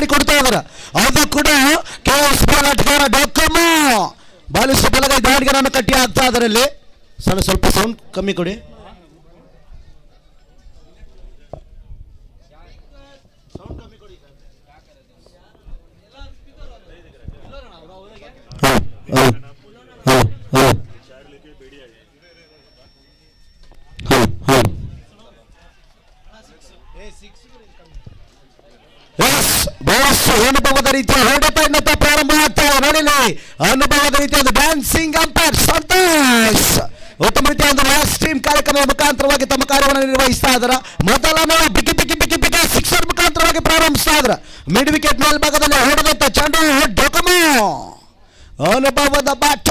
ಮಾಡಿಕೊಡ್ತಾ ಇದಾರೆ. ಅದು ಕೂಡ KSP ಆಟಗಾರ ಡಾಕಮ್ಮ ಬಾಲಿಷ್ಟ ಬಲಗೈ ದಾಡಿಗರನ್ನು ಕಟ್ಟಿ ಹಾಕ್ತಾ ಇದಾರೆ. ಇಲ್ಲಿ ಸ್ವಲ್ಪ ಸೌಂಡ್ ಕಮ್ಮಿ ಕೊಡಿ. ಅನುಭವದ ರೀತಿಯ ಹೊಡೆತ ಪ್ರಾರಂಭ ಆಗ್ತಾ ಇದೆ. ನೋಡಿಲಿ, ಅನುಭವದ ರೀತಿಯ ಒಂದು ಡ್ಯಾನ್ಸಿಂಗ್ ಅಂಪೈರ್ ಸಂತೋಷ್ ಉತ್ತಮ ರೀತಿಯ ಒಂದು ಲಾಸ್ಟ್ ಟೀಮ್ ಕಾರ್ಯಕ್ರಮದ ಮುಖಾಂತರವಾಗಿ ತಮ್ಮ ಕಾರ್ಯವನ್ನು ನಿರ್ವಹಿಸ್ತಾ ಇದ್ದಾರೆ. ಮೊದಲನೇ ಬಿಗಿ ಬಿಗಿ ಬಿಗಿ ಬಿಗಿ ಸಿಕ್ಸರ್ ಮುಖಾಂತರವಾಗಿ ಪ್ರಾರಂಭಿಸ್ತಾ ಇದ್ದಾರೆ. ಮಿಡ್ ವಿಕೆಟ್ ಮೇಲ್ಭಾಗದಲ್ಲಿ ಹೊಡೆದಂತ ಚೆಂಡು ಡೊಕಮೋ ಅನುಭವದ ಬ್ಯಾಟ.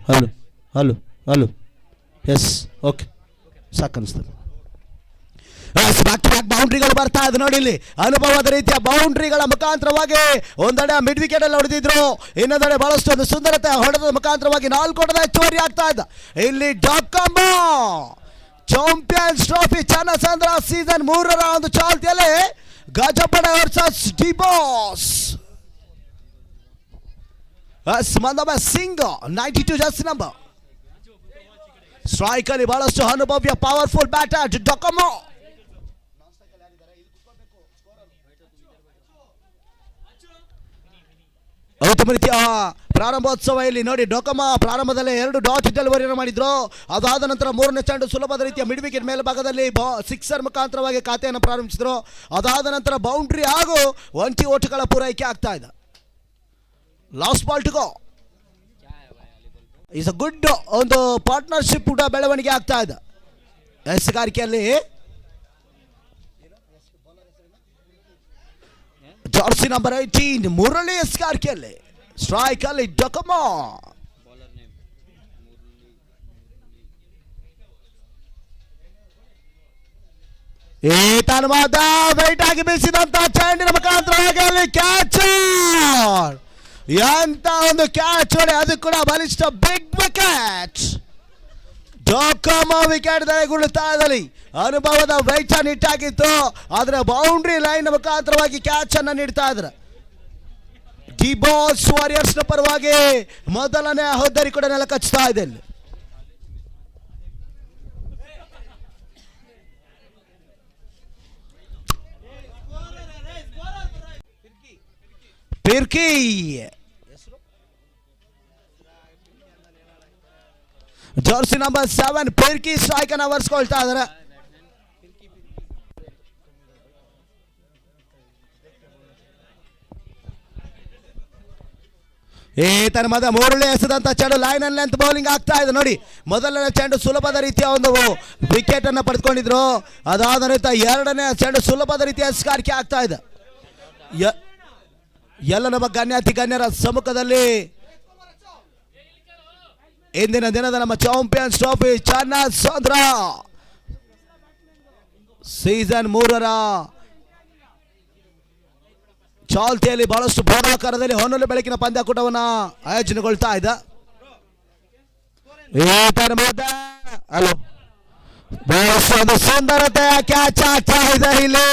Hello hello hello yes okay ಸಾಕು ಅನಿಸ್ತದೆ. ಬ್ಯಾಕ್ ಟು ಬ್ಯಾಕ್ ಬೌಂಡ್ರಿಗಳು ಬರ್ತಾ ಇದೆ. ನೋಡಿ ಇಲ್ಲಿ ಅನುಭವದ ರೀತಿಯ ಬೌಂಡ್ರಿಗಳ ಮುಖಾಂತರವಾಗಿ ಒಂದೆಡೆ ಮಿಡ್ ವಿಕೆಟ್ ಅಲ್ಲಿ ಹೊಡೆದಿದ್ರು, ಇನ್ನೊಂದೆಡೆ ಬಹಳಷ್ಟು ಒಂದು ಸುಂದರತೆ ಹೊಡೆದ ಮುಖಾಂತರವಾಗಿ 4 ಹೊಡೆದ ಹೆಚ್ಚುವರಿ ಆಗ್ತಾ ಇದೆ. ಇಲ್ಲಿ ಡಾಕಮ್ಮ ಚಾಂಪಿಯನ್ಸ್ ಟ್ರೋಫಿ ಚನ್ನಸಂದ್ರ ಸೀಸನ್ 3ರ ಒಂದು ಚಾಲ್ತಿಯಲ್ಲಿ ಗಜಪಡೆ ವರ್ಸಸ್ ಡಿಬಾಸ್ ಮಂದಮ ಸಿಂಗ್ 92 ಜರ್ಸಿ ನಂಬರ್. ಸ್ಟ್ರೈಕ್ ಅಲ್ಲಿ ಬಹಳಷ್ಟು ಅನುಭವ್ಯ ಪವರ್ಫುಲ್ ಬ್ಯಾಟರ್ ಡೊಕಮೋ. ಉತ್ತಮ ರೀತಿಯ ಪ್ರಾರಂಭೋತ್ಸವ. ಇಲ್ಲಿ ನೋಡಿ ಡೊಕಮಾ ಪ್ರಾರಂಭದಲ್ಲಿ 2 ಡಾಟ್ ಡೆಲಿವರಿಯನ್ನು ಮಾಡಿದ್ರು. ಅದಾದ ನಂತರ 3ನೇ ಚೆಂಡು ಸುಲಭದ ರೀತಿಯ ಮಿಡ್ ವಿಕೆಟ್ ಮೇಲ್ಭಾಗದಲ್ಲಿ ಸಿಕ್ಸರ್ ಮುಖಾಂತರವಾಗಿ ಖಾತೆಯನ್ನು ಪ್ರಾರಂಭಿಸಿದ್ರು. ಅದಾದ ನಂತರ ಬೌಂಡ್ರಿ ಹಾಗೂ 1 ಓಟುಗಳ ಪೂರೈಕೆ ಆಗ್ತಾ ಇದೆ. Last ball to go. Is a good ಒಂದು ಪಾರ್ಟ್ನರ್ಶಿಪ್ ಕೂಡ ಬೆಳವಣಿಗೆ ಆಗ್ತಾ ಇದೆ ಎಸ್ಗಾರಿಕೆಯಲ್ಲಿ. ಜರ್ಸಿ ನಂಬರ್ 18 ಮುರಳಿ ಎಸ್ಗಾರಿಕೆಯಲ್ಲಿ. ಸ್ಟ್ರೈಕ್ ಅಲ್ಲಿ ಡೊಕಮೋ. ತನ್ವಾದ ವೈಟ್ ಆಗಿ ಬೀಸಿದಂತ ಚೆಂಡಿನ ಮುಖಾಂತರವಾಗಿ ಅಲ್ಲಿ ಕ್ಯಾಚರ್. ಎಂತ ಒಂದು ಕ್ಯಾಚ್ ಹೊಡೆ, ಅದು ಕೂಡ ಬಲಿಷ್ಠ ಬಿಗ್ ವಿಕೆಟ್. ಡೊಕಮೋ ವಿಕೆಟ್ ಗುಳ್ಳುತ್ತಾ ಇದ್ದಲ್ಲಿ ಅನುಭವದ ವೈಟ್ ನಿಟ್ಟಾಗಿತ್ತು, ಆದರೆ ಬೌಂಡ್ರಿ ಲೈನ್ ಮುಖಾಂತರವಾಗಿ ಕ್ಯಾಚ್ ಅನ್ನು ನೀಡ್ತಾ ಇದ್ರು. ಡಿಬಾಸ್ ವಾರಿಯರ್ಸ್ ನ ಪರವಾಗಿ ಮೊದಲನೇ ಹೊದ್ದರಿ ಕೂಡ ನೆಲ ಕಚ್ಚುತ್ತಾ ಇದೆ. ಪಿರ್ಕಿ ಜರ್ಸಿ ನಂಬರ್ 7 ಪಿರ್ಕಿ ಸ್ಟ್ರೈಕ್ ಅನ್ನು ವರ್ಸ್ಕೊಳ್ತಾ ಇದ್ದಾರೆ. ತನ್ನ ಮದ ಮುರಳಿ ಎಸೆದಂತ ಚೆಂಡು ಲೈನ್ ಅಂಡ್ ಲೆಂತ್ ಬೌಲಿಂಗ್ ಆಗ್ತಾ ಇದೆ. ನೋಡಿ, ಮೊದಲನೇ ಚೆಂಡು ಸುಲಭದ ರೀತಿಯ ಒಂದು ವಿಕೆಟ್ ಅನ್ನು ಪಡೆದುಕೊಂಡಿದ್ರು. ಅದಾದ ನಂತರ 2ನೇ ಚೆಂಡು ಸುಲಭದ ರೀತಿಯ ಸ್ಕಾರಿಕೆ ಆಗ್ತಾ ಇದೆ. ಎಲ್ಲ ನಮ್ಮ ಗಣ್ಯರ ಸಮ್ಮುಖದಲ್ಲಿ ಇಂದಿನ ದಿನದ ನಮ್ಮ ಚಾಂಪಿಯನ್ಸ್ ಟ್ರೋಫಿ ಚನ್ನಸಂದ್ರ ಸೀಸನ್ 3ರ ಚಾಲ್ತಿಯಲ್ಲಿ ಬಹಳಷ್ಟು ಬೋಧಾಕಾರದಲ್ಲಿ ಹೊನ್ನಲು ಬೆಳಕಿನ ಪಂದ್ಯಾಕೂಟವನ್ನು ಆಯೋಜನೆಗೊಳ್ತಾ ಇದೆ. ಹಲೋ ಒಂದು ಸುಂದರತೆಯ ಕ್ಯಾಚ್ ಆಗ್ತಾ ಇದೆ. ಇಲ್ಲಿ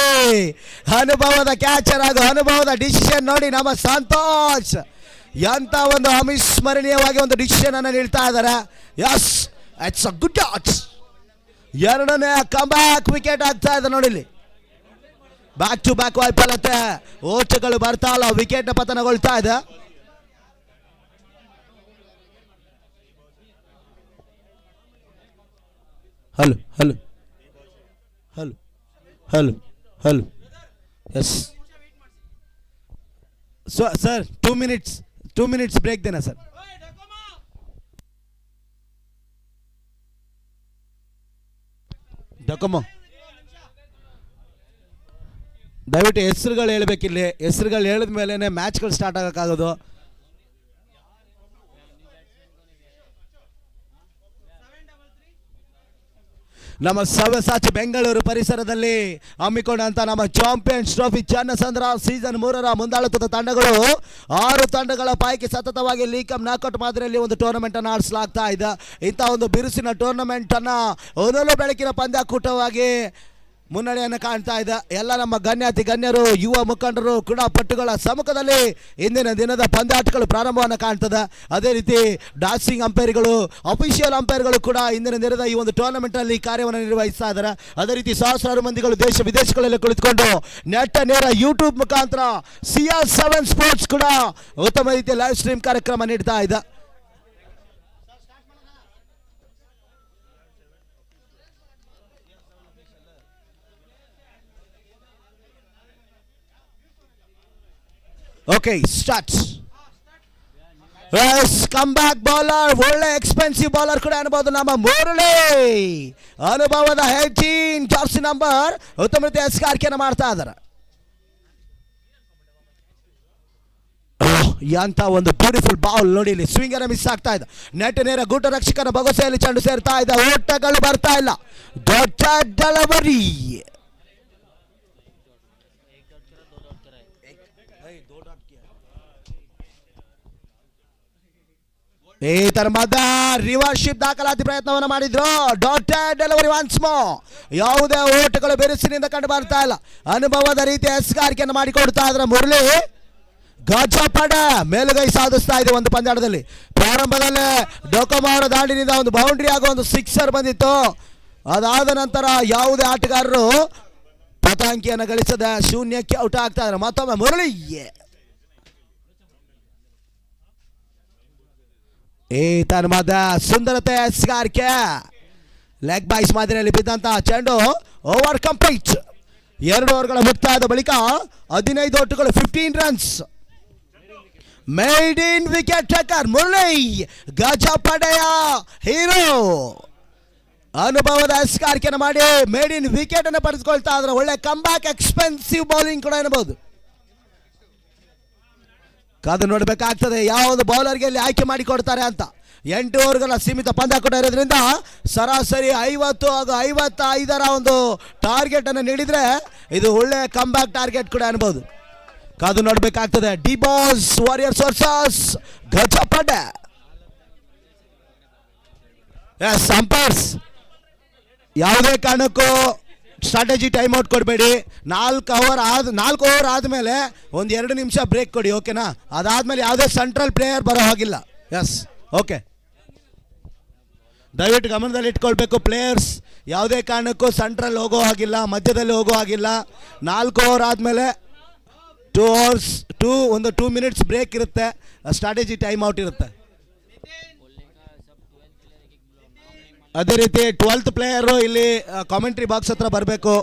ಅನುಭವದ ಕ್ಯಾಚರ್ ಹಾಗೂ ಅನುಭವದ ಡಿಸಿಷನ್ ನೋಡಿ ನಮ್ಮ ಸಂತೋಷ್ ಎಂತ ಒಂದು ಅವಿಸ್ಮರಣೀಯವಾಗಿ ಒಂದು ಡಿಸಿಷನ್ ಅನ್ನು ನೀಡ್ತಾ ಇದ್ದಾರೆ. Yes, it's a good dot. 2ನೇ ಕಮ್ಬ್ಯಾಕ್ ವಿಕೆಟ್ ಆಗ್ತಾ ಇದೆ. ನೋಡಿ ಇಲ್ಲಿ ಬ್ಯಾಕ್ ಟು ಬ್ಯಾಕ್ ವೈಫಲ್ಯತೆ, ಓಟಗಳು ಬರ್ತಾ ಇಲ್ಲ, ವಿಕೆಟ್ ಪತನಗೊಳ್ತಾ ಇದೆ. Hello hello hello hello hello yes sir 2 minutes break ದೇನಾ ಸರ್? ಡೊಕಮೋ ದಯವಿಟ್ಟು ಹೆಸರುಗಳು ಹೇಳ್ಬೇಕಿಲ್ಲಿ. ಹೆಸರುಗಳು ಹೇಳಿದ ಮೇಲೇ ಮ್ಯಾಚ್ಗಳು ಸ್ಟಾರ್ಟ್ ಆಗೋಕ್ಕಾಗೋದು. ನಮ್ಮ ಸವ್ಯಸಾಚಿ ಬೆಂಗಳೂರು ಪರಿಸರದಲ್ಲಿ ಹಮ್ಮಿಕೊಂಡಂತ ನಮ್ಮ ಚಾಂಪಿಯನ್ಸ್ ಟ್ರೋಫಿ ಚನ್ನಸಂದ್ರ ಸೀಸನ್ 3ರ ಮುಂದಾಳುತ್ತದ ತಂಡಗಳು 6 ತಂಡಗಳ ಪೈಕಿ ಸತತವಾಗಿ ಲೀಗ್ ಕಪ್ ನಾಕೌಟ್ ಮಾದರಿಯಲ್ಲಿ ಒಂದು ಟೂರ್ನಮೆಂಟ್ ಅನ್ನು ಆಡಿಸಲಾಗ್ತಾ ಇದೆ. ಇಂಥ ಒಂದು ಬಿರುಸಿನ ಟೂರ್ನಮೆಂಟ್ ಅನ್ನ ಒಂದೊಂದು ಬೆಳಕಿನ ಪಂದ್ಯಾಕೂಟವಾಗಿ ಮುನ್ನಡೆಯನ್ನು ಕಾಣ್ತಾ ಇದೆ. ಎಲ್ಲ ನಮ್ಮ ಗಣ್ಯಾತಿ ಗಣ್ಯರು, ಯುವ ಮುಖಂಡರು, ಕ್ರೀಡಾಪಟುಗಳ ಸಮ್ಮುಖದಲ್ಲಿ ಇಂದಿನ ದಿನದ ಪಂದ್ಯಾಟಗಳು ಪ್ರಾರಂಭವನ್ನು ಕಾಣ್ತದೆ. ಅದೇ ರೀತಿ ಡಾನ್ಸಿಂಗ್ ಅಂಪೈರ್ಗಳು, ಅಫಿಷಿಯಲ್ ಅಂಪೈರ್ಗಳು ಕೂಡ ಇಂದಿನ ದಿನದ ಈ ಒಂದು ಟೂರ್ನಮೆಂಟ್ ಅಲ್ಲಿ ಕಾರ್ಯವನ್ನು ನಿರ್ವಹಿಸ್ತಾ ಇದ್ದಾರೆ. ಅದೇ ರೀತಿ ಸಹಸ್ರಾರು ಮಂದಿಗಳು ದೇಶ ವಿದೇಶಗಳಲ್ಲಿ ಕುಳಿತುಕೊಂಡು ನೆಟ್ಟ ನೇರ ಯೂಟ್ಯೂಬ್ ಮುಖಾಂತರ CR7 ಸ್ಪೋರ್ಟ್ಸ್ ಕೂಡ ಉತ್ತಮ ರೀತಿಯ ಲೈವ್ ಸ್ಟ್ರೀಮ್ ಕಾರ್ಯಕ್ರಮ ನೀಡ್ತಾ ಇದೆ. Okay, start. Come back bowler, ಒಳ್ಳೆ ಎಕ್ಸ್ಪೆನ್ಸಿವ್ ಬೌಲರ್ ಕೂಡ ಅನ್ಬೋದು ನಮ್ಮ ಮುರಳಿ. ಅನುಭವದ 18 ಜರ್ಸಿ ನಂಬರ್ ಉತ್ತಮ ರೀತಿಯ ಎಸ್ಕಾರಿಕೆಯನ್ನು ಮಾಡ್ತಾ ಇದ್ದಾರೆ. ಅಂತ ಒಂದು ಬ್ಯೂಟಿಫುಲ್ ಬಾಲ್ ನೋಡಿ, ಇಲ್ಲಿ ಸ್ವಿಂಗ್ ಅನ್ನು ಮಿಸ್ ಆಗ್ತಾ ಇದೆ. ನೆಟ್ ನೇರ ಗೂಟ ರಕ್ಷಕನ ಬೊಗಸೆಯಲ್ಲಿ ಚೆಂಡು ಸೇರ್ತಾ ಇದೆ. ಓಟಗಳು ಬರ್ತಾ ಇಲ್ಲ. ದೊಡ್ಡ ಡೆಲಿವರಿ. ಈ ತರಹದ ರಿವರ್ಶಿಪ್ ದಾಖಲಾತಿ ಪ್ರಯತ್ನವನ್ನು ಮಾಡಿದ್ರು. Dotted delivery once more. ಯಾವುದೇ ಓಟಗಳು ಬೆರೆಸಿನಿಂದ ಕಂಡು ಬರ್ತಾ ಇಲ್ಲ. ಅನುಭವದ ರೀತಿಯ ಎಸ್ಗಾರಿಕೆಯನ್ನು ಮಾಡಿಕೊಡ್ತಾ ಇದ್ರೆ ಮುರಳಿ. ಗಜಪಡ ಮೇಲುಗೈ ಸಾಧಿಸ್ತಾ ಇದೆ ಒಂದು ಪಂದ್ಯಾಟದಲ್ಲಿ. ಪ್ರಾರಂಭದಲ್ಲೇ ಡೊಕೊಮಾ ಅವರ ದಾಂಡಿನಿಂದ ಒಂದು ಬೌಂಡ್ರಿ ಆಗೋ ಒಂದು ಸಿಕ್ಸರ್ ಬಂದಿತ್ತು. ಅದಾದ ನಂತರ ಯಾವುದೇ ಆಟಗಾರರು ಪತಾಂಕಿಯನ್ನು ಗಳಿಸದ ಶೂನ್ಯಕ್ಕೆ ಔಟ್ ಆಗ್ತಾ ಇದ್ದಾರೆ. ಮತ್ತೊಮ್ಮೆ ಮುರಳಿ. ಈ ತನ್ಮದ ಸುಂದರತೆ ಎಸ್ಗಾರಿಕೆ. ಲೆಗ್ ಬೈಸ್ ಮಾದರಿಯಲ್ಲಿ ಬಿದ್ದಂತಹ ಚೆಂಡು ಓವರ್ ಕಂಪ್ಲೀಟ್. 2 ಓವರ್ಗಳ ಮುಕ್ತಾಯದ ಬಳಿಕ 15 ಓಟಗಳು, 15 runs. Maiden wicket taker Murali. ಗಜಪಡೆಯ ಹೀರೋ ಅನುಭವದ ಎಸ್ಗಾರಿಕೆಯನ್ನು ಮಾಡಿ ಮೇಡ್ ಇನ್ ವಿಕೆಟ್ ಅನ್ನು ಪಡೆದುಕೊಳ್ತಾ ಇದ್ರೆ. ಒಳ್ಳೆ ಕಂಬ್ಯಾಕ್, ಎಕ್ಸ್ಪೆನ್ಸಿವ್ ಬೌಲಿಂಗ್ ಕೂಡ ಎನ್ನಬಹುದು. ಕಾದು ನೋಡಬೇಕಾಗ್ತದೆ ಯಾವ ಒಂದು ಬೌಲರ್ಗೆ ಇಲ್ಲಿ ಆಯ್ಕೆ ಮಾಡಿಕೊಡ್ತಾರೆ ಅಂತ. 8 ಓವರ್ಗಳ ಸೀಮಿತ ಪಂದ್ಯಾಕೂಟ ಇರೋದ್ರಿಂದ ಸರಾಸರಿ 50 ಹಾಗೂ 55ರ ಒಂದು ಟಾರ್ಗೆಟ್ ಅನ್ನು ನೀಡಿದ್ರೆ ಇದು ಒಳ್ಳೆ ಕಂಬ್ಯಾಕ್ ಟಾರ್ಗೆಟ್ ಕೂಡ ಅನ್ಬೋದು. ಕಾದು ನೋಡಬೇಕಾಗ್ತದೆ. D boss warriors versus Gajapada. Yes, umpires ಯಾವುದೇ ಕಾರಣಕ್ಕೂ ಸ್ಟ್ರಾಟಜಿ ಟೈಮ್ ಔಟ್ ಕೊಡಬೇಡಿ. 4 ಓವರ್ ಆದಮೇಲೆ ಒಂದು 2 ನಿಮಿಷ ಬ್ರೇಕ್ ಕೊಡಿ, ಓಕೆನಾ? ಅದಾದಮೇಲೆ ಯಾವುದೇ ಸೆಂಟ್ರಲ್ ಪ್ಲೇಯರ್ ಬರೋ ಹಾಗಿಲ್ಲ. Yes, okay. ದಯವಿಟ್ಟು ಗಮನದಲ್ಲಿ ಇಟ್ಕೊಳ್ಬೇಕು. ಪ್ಲೇಯರ್ಸ್ ಯಾವುದೇ ಕಾರಣಕ್ಕೂ ಸೆಂಟ್ರಲ್ ಹೋಗೋ ಹಾಗಿಲ್ಲ, ಮಧ್ಯದಲ್ಲಿ ಹೋಗೋ ಹಾಗಿಲ್ಲ. 4 ಓವರ್ ಆದಮೇಲೆ 2 ಮಿನಿಟ್ಸ್ ಬ್ರೇಕ್ ಇರುತ್ತೆ. ಸ್ಟ್ರಾಟಜಿ ಟೈಮ್ ಔಟ್ ಇರುತ್ತೆ. ಅದೇ ರೀತಿ 12th ಪ್ಲೇಯರು ಇಲ್ಲಿ ಕಾಮೆಂಟ್ರಿ ಬಾಕ್ಸ್ ಹತ್ರ ಬರಬೇಕು.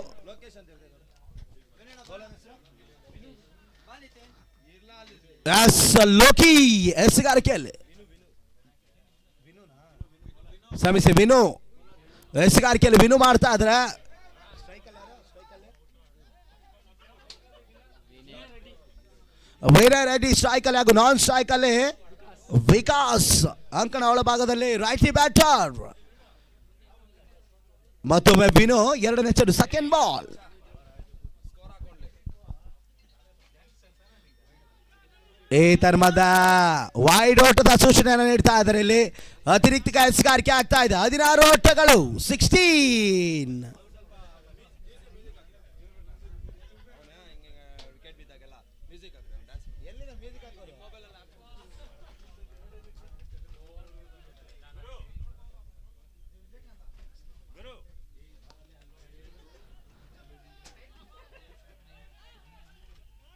ಲೋಕಿ ಎಸ್ಗಾರಿಕೆಯಲ್ಲಿ ಶ್ರಮಿಸಿ ವಿನು ಎಸ್ಗಾರಿಕೆಯಲ್ಲಿ ವಿನು ಮಾಡ್ತಾ ಇದ್ರೆ. ವಿನಯ್ ರೆಡ್ಡಿ ಸ್ಟ್ರೈಕಲ್ಲಿ ಹಾಗೂ ನಾನ್ ಸ್ಟ್ರೈಕಲ್ಲಿ ವಿಕಾಸ್. ಅಂಕಣ ಒಳಭಾಗದಲ್ಲಿ ರೈಟಿ ಬ್ಯಾಟರ್. ಮತ್ತೊಮ್ಮೆ ವಿನು 2ನೇ ಚೆಂಡು, ಸೆಕೆಂಡ್ ಬಾಲ್. ಈ ತರ್ಮದ ವೈಡ್ ಓಟದ ಸೂಚನೆಯನ್ನು ನೀಡ್ತಾ ಇದ್ದಾರೆ. ಇಲ್ಲಿ ಅತಿರಿಕ್ತ ಎಸ್ಗಾರಿಕೆ ಆಗ್ತಾ ಇದೆ. 16 ಓಟಗಳು, 16.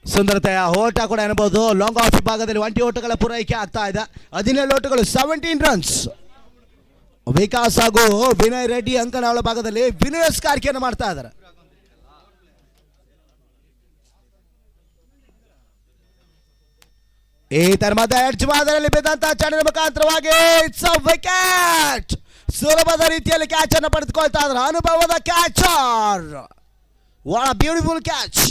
ಸುಂದರತೆಯ ಓಟ ಕೂಡ ಎನ್ನಬಹುದು. ಲಾಂಗ್ ಆಫ್ ವಿಭಾಗದಲ್ಲಿ 20 ಓಟಗಳ ಪೂರೈಕೆ ಆಗ್ತಾ ಇದೆ. 17 ಓಟಗಳು, 17 ರನ್ಸ್. ವಿಕಾಸ್ ಹಾಗೂ ವಿನಯ್ ರೆಡ್ಡಿ ಅಂಕಣ ಭಾಗದಲ್ಲಿ ವಿನಯ ಎಸ್ಗಾರಿಕೆಯನ್ನು ಮಾಡ್ತಾ ಇದ್ದಾರೆ. ಈ ತರಹದ ಎಡ್ಜ್ ಮಾದರಿಯಲ್ಲಿ ಬಿದ್ದಂತಹ ಚೆಂಡಿನ ಮುಖಾಂತರವಾಗಿ ಇಟ್ಸ್ ಅ ವಿಕೆಟ್. ಸುಲಭದ ರೀತಿಯಲ್ಲಿ ಕ್ಯಾಚ್ ಅನ್ನು ಪಡೆದುಕೊಳ್ತಾ ಇದ್ದಾರೆ. ಅನುಭವದ catcher. What a beautiful catch.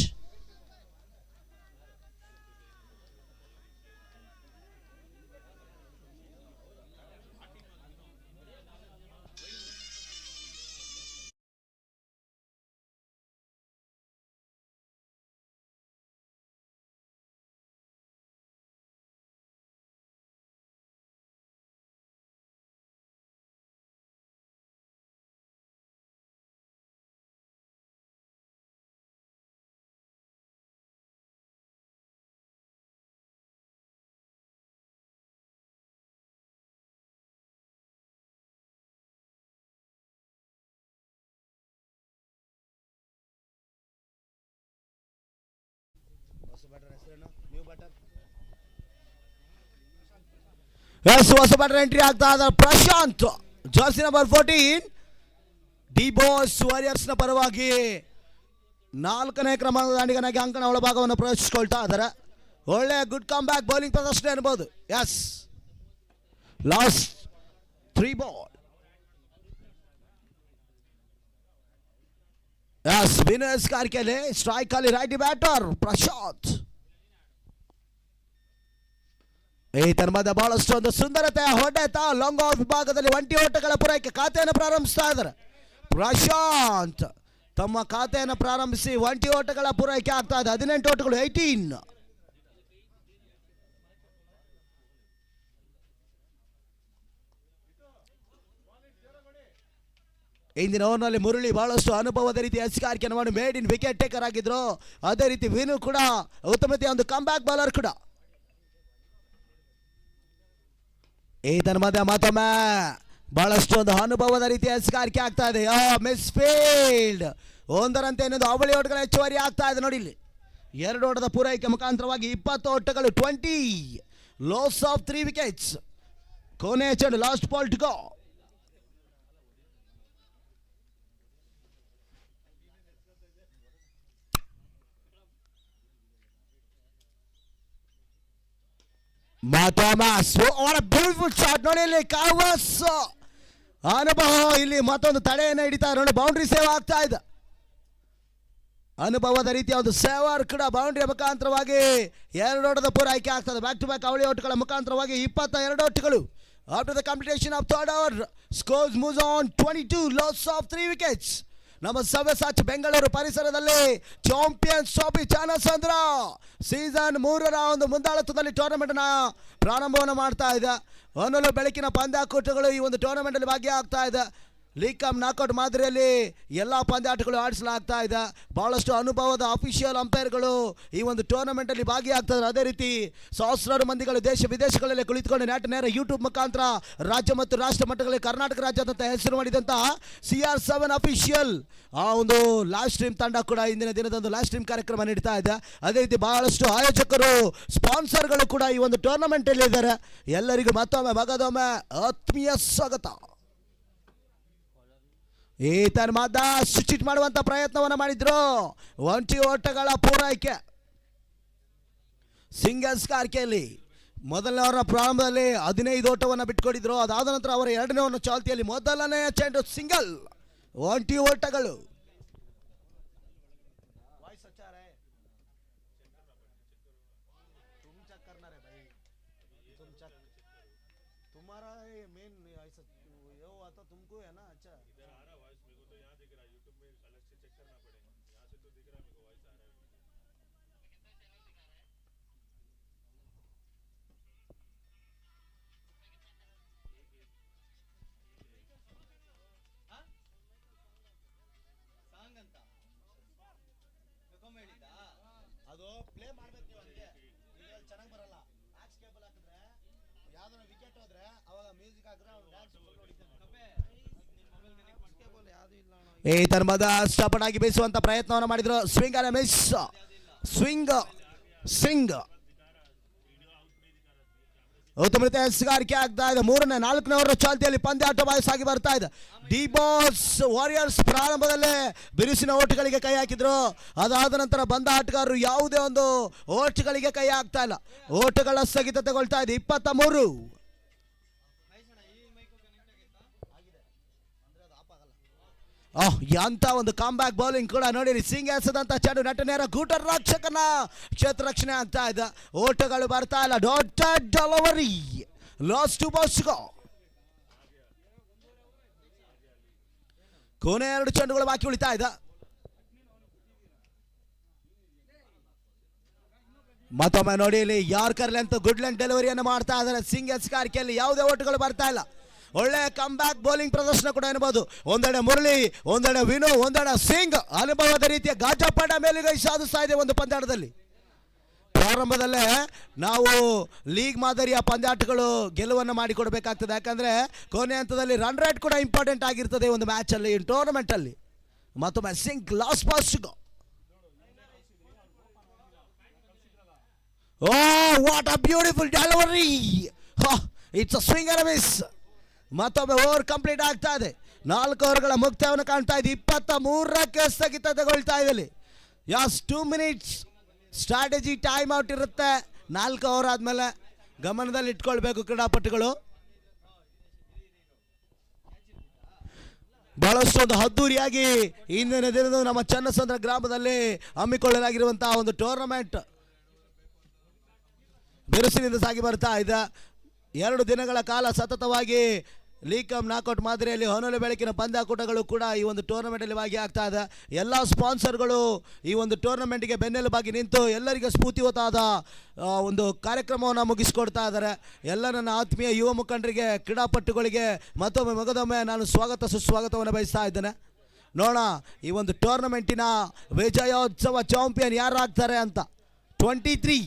Yes ಹೊಸ ಬ್ಯಾಟರ್ ಎಂಟ್ರಿ ಆಗ್ತಾ ಇದ್ದಾರೆ Prashanth jersey number 14 D boss warriors ನ ಪರವಾಗಿ 4ನೇ ಕ್ರಮಾಂಕದ ದಾಂಡಿಗನಾಗಿ ಅಂಕಣ ಒಳಭಾಗವನ್ನು ಪ್ರವೇಶಿಸಿಕೊಳ್ತಾ ಇದ್ದಾರೆ. ಒಳ್ಳೆ ಗುಡ್ ಕಮ್ ಬ್ಯಾಕ್ ಬೌಲಿಂಗ್ ಪ್ರದರ್ಶನ ಇರಬಹುದು. Yes last 3 ball. Yes winners ಕಾರ್ಕೆಲೆ ಸ್ಟ್ರೈಕ್ ಅಲ್ಲಿ ರೈಟ್ ಬ್ಯಾಟರ್ ಪ್ರಶಾಂತ್. ಈ ತನ್ಮದ ಬಹಳಷ್ಟು ಒಂದು ಸುಂದರತೆಯ ಹೊಡೆತ ಲಾಂಗ್ ಆಫ್ ವಿಭಾಗದಲ್ಲಿ 20 ಓಟಗಳ ಪೂರೈಕೆ ಖಾತೆಯನ್ನು ಪ್ರಾರಂಭಿಸ್ತಾ ಇದ್ದಾರೆ ಪ್ರಶಾಂತ್. ತಮ್ಮ ಖಾತೆಯನ್ನು ಪ್ರಾರಂಭಿಸಿ 20 ಓಟಗಳ ಪೂರೈಕೆ ಆಗ್ತಾ ಇದೆ. 18 ಓಟಗಳು 18. ಇಂದಿನ ಓವರ್ನಲ್ಲಿ ಮುರಳಿ ಬಹಳಷ್ಟು ಅನುಭವದ ರೀತಿ ಎಸ್ಗಾರಿಕೆಯನ್ನು ಮಾಡಿ ಮೇಡ್ ಇನ್ ವಿಕೆಟ್ ಟೇಕರ್ ಆಗಿದ್ರು. ಅದೇ ರೀತಿ ವಿನು ಕೂಡ ಉತ್ತಮತೆಯ ಒಂದು ಕಮ್ ಬ್ಯಾಕ್ ಬೌಲರ್ ಕೂಡ. ಇದರ ಮಧ್ಯೆ ಮತ್ತೊಮ್ಮೆ ಬಹಳಷ್ಟು ಒಂದು ಅನುಭವದ ರೀತಿ ಎಸ್ಗಾರಿಕೆ ಆಗ್ತಾ ಇದೆ. ಮಿಸ್ ಫೀಲ್ಡ್ ಒಂದರಂತೆ ಇನ್ನೊಂದು ಅವಳಿ ಓಟಗಳ ಹೆಚ್ಚುವರಿ ಆಗ್ತಾ ಇದೆ. ನೋಡಿ ಇಲ್ಲಿ 2 ಓಟದ ಪೂರೈಕೆ ಮುಖಾಂತರವಾಗಿ 20 ಓಟಗಳು 20 ಲಾಸ್ ಆಫ್ 3 ವಿಕೆಟ್ಸ್. ಕೊನೆ ಚೆಂಡು last ball to go. Beautiful shot ನೋಡಿ ಇಲ್ಲಿ ಕಾವಸ್ ಅನುಭವ ಇಲ್ಲಿ ಮತ್ತೊಂದು ತಡೆಯನ್ನು ಹಿಡಿತಾ ನೋಡಿ ಬೌಂಡ್ರಿ ಸೇವ್ ಆಗ್ತಾ ಇದೆ. ಅನುಭವದ ರೀತಿಯ ಒಂದು ಸೇವರ್ ಕೂಡ ಬೌಂಡ್ರಿಯ ಮುಖಾಂತರವಾಗಿ 2 ಓಟದ ಪೂರೈಕೆ ಆಗ್ತದೆ. ಬ್ಯಾಕ್ ಟು ಬ್ಯಾಕ್ ಅವಳಿ ಓಟಗಳ ಮುಖಾಂತರವಾಗಿ 22 ಓಟಗಳು. After the completion of third over scores moves on 22 loss of 3 wickets. ನಮ್ಮ ಸವ್ಯಸಾಚಿ ಬೆಂಗಳೂರು ಪರಿಸರದಲ್ಲಿ ಚಾಂಪಿಯನ್ಸ್ ಟ್ರೋಫಿ ಚಾನಸಂದ್ರ ಸೀಸನ್ 3ರ ಒಂದು ಮುಂದಾಳತ್ವದಲ್ಲಿ ಟೂರ್ನಮೆಂಟ್ ನ ಪ್ರಾರಂಭವನ್ನು ಮಾಡ್ತಾ ಇದೆ. ಹೊನಲು ಬೆಳಕಿನ ಪಂದ್ಯಾಕೂಟಗಳು ಈ ಒಂದು ಟೂರ್ನಮೆಂಟ್ ಅಲ್ಲಿ ಭಾಗಿಯಾಗ್ತಾ ಇದೆ. ಲೀಗ್ ಕಮ್ ನಾಕೌಟ್ ಮಾದರಿಯಲ್ಲಿ ಎಲ್ಲ ಪಂದ್ಯಾಟಗಳು ಆಡಿಸಲಾಗ್ತಾ ಇದೆ. ಬಹಳಷ್ಟು ಅನುಭವದ ಅಫಿಷಿಯಲ್ ಅಂಪೈರ್ಗಳು ಈ ಒಂದು ಟೂರ್ನಮೆಂಟ್ ಅಲ್ಲಿ ಭಾಗಿಯಾಗ್ತಾರೆ. ಅದೇ ರೀತಿ ಸಹಸ್ರಾರು ಮಂದಿಗಳು ದೇಶ ವಿದೇಶಗಳಲ್ಲಿ ಕುಳಿತುಕೊಂಡು ನೇರ ಯೂಟ್ಯೂಬ್ ಮುಖಾಂತರ ರಾಜ್ಯ ಮತ್ತು ರಾಷ್ಟ್ರ ಮಟ್ಟಗಳಲ್ಲಿ ಕರ್ನಾಟಕ ರಾಜ್ಯದಂತ ಹೆಸರು ಮಾಡಿದಂತಹ CR7 ಅಫಿಷಿಯಲ್ ಆ ಒಂದು ಲಾಸ್ಟ್ ಸ್ಟ್ರೀಮ್ ತಂಡ ಕೂಡ ಇಂದಿನ ದಿನದಂದು ಲಾಸ್ಟ್ ಸ್ಟ್ರೀಮ್ ಕಾರ್ಯಕ್ರಮ ನೀಡ್ತಾ ಇದೆ. ಅದೇ ರೀತಿ ಬಹಳಷ್ಟು ಆಯೋಜಕರು ಸ್ಪಾನ್ಸರ್ಗಳು ಕೂಡ ಈ ಒಂದು ಟೂರ್ನಮೆಂಟ್ ಅಲ್ಲಿ ಇದ್ದಾರೆ. ಎಲ್ಲರಿಗೂ ಮತ್ತೊಮ್ಮೆ ಮಗದೊಮ್ಮೆ ಆತ್ಮೀಯ ಸ್ವಾಗತ. ಈ ತನ್ಮದ ಸ್ವಿಚ್ ಮಾಡುವಂತ ಪ್ರಯತ್ನವನ್ನು ಮಾಡಿದ್ರು. 20 ಓಟಗಳ ಪೂರೈಕೆ ಸಿಂಗಲ್ಸ್ ಕಾರ್ಕೆಯಲ್ಲಿ ಮೊದಲನೇ ಅವರ ಪ್ರಾರಂಭದಲ್ಲಿ 15 ಓಟವನ್ನು ಬಿಟ್ಟುಕೊಟ್ಟಿದ್ರು. ಅದಾದ ನಂತರ ಅವರ 2ನೇ ಓವರ್ ಚಾಲ್ತಿಯಲ್ಲಿ ಮೊದಲನೇ ಚೆಂಡು ಸಿಂಗಲ್ 20 ಓಟಗಳು. ಅದು ಪ್ಲೇ ಮಾಡ್ಬೇಕು ನೀವು. ಅದಕ್ಕೆ ಚೆನ್ನಾಗಿ ಬರಲ್ಲ. ಮ್ಯಾಚ್ ಕೇಬಲ್ ಹಾಕಿದ್ರೆ ಯಾವ್ದಾರ ವಿಕೆಟ್ ಹೋದ್ರೆ ಅವಾಗ ಮ್ಯೂಸಿಕ್ ಹಾಕಿದ್ರೆ ಅವ್ನು ಡ್ಯಾನ್ಸ್ ಹೊಡಿತಾನೆ. ಈ ತರ್ಮದ ಸ್ಟಾಪನ್ ಆಗಿ ಬೀಸುವಂತ ಪ್ರಯತ್ನವನ್ನು ಮಾಡಿದ್ರು. ಸ್ವಿಂಗ್ ಅಲ್ಲ ಮಿಸ್. ಸ್ವಿಂಗ್ ಉತ್ತಮ ರೀತಿಯ ಎಸ್ಗಾರಿಕೆ ಆಗ್ತಾ ಇದೆ. 3ನೇ 4ನೇ ಓವರ್ ಚಾಲ್ತಿಯಲ್ಲಿ ಪಂದ್ಯಾಟ ಸಾಗಿ ಬರ್ತಾ ಇದೆ. ಡಿ ಬಾಸ್ ವಾರಿಯರ್ಸ್ ಪ್ರಾರಂಭದಲ್ಲೇ ಬಿರುಸಿನ ಓಟಗಳಿಗೆ ಕೈ ಹಾಕಿದ್ರು. ಅದಾದ ನಂತರ ಬಂದ ಆಟಗಾರರು ಯಾವುದೇ ಒಂದು ಓಟಗಳಿಗೆ ಕೈ ಹಾಕ್ತಾ ಇಲ್ಲ. ಓಟಗಳ ಸ್ಥಗಿತಗೊಳ್ತಾ ಇದೆ. 23. ಎಂತ ಒಂದು ಕಾಂಬ್ಯಾಕ್ ಬೌಲಿಂಗ್ ಕೂಡ ನೋಡಿರಿ. ಸಿಂಗ್ ಎಸೆದಂತ ಚೆಂಡು ನಟನೇರ ಗೂಟರ್ ರಕ್ಷಕನ ಕ್ಷೇತ್ರ ರಕ್ಷಣೆ ಆಗ್ತಾ ಇದೆ. ಓಟಗಳು ಬರ್ತಾ ಇಲ್ಲ. ಡಾಟೆಡ್ ಡೆಲಿವರಿ ಲಾಸ್ಟ್ 2 ಬಾಲ್ಸ್ ಗೋ. ಕೊನೆ 2 ಚೆಂಡುಗಳು ಬಾಕಿ ಉಳಿತಾ ಇದೆ. ಮತ್ತೊಮ್ಮೆ ನೋಡಿ ಇಲ್ಲಿ ಯಾರ್ಕರ್ ಲೆಂತ್ ಗುಡ್ ಲೆಂತ್ ಡೆಲಿವರಿಯನ್ನು ಮಾಡ್ತಾ ಇದ್ದಾರೆ. ಸಿಂಗ್ ಎಸ್ಗಾರಿಕೆಯಲ್ಲಿ ಯಾವುದೇ ಓಟಗಳು ಬರ್ತಾ ಇಲ್ಲ. ಒಳ್ಳೆ ಕಮ್ ಬ್ಯಾಕ್ ಬೌಲಿಂಗ್ ಪ್ರದರ್ಶನ ಕೂಡ ಎನ್ನಬಹುದು. ಒಂದೆಡೆ ಮುರಳಿ, ಒಂದೆಡೆ ವಿನು, ಒಂದೆಡೆ ಸಿಂಗ್ ಅನುಭವದ ರೀತಿಯ ಗಾಜಾಪಾಡ ಮೇಲುಗೈ ಸಾಧಿಸ್ತಾ ಇದೆ ಒಂದು ಪಂದ್ಯಾಟದಲ್ಲಿ. ಪ್ರಾರಂಭದಲ್ಲೇ ನಾವು ಲೀಗ್ ಮಾದರಿಯ ಪಂದ್ಯಾಟಗಳು ಗೆಲುವನ್ನು ಮಾಡಿಕೊಡ್ಬೇಕಾಗ್ತದೆ. ಯಾಕಂದ್ರೆ ಕೊನೆ ಹಂತದಲ್ಲಿ ರನ್ ರೇಟ್ ಕೂಡ ಇಂಪಾರ್ಟೆಂಟ್ ಆಗಿರ್ತದೆ ಒಂದು ಮ್ಯಾಚ್ ಅಲ್ಲಿ, ಟೂರ್ನಮೆಂಟ್ ಅಲ್ಲಿ. ಮತ್ತೊಮ್ಮೆ ಸಿಂಗ್ last balls go. Oh what a beautiful delivery. It's a swing and miss. ಮತ್ತೊಮ್ಮೆ ಓವರ್ ಕಂಪ್ಲೀಟ್ ಆಗ್ತಾ ಇದೆ. 4 ಓವರ್ಗಳ ಮುಕ್ತಾಯವನ್ನು ಕಾಣ್ತಾ ಇದೆ. 23ಕ್ಕೆ ಸ್ಥಗಿತಗೊಳ್ತಾ ಇದೆ. Yes 2 minutes strategy time out ಇರುತ್ತೆ. 4 ಓವರ್ ಆದಮೇಲೆ ಗಮನದಲ್ಲಿ ಇಟ್ಕೊಳ್ಬೇಕು ಕ್ರೀಡಾಪಟುಗಳು. ಬಹಳಷ್ಟು ಒಂದು ಅದ್ದೂರಿಯಾಗಿ ಇಂದಿನ ದಿನದ ನಮ್ಮ ಚನ್ನಸಂದ್ರ ಗ್ರಾಮದಲ್ಲಿ ಹಮ್ಮಿಕೊಳ್ಳಲಾಗಿರುವಂತಹ ಒಂದು ಟೂರ್ನಮೆಂಟ್ ಬಿರುಸಿನಿಂದ ಸಾಗಿ ಬರ್ತಾ ಇದೆ. 2 ದಿನಗಳ ಕಾಲ ಸತತವಾಗಿ ಲೀಗ್ ಕಮ್ ನಾಕೌಟ್ ಮಾದರಿಯಲ್ಲಿ ಹೊನಲು ಬೆಳಕಿನ ಪಂದ್ಯಾಕೂಟಗಳು ಕೂಡ ಈ ಒಂದು ಟೂರ್ನಮೆಂಟಲ್ಲಿ ಭಾಗಿಯಾಗ್ತಾ ಇದೆ. ಎಲ್ಲ ಸ್ಪಾನ್ಸರ್ಗಳು ಈ ಒಂದು ಟೂರ್ನಮೆಂಟ್ಗೆ ಬೆನ್ನೆಲುಬಾಗಿ ನಿಂತು ಎಲ್ಲರಿಗೆ ಸ್ಫೂರ್ತಿವತ್ತಾದ ಒಂದು ಕಾರ್ಯಕ್ರಮವನ್ನು ಮುಗಿಸಿಕೊಡ್ತಾ ಇದ್ದಾರೆ. ಎಲ್ಲ ನನ್ನ ಆತ್ಮೀಯ ಯುವ ಮುಖಂಡರಿಗೆ, ಕ್ರೀಡಾಪಟುಗಳಿಗೆ ಮತ್ತೊಮ್ಮೆ ಮಗದೊಮ್ಮೆ ನಾನು ಸುಸ್ವಾಗತವನ್ನು ಬಯಸ್ತಾ ಇದ್ದೇನೆ. ನೋಡೋಣ ಈ ಒಂದು ಟೂರ್ನಮೆಂಟಿನ ವಿಜಯೋತ್ಸವ ಚಾಂಪಿಯನ್ ಯಾರಾಗ್ತಾರೆ ಅಂತ. 23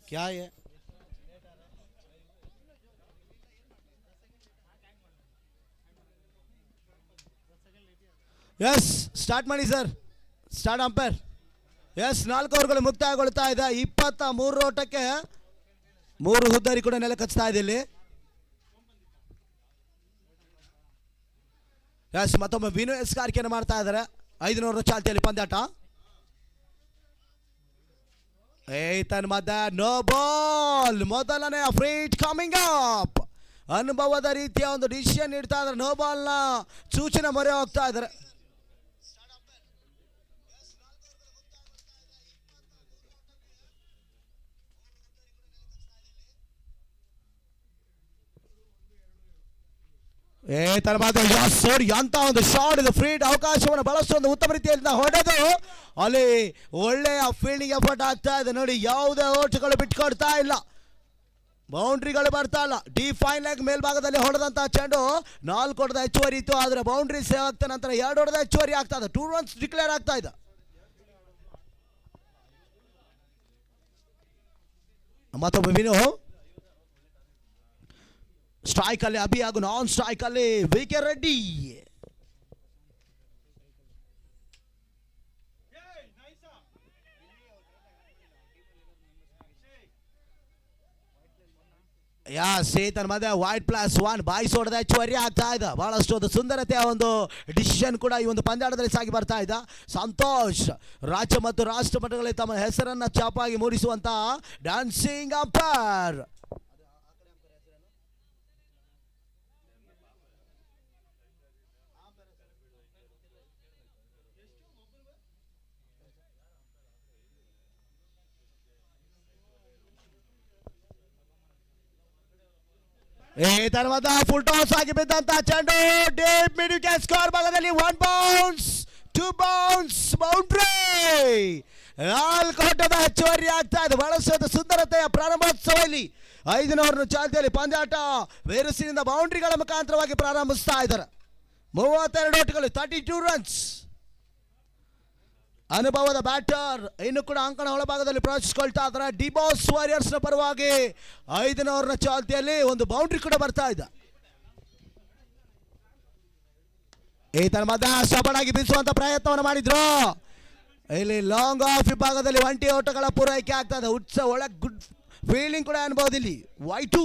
क्या है? ಎಸ್ ಸ್ಟಾರ್ಟ್ ಮಾಡಿ ಸರ್. Start umpire. ಎಸ್ 4 ಓವರ್ಗಳು ಮುಕ್ತಾಯಗೊಳ್ತಾ ಇದೆ. 23 ಓಟಕ್ಕೆ 3 ಹುದ್ದಾರಿ ಕೂಡ ನೆಲ ಕಚ್ತಾ ಇದೆ ಇಲ್ಲಿ. ಎಸ್ ಮತ್ತೊಮ್ಮೆ ವಿನು ಎಸ್ ಕಾರ್ಕೆಯನ್ನು ಮಾಡ್ತಾ ಇದ್ದಾರೆ. 500 ಚಾಲ್ತಿಯಲ್ಲಿ ಪಂದ್ಯಾಟ. No ball. ಮೊದಲನೇ ಫ್ರೀಟ್ ಕಮಿಂಗ್ ಅಪ್. ಅನುಭವದ ರೀತಿಯ ಒಂದು ಡಿಸಿಷನ್ ನೀಡ್ತಾ ಇದ್ದಾರೆ. ನೋ ಬಾಲ್ ನ ಸೂಚನೆ ಮೊರೆ ಹೋಗ್ತಾ ಇದ್ದಾರೆ. ಎಂತ ಒಂದು ಶಾಟ್ ಇದು. ಫ್ರೀಡ್ ಅವಕಾಶವನ್ನು ಬಳಸುವ ಒಂದು ಉತ್ತಮ ರೀತಿಯಿಂದ ಹೊಡೆದು ಅಲ್ಲಿ ಒಳ್ಳೆಯ ಫೀಲ್ಡಿಂಗ್ ಎಫರ್ಟ್ ಆಗ್ತಾ ಇದೆ. ನೋಡಿ, ಯಾವುದೇ ಓಟ್ಗಳು ಬಿಟ್ಕೊಡ್ತಾ ಇಲ್ಲ, ಬೌಂಡ್ರಿಗಳು ಬರ್ತಾ ಇಲ್ಲ. ಡಿ ಫೈನ್ ಲೆಗ್ ಮೇಲ್ಭಾಗದಲ್ಲಿ ಹೊಡೆದಂತಹ ಚೆಂಡು 4 ಹೊಡೆದ ಹೆಚ್ಚುವರಿ ಇತ್ತು. ಆದರೆ ಬೌಂಡ್ರಿ ಸೇವ್ ಆಗ್ತಾ ನಂತರ 2 ಹೊಡೆದ ಹೆಚ್ಚುವರಿ ಆಗ್ತಾ ಇದೆ. 2 ರನ್ಸ್ ಡಿಕ್ಲೇರ್ ಆಗ್ತಾ ಇದೆ. ಮತ್ತೊಬ್ಬ ವಿನು ಸ್ಟ್ರೈಕ್ ಅಲ್ಲಿ ಅಭಿ ಹಾಗೂ ನಾನ್ ಸ್ಟ್ರೈಕ್ ಅಲ್ಲಿ ವಿ.ಕೆ. ರೆಡ್ಡಿ. ಸೇತನ್ ಮಧ್ಯ ವೈಟ್+1 ಬಾಯ್ಸ್ ಹೊಡೆದ ಹೆಚ್ಚುವರಿ ಆಗ್ತಾ ಇದೆ. ಬಹಳಷ್ಟು ಒಂದು ಸುಂದರತೆಯ ಒಂದು ಡಿಸಿಷನ್ ಕೂಡ ಈ ಒಂದು ಪಂದ್ಯಾಟದಲ್ಲಿ ಸಾಗಿ ಬರ್ತಾ ಇದೆ. ಸಂತೋಷ್ ರಾಜ್ಯ ಮತ್ತು ರಾಷ್ಟ್ರ ಮಟ್ಟಗಳಲ್ಲಿ ತಮ್ಮ ಹೆಸರನ್ನ ಚಾಪಾಗಿ ಮೂಡಿಸುವಂತಹ ಡ್ಯಾನ್ಸಿಂಗ್ ಅಂಪೈರ್. తర్వాత ಫುಲ್ ಟಾಸ್ ಆಗಿ ಬಿದ್ದಂತ ಚೆಂಡು ಡೀಪ್ ಮಿಡ್ ವಿಕೆಟ್ ಸ್ಕೋರ್ ಭಾಗದಲ್ಲಿ 1 ಬೌನ್ಸ್ 2 ಬೌನ್ಸ್ ಬೌಂಡ್ರಿ. 4 ಹೊಡೆದ ಹೆಚ್ಚುವರಿ ಆಗ್ತಾ ಇದೆ. ಬಹಳಷ್ಟು ಸುಂದರತೆಯ ಪ್ರಾರಂಭೋತ್ಸವದಲ್ಲಿ 5ನೇ ಓವರ್ನ ಚಾಲ್ತಿಯಲ್ಲಿ ಪಂದ್ಯಾಟ ವೇರಸಿನಿಂದ ಬೌಂಡ್ರಿಗಳ ಮುಖಾಂತರವಾಗಿ ಪ್ರಾರಂಭಿಸ್ತಾ ಇದ್ದಾರೆ. 32 ಓಟಗಳು, 32 ರನ್ಸ್. ಅನುಭವದ ಬ್ಯಾಟರ್ ಇನ್ನು ಕೂಡ ಅಂಕಣ ಒಳಭಾಗದಲ್ಲಿ ಪ್ರವೇಶಿಸಿಕೊಳ್ತಾ ಇದ್ದಾರೆ. ಡಿಬಾಸ್ ವಾರಿಯರ್ಸ್ ನ ಪರವಾಗಿ 5ನೇ ಓವರ್ನ ಚಾಲ್ತಿಯಲ್ಲಿ ಒಂದು ಬೌಂಡ್ರಿ ಕೂಡ ಬರ್ತಾ ಇದೆ. ಈತನ ಮಧ್ಯ ಸಬಡಾಗಿ ಬೀಸುವಂತ ಪ್ರಯತ್ನವನ್ನು ಮಾಡಿದ್ರು. ಇಲ್ಲಿ ಲಾಂಗ್ ಆಫ್ ವಿಭಾಗದಲ್ಲಿ 20 ಓಟಗಳ ಪೂರೈಕೆ ಆಗ್ತಾ ಇದೆ. ಒಳಗೆ ಗುಡ್ ಫೀಲ್ಡಿಂಗ್ ಕೂಡ ಅನ್ಬಹುದು. ಇಲ್ಲಿ ವೈಟು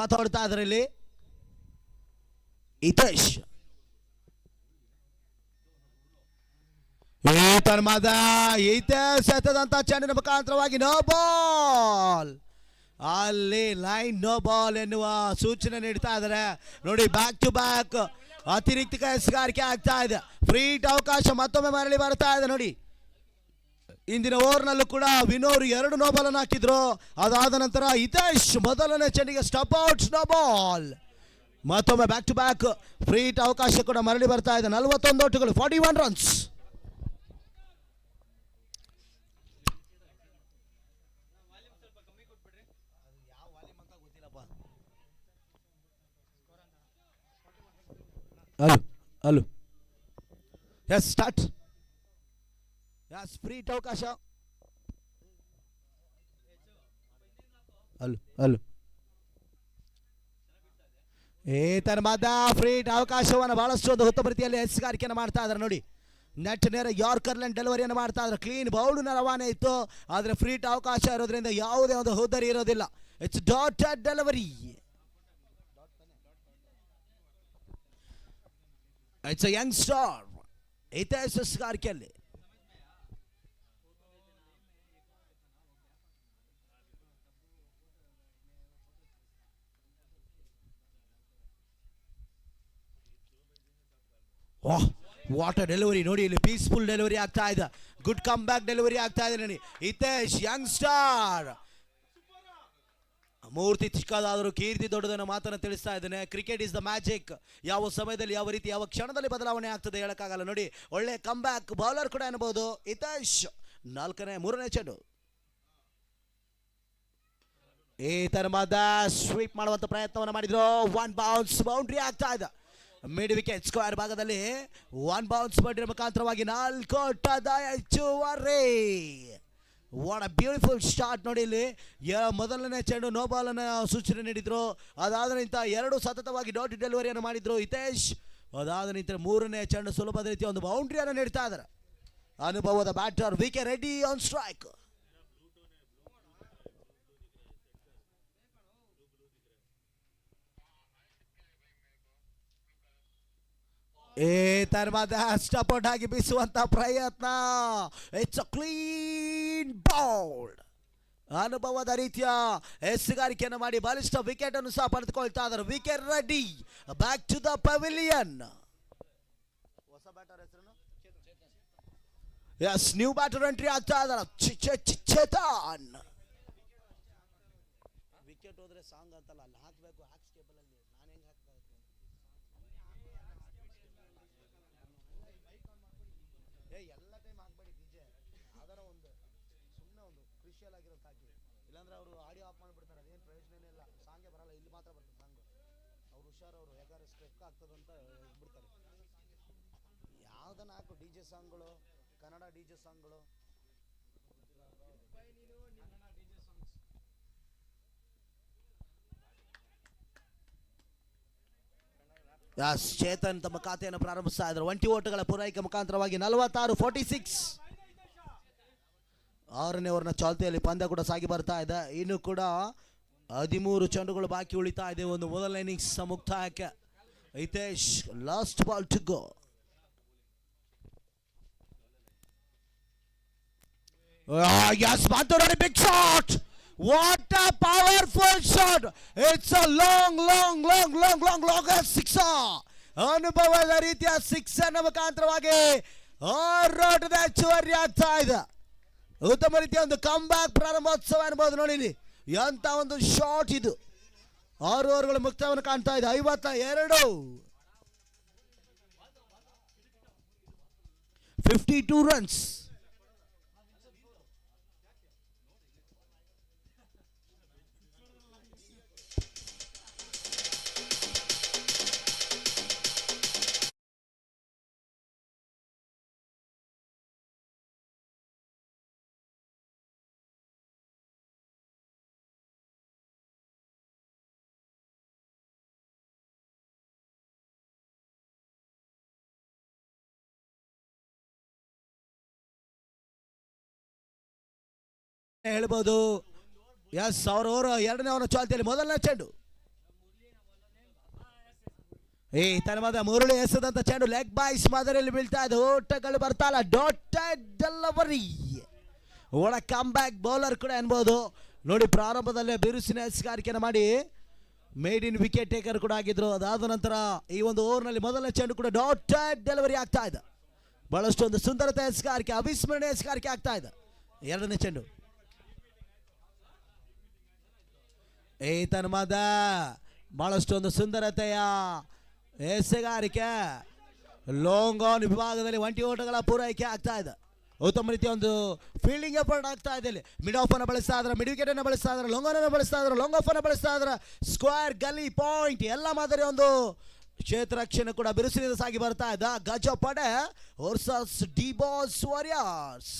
ಮಾತಾಡ್ತಾ ಇದ್ದಾರೆ ಇಲ್ಲಿ ಹಿತೇಶ್. ಈತನ ಮಧ್ಯ ಹಿತೇಶ್ ಎತ್ತದಂತ ಚೆಂಡಿನ ಮುಖಾಂತರವಾಗಿ ನೋ ಬಾಲ್. ಅಲ್ಲಿ ಲೈನ್ ನೋ ಬಾಲ್ ಎನ್ನುವ ಸೂಚನೆ ನೀಡ್ತಾ ಇದ್ದಾರೆ. ನೋಡಿ, ಬ್ಯಾಕ್ ಟು ಬ್ಯಾಕ್ ಅತಿರಿಕ್ತ ಎಸೆಗಾರಿಕೆ ಆಗ್ತಾ ಇದೆ. ಫ್ರೀಟ್ ಅವಕಾಶ ಮತ್ತೊಮ್ಮೆ ಮರಳಿ ಬರ್ತಾ ಇದೆ. ನೋಡಿ, ಇಂದಿನ ಓವರ್ನಲ್ಲೂ ಕೂಡ ವಿನೋರ್ 2 ನೋ ಬಾಲ್ ಅನ್ನು ಹಾಕಿದ್ರು. ಅದಾದ ನಂತರ ಹಿತೇಶ್ ಮೊದಲನೇ ಚೆಂಡಿಗೆ ಸ್ಟಾಪ್ ಔಟ್, ನೋ ಬಾಲ್. ಮತ್ತೊಮ್ಮೆ ಬ್ಯಾಕ್ ಟು ಬ್ಯಾಕ್ ಫ್ರೀಟ್ ಅವಕಾಶ ಕೂಡ ಮರಳಿ ಬರ್ತಾ ಇದೆ. 41 ಓಟಗಳು, 41 runs. Hello yes start. Yes free hit ಅವಕಾಶ. ಹಲೋ ಈತನ ಮಧ್ಯ ಫ್ರೀಟ್ ಅವಕಾಶವನ್ನು ಬಹಳಷ್ಟು ಒಂದು ಉತ್ತಮ ರೀತಿಯಲ್ಲಿ ಎಸೆಗಾರಿಕೆಯನ್ನು ಮಾಡ್ತಾ ಇದ್ದಾರೆ. ನೋಡಿ, ನೆಟ್ ನೇರ ಯಾರ್ಕರ್ ಲೈನ್ ಡೆಲಿವರಿಯನ್ನು ಮಾಡ್ತಾ ಇದ್ದಾರೆ. ಕ್ಲೀನ್ ಬೌಲ್ಡ್ನ ರವಾನೆ ಇತ್ತು, ಆದರೆ ಫ್ರೀಟ್ ಅವಕಾಶ ಇರೋದ್ರಿಂದ ಯಾವುದೇ ಒಂದು ಹುದ್ದರಿ ಇರೋದಿಲ್ಲ. It's dotted delivery. It's a young star Hitesh ಎಸೆಗಾರಿಕೆಯಲ್ಲಿ. What a delivery. ನೋಡಿ, ಇಲ್ಲಿ ಪೀಸ್ಫುಲ್ ಡೆಲಿವರಿ ಆಗ್ತಾ ಇದೆ. ಗುಡ್ ಕಮ್ ಬ್ಯಾಕ್ ಡೆಲಿವರಿ ಆಗ್ತಾ ಇದೆ. ನೋಡಿ, ಹಿತೇಶ್ ಯಂಗ್ ಸ್ಟಾರ್. ಮೂರ್ತಿ ಚಿಕ್ಕದಾದರೂ ಕೀರ್ತಿ ದೊಡ್ಡದನ್ನ ಮಾತನ್ನು ತಿಳಿಸ್ತಾ ಇದ್ದೇನೆ. Cricket is the magic. ಯಾವ ಸಮಯದಲ್ಲಿ ಯಾವ ರೀತಿ ಯಾವ ಕ್ಷಣದಲ್ಲಿ ಬದಲಾವಣೆ ಆಗ್ತದೆ ಹೇಳಕ್ಕಾಗಲ್ಲ. ನೋಡಿ, ಒಳ್ಳೆ ಕಮ್ ಬ್ಯಾಕ್ ಬೌಲರ್ ಕೂಡ ಅನ್ಬಹುದು ಹಿತೇಶ್. 3ನೇ ಚೆಂಡು. ಈತನ ಮಧ್ಯ ಸ್ವೀಪ್ ಮಾಡುವಂತ ಪ್ರಯತ್ನವನ್ನು ಮಾಡಿದ್ರು. 1 ಬೌನ್ಸ್ ಬೌಂಡ್ರಿ ಆಗ್ತಾ ಇದೆ. ಮಿಡ್ ವಿಕೆಟ್ ಸ್ಕ್ವೇರ್ ಭಾಗದಲ್ಲಿ 1 ಬೌನ್ಸ್ ಬೌಂಡ್ರಿ ಮುಖಾಂತರವಾಗಿ 4 ಓಟದ ಹೆಚ್ಚುವರಿ. What a beautiful shot. ನೋಡಿ, ಇಲ್ಲಿ ಮೊದಲನೇ ಚೆಂಡು ನೋ ಬಾಲ್ ಅನ್ನ ಸೂಚನೆ ನೀಡಿದ್ರು. ಅದಾದ ನಂತರ 2 ಸತತವಾಗಿ ಡಾಟ್ ಡೆಲಿವರಿಯನ್ನು ಮಾಡಿದ್ರು ಹಿತೇಶ್. ಅದಾದ ನಂತರ 3ನೇ ಚೆಂಡು ಸುಲಭದ ರೀತಿಯ ಒಂದು ಬೌಂಡ್ರಿಯನ್ನು ನೀಡ್ತಾ ಇದ್ದಾರೆ. ಅನುಭವದ batter V K Reddy on strike. ಈತನ ಮಧ್ಯ ಸ್ಟಪೋರ್ಟ್ ಆಗಿ ಬೀಸುವಂತ ಪ್ರಯತ್ನ. It's a clean bowled. ಅನುಭವದ ರೀತಿಯ ಎಸೆಗಾರಿಕೆಯನ್ನು ಮಾಡಿ ಬಲಿಷ್ಠ ವಿಕೆಟ್ ಅನ್ನು ಸಹ ಪಡೆದುಕೊಳ್ತಾ ಇದ್ದಾರೆ. Wicket ready. Back to the pavilion. ಹೊಸ ಬ್ಯಾಟರ್ ಹೆಸರು ಎಸ್ ನ್ಯೂ ಬ್ಯಾಟರ್ ಎಂಟ್ರಿ ಆಗ್ತಾ ಇದ್ದಾರೆ. ಚೇತನ್. ವಿಕೆಟ್ ಹೋದ್ರೆ ಸಾಂಗ್ ಅಂತಲ್ಲ, ಅಲ್ಲಿ ಹಾಕಬೇಕು. ಹ್ಯಾಕ್ಸ್ ಕೇಬಲ್ ಅಲ್ಲಿ ನಾನು ಹೆಂಗ್ ಹಾಕ್ಬೇಕು? ಎಲ್ಲ ಟೈಮ್ ಹಾಕ್ಬೇಡಿ ಡಿಜೆ. ಅದರ ಒಂದು ಸುಮ್ಮನೆ ಒಂದು ಕ್ರಿಷಿಯಲ್ ಆಗಿರೋದು ಹಾಕಿ. ಇಲ್ಲಾಂದ್ರೆ ಅವರು ಆಡಿಯೋ ಆಫ್ ಮಾಡಿಬಿಡ್ತಾರೆ. ಅದೇನು ಪ್ರಯೋಜನನೇ ಇಲ್ಲ. ಸಾಂಗೇ ಬರಲ್ಲ. ಇಲ್ಲಿ ಮಾತ್ರ ಬರ್ತದೆ ಸಾಂಗ್. ಅವ್ರು ಹುಷಾರವರು, ಯಾಕಂದ್ರೆ ಸ್ಟ್ರೆಕ್ ಆಗ್ತದಂತ ಬಿಡ್ತಾರೆ. ಯಾವ್ದನ್ನ ಹಾಕು ಡಿ ಜೆ ಸಾಂಗ್ಗಳು, ಕನ್ನಡ ಡಿ ಜೆ ಸಾಂಗ್ಗಳು. ಚೇತನ್ ತಮ್ಮ ಖಾತೆಯನ್ನು ಪ್ರಾರಂಭಿಸ್ತಾ ಇದ್ದಾರೆ. 20 ಓಟಗಳ ಪೂರೈಕೆ ಮುಖಾಂತರವಾಗಿ 46. 6ನೇ ಓವರ್ನ ಚಾಲ್ತಿಯಲ್ಲಿ ಪಂದ್ಯ ಕೂಡ ಸಾಗಿ ಬರ್ತಾ ಇದೆ. ಇನ್ನು ಕೂಡ 13 ಚೆಂಡುಗಳು ಬಾಕಿ ಉಳಿತಾ ಇದೆ ಒಂದು ಮೊದಲ ಇನ್ನಿಂಗ್ಸ್ ಮುಕ್ತಾಯಕ್ಕೆ. Hitesh last ball to go. Yes, Mathurani, big shot. What a powerful shot. It's a long sixer. ಅನುಭವದ ರೀತಿಯ ಸಿಕ್ಸರ್ ಮುಖಾಂತರವಾಗಿ 6 ಓಟದ ಹೆಚ್ಚುವರಿ ಆಗ್ತಾ ಇದೆ. ಉತ್ತಮ ರೀತಿಯ ಒಂದು ಕಮ್ ಬ್ಯಾಕ್ ಪ್ರಾರಂಭೋತ್ಸವ ಅನ್ಬೋದು. ನೋಡಿ ಇಲ್ಲಿ ಎಂತ ಒಂದು ಶಾಟ್ ಇದು. 6 ಓವರ್ಗಳ ಮುಕ್ತಾಯವನ್ನು ಕಾಣ್ತಾ ಇದೆ. 52. 52 ರನ್ಸ್. ಹೇಳ್ಬೋದು. ಎಸ್, ಅವರ ಎರಡನೇ ಅವರ ಚಾಲ್ತಿಯಲ್ಲಿ ಮೊದಲನೇ ಚೆಂಡು. ಈ ತನವಾದ ಮುರುಳಿ ಎಸೆದಂತ ಚೆಂಡು ಲೆಗ್ ಬಾಯ್ಸ್ ಮಾದರಿಯಲ್ಲಿ ಬೀಳ್ತಾ ಇದೆ. ಓಟಗಳು ಬರ್ತಾ ಇಲ್ಲ. Dotted delivery. ಒಳ ಕಮ್ ಬ್ಯಾಕ್ ಬೌಲರ್ ಕೂಡ ಅನ್ಬೋದು. ನೋಡಿ, ಪ್ರಾರಂಭದಲ್ಲೇ ಬಿರುಸಿನ ಎಸ್ಗಾರಿಕೆಯನ್ನು ಮಾಡಿ ಮೇಡ್ ಇನ್ ವಿಕೆಟ್ ಟೇಕರ್ ಕೂಡ ಆಗಿದ್ರು. ಅದಾದ ನಂತರ ಈ ಒಂದು ಓವರ್ನಲ್ಲಿ ಮೊದಲನೇ ಚೆಂಡು ಕೂಡ ಡಾಟೆಡ್ ಡೆಲಿವರಿ ಆಗ್ತಾ ಇದೆ. ಬಹಳಷ್ಟು ಒಂದು ಸುಂದರತೆ ಎಸ್ಗಾರಿಕೆ, ಅವಿಸ್ಮರಣೀಯ ಎಸ್ಗಾರಿಕೆ ಆಗ್ತಾ ಇದೆ. ಎರಡನೇ ಚೆಂಡು ಈ ತನ್ಮದ ಬಹಳಷ್ಟು ಒಂದು ಸುಂದರತೆಯ ಎಸೆಗಾರಿಕೆ. ಲಾಂಗ್ ಆನ್ ವಿಭಾಗದಲ್ಲಿ ಒಂಟಿ ಓಟಗಳ ಪೂರೈಕೆ ಆಗ್ತಾ ಇದೆ. ಉತ್ತಮ ರೀತಿಯ ಒಂದು ಫೀಲ್ಡಿಂಗ್ ಎಫರ್ಟ್ ಆಗ್ತಾ ಇದೆ. ಇಲ್ಲಿ ಮಿಡ್ ಆಫ್ ಅನ್ನು ಬಳಸ್ತಾ ಇದ್ರೆ, ಮಿಡ್ ವಿಕೆಟ್ ಅನ್ನು ಬಳಸ್ತಾ ಇದ್ರೆ, ಲಾಂಗ್ ಆನ್ ಅನ್ನು ಬಳಸ್ತಾ ಇದ್ರೆ, ಲಾಂಗ್ ಆಫ್ ಅನ್ನು ಬಳಸ್ತಾ ಇದ್ರೆ, ಸ್ಕ್ವೇರ್, ಗಲ್ಲಿ, ಪಾಯಿಂಟ್ ಎಲ್ಲ ಮಾದರಿ ಒಂದು ಕ್ಷೇತ್ರ ರಕ್ಷಣೆ ಕೂಡ ಬಿರುಸಿನಿಂದ ಸಾಗಿ ಬರ್ತಾ ಇದ್ದ. ಗಜಪಡೆ ವರ್ಸಸ್ ಡಿ ಬಾಸ್ ವಾರಿಯರ್ಸ್.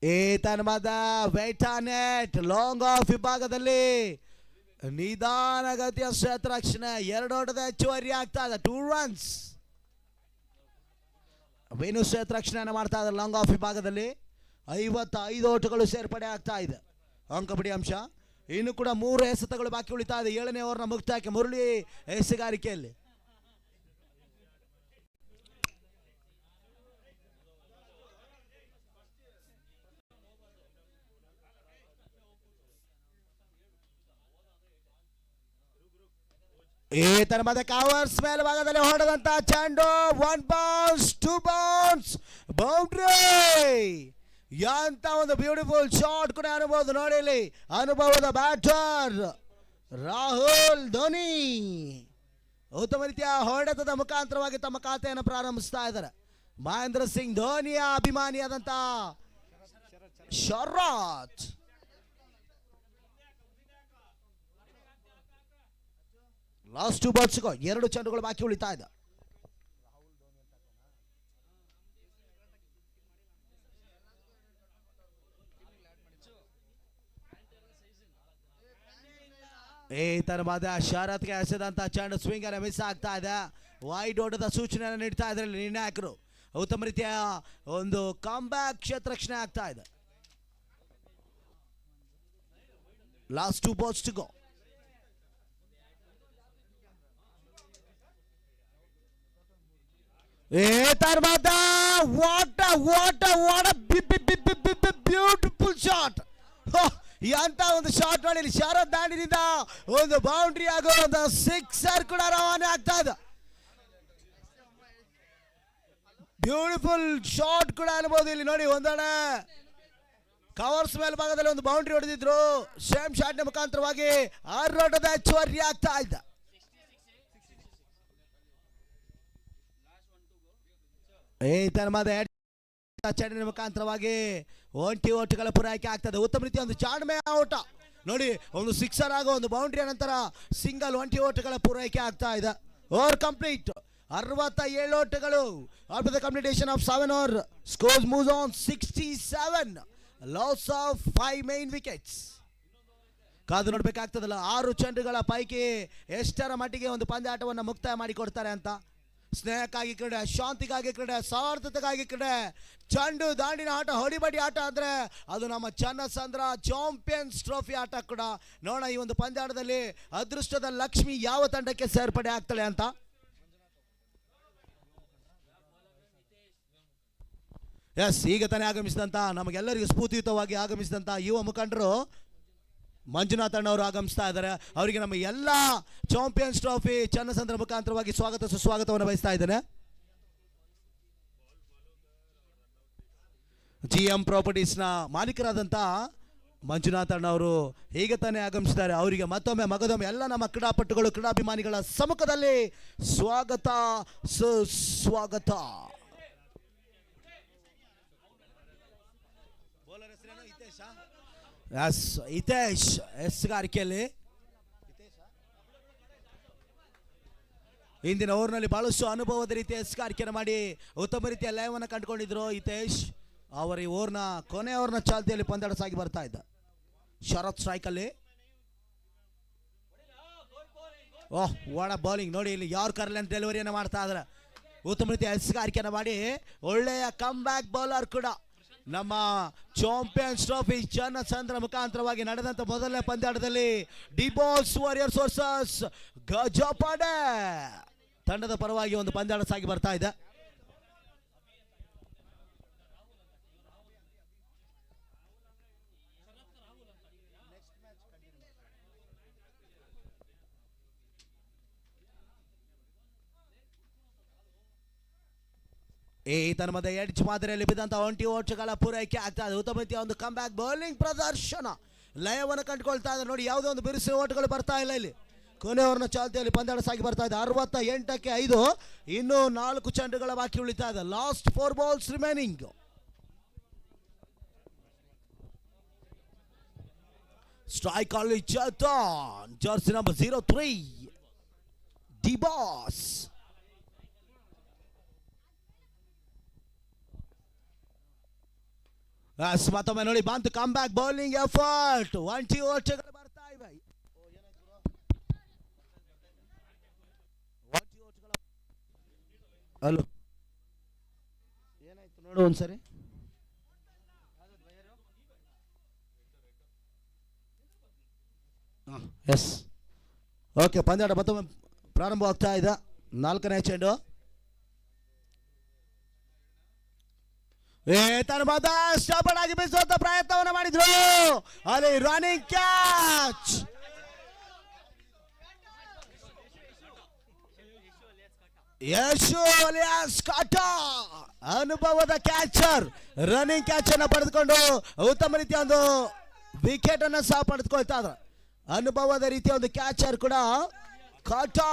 ಈ ತನ್ಮದ ವೇಟಾನೆಟ್ ಲಾಂಗ್ ಆಫ್ ವಿಭಾಗದಲ್ಲಿ ನಿಧಾನಗತಿಯ ಕ್ಷೇತ್ರ ರಕ್ಷಣೆ. ಎರಡು ಓಟದ ಹೆಚ್ಚುವರಿ ಆಗ್ತಾ ಇದೆ. 2 runs. ವೇಣು ಕ್ಷೇತ್ರ ರಕ್ಷಣೆಯನ್ನು ಮಾಡ್ತಾ ಇದ್ದಾರೆ ಲಾಂಗ್ ಆಫ್ ವಿಭಾಗದಲ್ಲಿ. 55 ಓಟಗಳು ಸೇರ್ಪಡೆ ಆಗ್ತಾ ಇದೆ. ಅಂಕಪಡಿ ಅಂಶ ಇನ್ನು ಕೂಡ 3 ಎಸೆತಗಳು ಬಾಕಿ ಉಳಿತಾ ಇದೆ. 7ನೇ ಓವರ್ನ ಮುಕ್ತಾಯಕ್ಕೆ ಮುರಳಿ ಎಸೆಗಾರಿಕೆಯಲ್ಲಿ. ಈ ತರಹದ ಕವರ್ಸ್ ಮೇಲ್ಭಾಗದಲ್ಲಿ ಹೊಡೆದಂತ ಚೆಂಡು 1 bounce 2 bounce ಬೌಂಡ್ರಿ. ಎಂತ ಒಂದು ಬ್ಯೂಟಿಫುಲ್ ಶಾಟ್ ಕೂಡ ಅನುಭವ ನೋಡಿ. ಇಲ್ಲಿ ಅನುಭವದ ಬ್ಯಾಟರ್ ರಾಹುಲ್ ಧೋನಿ ಉತ್ತಮ ರೀತಿಯ ಹೊಡೆತದ ಮುಖಾಂತರವಾಗಿ ತಮ್ಮ ಖಾತೆಯನ್ನು ಪ್ರಾರಂಭಿಸ್ತಾ ಇದ್ದಾರೆ. ಮಹೇಂದ್ರ ಸಿಂಗ್ ಧೋನಿಯ ಅಭಿಮಾನಿಯಾದಂತ ಶರತ್ ಲಾಸ್ಟ್ 2 balls 2 ಚೆಂಡುಗಳು ಬಾಕಿ ಉಳಿತಾ ಇದೆ. ಈ ತರವಾದ ಶರತ್ಗೆ ಎಸೆದಂತ ಚೆಂಡು ಸ್ವಿಂಗ್ ಅನ್ನು ಮಿಸ್ ಆಗ್ತಾ ಇದೆ. ವೈಡ್ ಓಟದ ಸೂಚನೆಯನ್ನು ನೀಡ್ತಾ ಇದ್ದಾರೆ ನಿರ್ಣಾಯಕರು. ಉತ್ತಮ ರೀತಿಯ ಒಂದು ಕಾಂಬ್ಯಾಕ್ ಕ್ಷೇತ್ರ ರಕ್ಷಣೆ ಆಗ್ತಾ ಇದೆ. Last 2 balls to go. ತರ್ಮದ ವಾಟ್ ಬ್ಯೂಟಿಫುಲ್ ಶಾಟ್. ಎಂತ ಒಂದು ಶಾಟ್ ನೋಡಿ. ಶರತ್ ದಾಂಡಿನಿಂದ ಒಂದು ಬೌಂಡ್ರಿ ಆಗೋ ಒಂದು ಸಿಕ್ಸರ್ ಕೂಡ ರವಾನೆ ಆಗ್ತಾ ಇದೆ. ಬ್ಯೂಟಿಫುಲ್ ಶಾಟ್ ಕೂಡ ಅನ್ಬೋದು. ಇಲ್ಲಿ ನೋಡಿ, ಒಂದೆಡೆ ಕವರ್ಸ್ ಮೇಲ್ಭಾಗದಲ್ಲಿ ಒಂದು ಬೌಂಡ್ರಿ ಹೊಡೆದಿದ್ರು. ಸೇಮ್ ಶಾಟ್ ನ ಮುಖಾಂತರವಾಗಿ 6 ಓಟದ ಹೆಚ್ಚುವರಿ ಆಗ್ತಾ ಇದ್ದ. ಈ ತನ್ಮದ ಚೆಂಡಿನ ಮುಖಾಂತರವಾಗಿ ಒಂಟಿ ಓಟಗಳ ಪೂರೈಕೆ ಆಗ್ತದೆ. ಉತ್ತಮ ರೀತಿಯ ಒಂದು ಚಾಣ್ಮೆಯ ಓಟ ನೋಡಿ. ಒಂದು ಸಿಕ್ಸರ್ ಆಗೋ ಒಂದು ಬೌಂಡ್ರಿಯ ನಂತರ ಸಿಂಗಲ್ ಒಂಟಿ ಓಟಗಳ ಪೂರೈಕೆ ಆಗ್ತಾ ಇದೆ. ಓವರ್ ಕಂಪ್ಲೀಟ್ 67 ಓಟಗಳು. After the completion of 7 overs, scores moves on 67. Loss of 5 main wickets. ಕಾದು ನೋಡ್ಬೇಕಾಗ್ತದಲ್ಲ 6 ಚೆಂಡುಗಳ ಪೈಕಿ ಎಷ್ಟರ ಮಟ್ಟಿಗೆ ಒಂದು ಪಂದ್ಯಾಟವನ್ನು ಮುಕ್ತಾಯ ಮಾಡಿಕೊಡ್ತಾರೆ ಅಂತ. ಸ್ನೇಹಕ್ಕಾಗಿ ಕ್ರೀಡೆ, ಶಾಂತಿಗಾಗಿ ಕ್ರೀಡೆ, ಸಾರ್ಥಕತೆಗಾಗಿ ಕ್ರೀಡೆ. ಚೆಂಡು ದಾಂಡಿನ ಆಟ, ಹೊಡಿಬಡಿ ಆಟ ಅಂದ್ರೆ ಅದು ನಮ್ಮ ಚನ್ನಸಂದ್ರ ಚಾಂಪಿಯನ್ಸ್ ಟ್ರೋಫಿ ಆಟ ಕೂಡ. ನೋಡೋಣ ಈ ಒಂದು ಪಂದ್ಯಾಟದಲ್ಲಿ ಅದೃಷ್ಟದ ಲಕ್ಷ್ಮಿ ಯಾವ ತಂಡಕ್ಕೆ ಸೇರ್ಪಡೆ ಆಗ್ತಾಳೆ ಅಂತ. ಎಸ್, ಈಗ ತಾನೇ ಆಗಮಿಸಿದಂತ ನಮಗೆಲ್ಲರಿಗೂ ಸ್ಫೂರ್ತಿಯುತವಾಗಿ ಆಗಮಿಸಿದಂತ ಯುವ ಮುಖಂಡರು ಮಂಜುನಾಥ್ ಅಣ್ಣವರು ಆಗಮಿಸ್ತಾ ಇದ್ದಾರೆ. ಅವರಿಗೆ ನಮ್ಮ ಎಲ್ಲ ಚಾಂಪಿಯನ್ಸ್ ಟ್ರೋಫಿ ಚನ್ನಸಂದ್ರ ಮುಖಾಂತರವಾಗಿ ಸ್ವಾಗತ ಸುಸ್ವಾಗತವನ್ನು ಬಯಸ್ತಾ ಇದ್ದೇನೆ. GM ಪ್ರಾಪರ್ಟೀಸ್ನ ಮಾಲೀಕರಾದಂಥ ಮಂಜುನಾಥ್ ಅಣ್ಣವರು ಈಗ ತಾನೇ ಆಗಮಿಸಿದ್ದಾರೆ. ಅವರಿಗೆ ಮತ್ತೊಮ್ಮೆ ಮಗದೊಮ್ಮೆ ಎಲ್ಲ ನಮ್ಮ ಕ್ರೀಡಾಪಟುಗಳು ಕ್ರೀಡಾಭಿಮಾನಿಗಳ ಸಮ್ಮುಖದಲ್ಲಿ ಸ್ವಾಗತ ಸುಸ್ವಾಗತ. ಎಸ್, ಹಿತೇಶ್ ಎಸ್ಗಾರಿಕೆಯಲ್ಲಿ ಇಂದಿನ ಓವರ್ನಲ್ಲಿ ಬಹಳಷ್ಟು ಅನುಭವದ ರೀತಿಯ ಎಸ್ಗಾರಿಕೆಯನ್ನು ಮಾಡಿ ಉತ್ತಮ ರೀತಿಯ ಲಯವನ್ನು ಕಂಡುಕೊಂಡಿದ್ರು ಹಿತೇಶ್. ಅವರ ಈ ಓವರ್ನ ಕೊನೆ ಓವರ್ನ ಚಾಲ್ತಿಯಲ್ಲಿ ಪಂದ್ಯಾಟ ಸಾಗಿ ಬರ್ತಾ ಇದ್ದ. ಶರತ್ ಸ್ಟ್ರೈಕಲ್ಲಿ ಓಹ್ ಒಳ ಬೌಲಿಂಗ್ ನೋಡಿ, ಇಲ್ಲಿ ಯಾರ್ಕರ್ ಡೆಲಿವರಿಯನ್ನು ಮಾಡ್ತಾ ಇದ್ದಾರೆ. ಉತ್ತಮ ರೀತಿಯ ಎಸ್ಗಾರಿಕೆಯನ್ನು ಮಾಡಿ ಒಳ್ಳೆಯ ಕಮ್ ಬ್ಯಾಕ್ ಬೌಲರ್ ಕೂಡ. ನಮ್ಮ ಚಾಂಪಿಯನ್ಸ್ ಟ್ರೋಫಿ ಚನ್ನಚಂದ್ರ ಮುಖಾಂತರವಾಗಿ ನಡೆದಂತ ಮೊದಲನೇ ಪಂದ್ಯಾಟದಲ್ಲಿ ಡಿಬಾಸ್ ವಾರಿಯರ್ಸ್ ವರ್ಸಸ್ ಗಜಪಾಡೆ ತಂಡದ ಪರವಾಗಿ ಒಂದು ಪಂದ್ಯಾಟ ಸಾಗಿ ಬರ್ತಾ ಇದೆ. ತನ್ನ ಮಧ್ಯೆ ಎಡ್ಜ್ ಮಾದರಿಯಲ್ಲಿ ಬಿದ್ದಂತ 20 ಓಟಗಳ ಪೂರೈಕೆ ಆಗ್ತಾ ಇದೆ. ಉತ್ತಮ ರೀತಿಯ ಒಂದು ಕಮ್ ಬ್ಯಾಕ್ ಬೌಲಿಂಗ್ ಪ್ರದರ್ಶನ ಲಯವನ್ನು ಕಂಡುಕೊಳ್ತಾ ಇದೆ. ನೋಡಿ, ಯಾವುದೇ ಒಂದು ಬಿರುಸಿನ ಓಟಗಳು ಬರ್ತಾ ಇಲ್ಲ. ಇಲ್ಲಿ ಕೊನೆಯವರನ್ನ ಚಾಲ್ತಿಯಲ್ಲಿ ಪಂದ್ಯಾಟ ಸಾಗಿ ಬರ್ತಾ ಇದೆ. 68ಕ್ಕೆ 5, ಇನ್ನೂ 4 ಚೆಂಡುಗಳ ಬಾಕಿ ಉಳಿತಾ ಇದೆ. Last 4 balls remaining. ಸ್ಟ್ರೈಕ್ ಅಲ್ಲಿ ಚೇತನ್, ಜರ್ಸಿ ನಂಬರ್ 03 ಡಿಬಾಸ್. ಮತ್ತೊಮ್ಮೆ ನೋಡಿ ಬಂತು ಕಮ್ ಬ್ಯಾಕ್ ಬೌಲಿಂಗ್ ಎಫರ್ಟ್. 20 ಓಟಗಳು ಬರ್ತಾ ಇವೆ. ಹಲೋ, ಏನಾಯ್ತು ನೋಡು ಒಂದ್ಸರಿ. ಎಸ್, ಓಕೆ, ಪಂದ್ಯಾಟ ಮತ್ತೊಮ್ಮೆ ಪ್ರಾರಂಭವಾಗ್ತಾ ಇದೆ. 4ನೇ ಚೆಂಡು. ಸ್ಟಾಪಡ್ ಆಗಿ ಬೀಸುವಂತ ಪ್ರಯತ್ನವನ್ನು ಮಾಡಿದ್ರು. ಅಲ್ಲಿ ರನ್ನಿಂಗ್ ಕ್ಯಾಚ್. ಯಶು ಅಲಿಯಾಸ್ ಕಾಟಾ, ಅನುಭವದ ಕ್ಯಾಚರ್, ರನ್ನಿಂಗ್ ಕ್ಯಾಚ್ ಅನ್ನು ಪಡೆದುಕೊಂಡು ಉತ್ತಮ ರೀತಿಯ ಒಂದು ವಿಕೆಟ್ ಅನ್ನು ಸಹ ಪಡೆದುಕೊಳ್ತಾ ಇದ್ರು. ಅನುಭವದ ರೀತಿಯ ಒಂದು ಕ್ಯಾಚರ್ ಕೂಡ ಕಾಟಾ.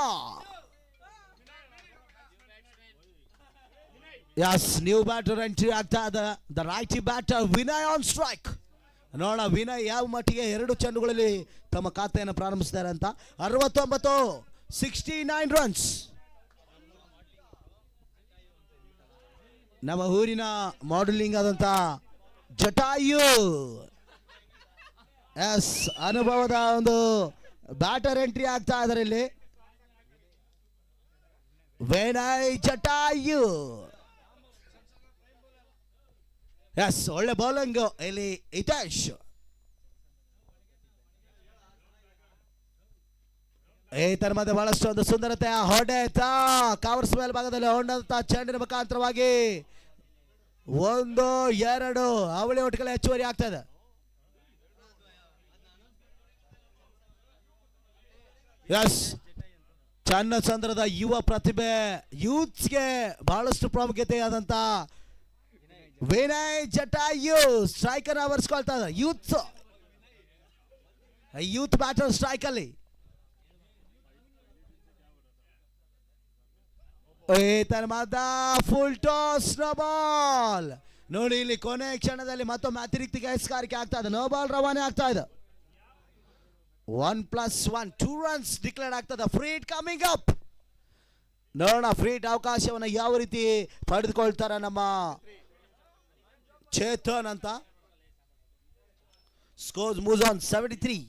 ಯಸ್, ನ್ಯೂ ಬ್ಯಾಟರ್ ಎಂಟ್ರಿ ಆಗ್ತಾ ಇದೆ. The righty batter Vinay on strike. ನೋಡೋಣ ವಿನಯ್ ಯಾವ ಮಟ್ಟಿಗೆ 2 ಚೆಂಡುಗಳಲ್ಲಿ ತಮ್ಮ ಖಾತೆಯನ್ನು ಪ್ರಾರಂಭಿಸಿದ್ದಾರೆ ಅಂತ. 69, 69 ರನ್ಸ್. ನಮ್ಮ ಊರಿನ ಮಾಡಲಿಂಗ್ ಆದಂತ ಜಟಾಯು. ಎಸ್, ಅನುಭವದ ಒಂದು ಬ್ಯಾಟರ್ ಎಂಟ್ರಿ ಆಗ್ತಾ ಇದ್ದಾರೆ ಇಲ್ಲಿ. ವಿನಯ್ ಜಟಾಯು. ಎಸ್, ಒಳ್ಳೆ ಬೌಲಿಂಗ್ ಇಲ್ಲಿ ಹಿತೇಶ್. ತನ್ನ ಮಧ್ಯೆ ಬಹಳಷ್ಟು ಒಂದು ಸುಂದರತೆಯ ಹೊಡೆತ. ಕವರ್ಸ್ ಮೇಲ್ಭಾಗದಲ್ಲಿ ಹೊಂದಂತ ಚೆಂಡಿನ ಮುಖಾಂತರವಾಗಿ 1, 2 ಅವಳಿ ಒಟ್ಟಿಗೆ ಹೆಚ್ಚುವರಿ ಆಗ್ತದೆ. ಎಸ್, ಚನ್ನಚಂದ್ರದ ಯುವ ಪ್ರತಿಭೆ, ಯೂತ್ಸ್ಗೆ ಬಹಳಷ್ಟು ಪ್ರಾಮುಖ್ಯತೆ ಆದಂತ ವಿನಯ್ ಜಟಾಯು ಸ್ಟ್ರೈಕರ್ ಅವರ್ಸ್ಕೊಳ್ತಾ ಇದ್ದಾರೆ. ಯೂತ್ ಬ್ಯಾಟರ್ ಸ್ಟ್ರೈಕ್ ಅಲ್ಲಿ. Full toss, no ball. ನೋಡಿ, ಇಲ್ಲಿ ಕೊನೆ ಕ್ಷಣದಲ್ಲಿ ಮತ್ತೊಮ್ಮೆ ಅತಿರಿಕ್ತ ಎಸ್ಗಾರಿಕೆ ಆಗ್ತಾ ಇದೆ. ನೋ ಬಾಲ್ ರವಾನೆ ಆಗ್ತಾ ಇದೆ. 1+1 2 ರನ್ಸ್ ಡಿಕ್ಲೇರ್ ಆಗ್ತದೆ. Freight coming up. ನೋಡೋಣ ಫ್ರೀಟ್ ಅವಕಾಶವನ್ನು ಯಾವ ರೀತಿ ಪಡೆದುಕೊಳ್ತಾರೆ ನಮ್ಮ ಚೇತನ್ ಅಂತ. Scores moves on 73.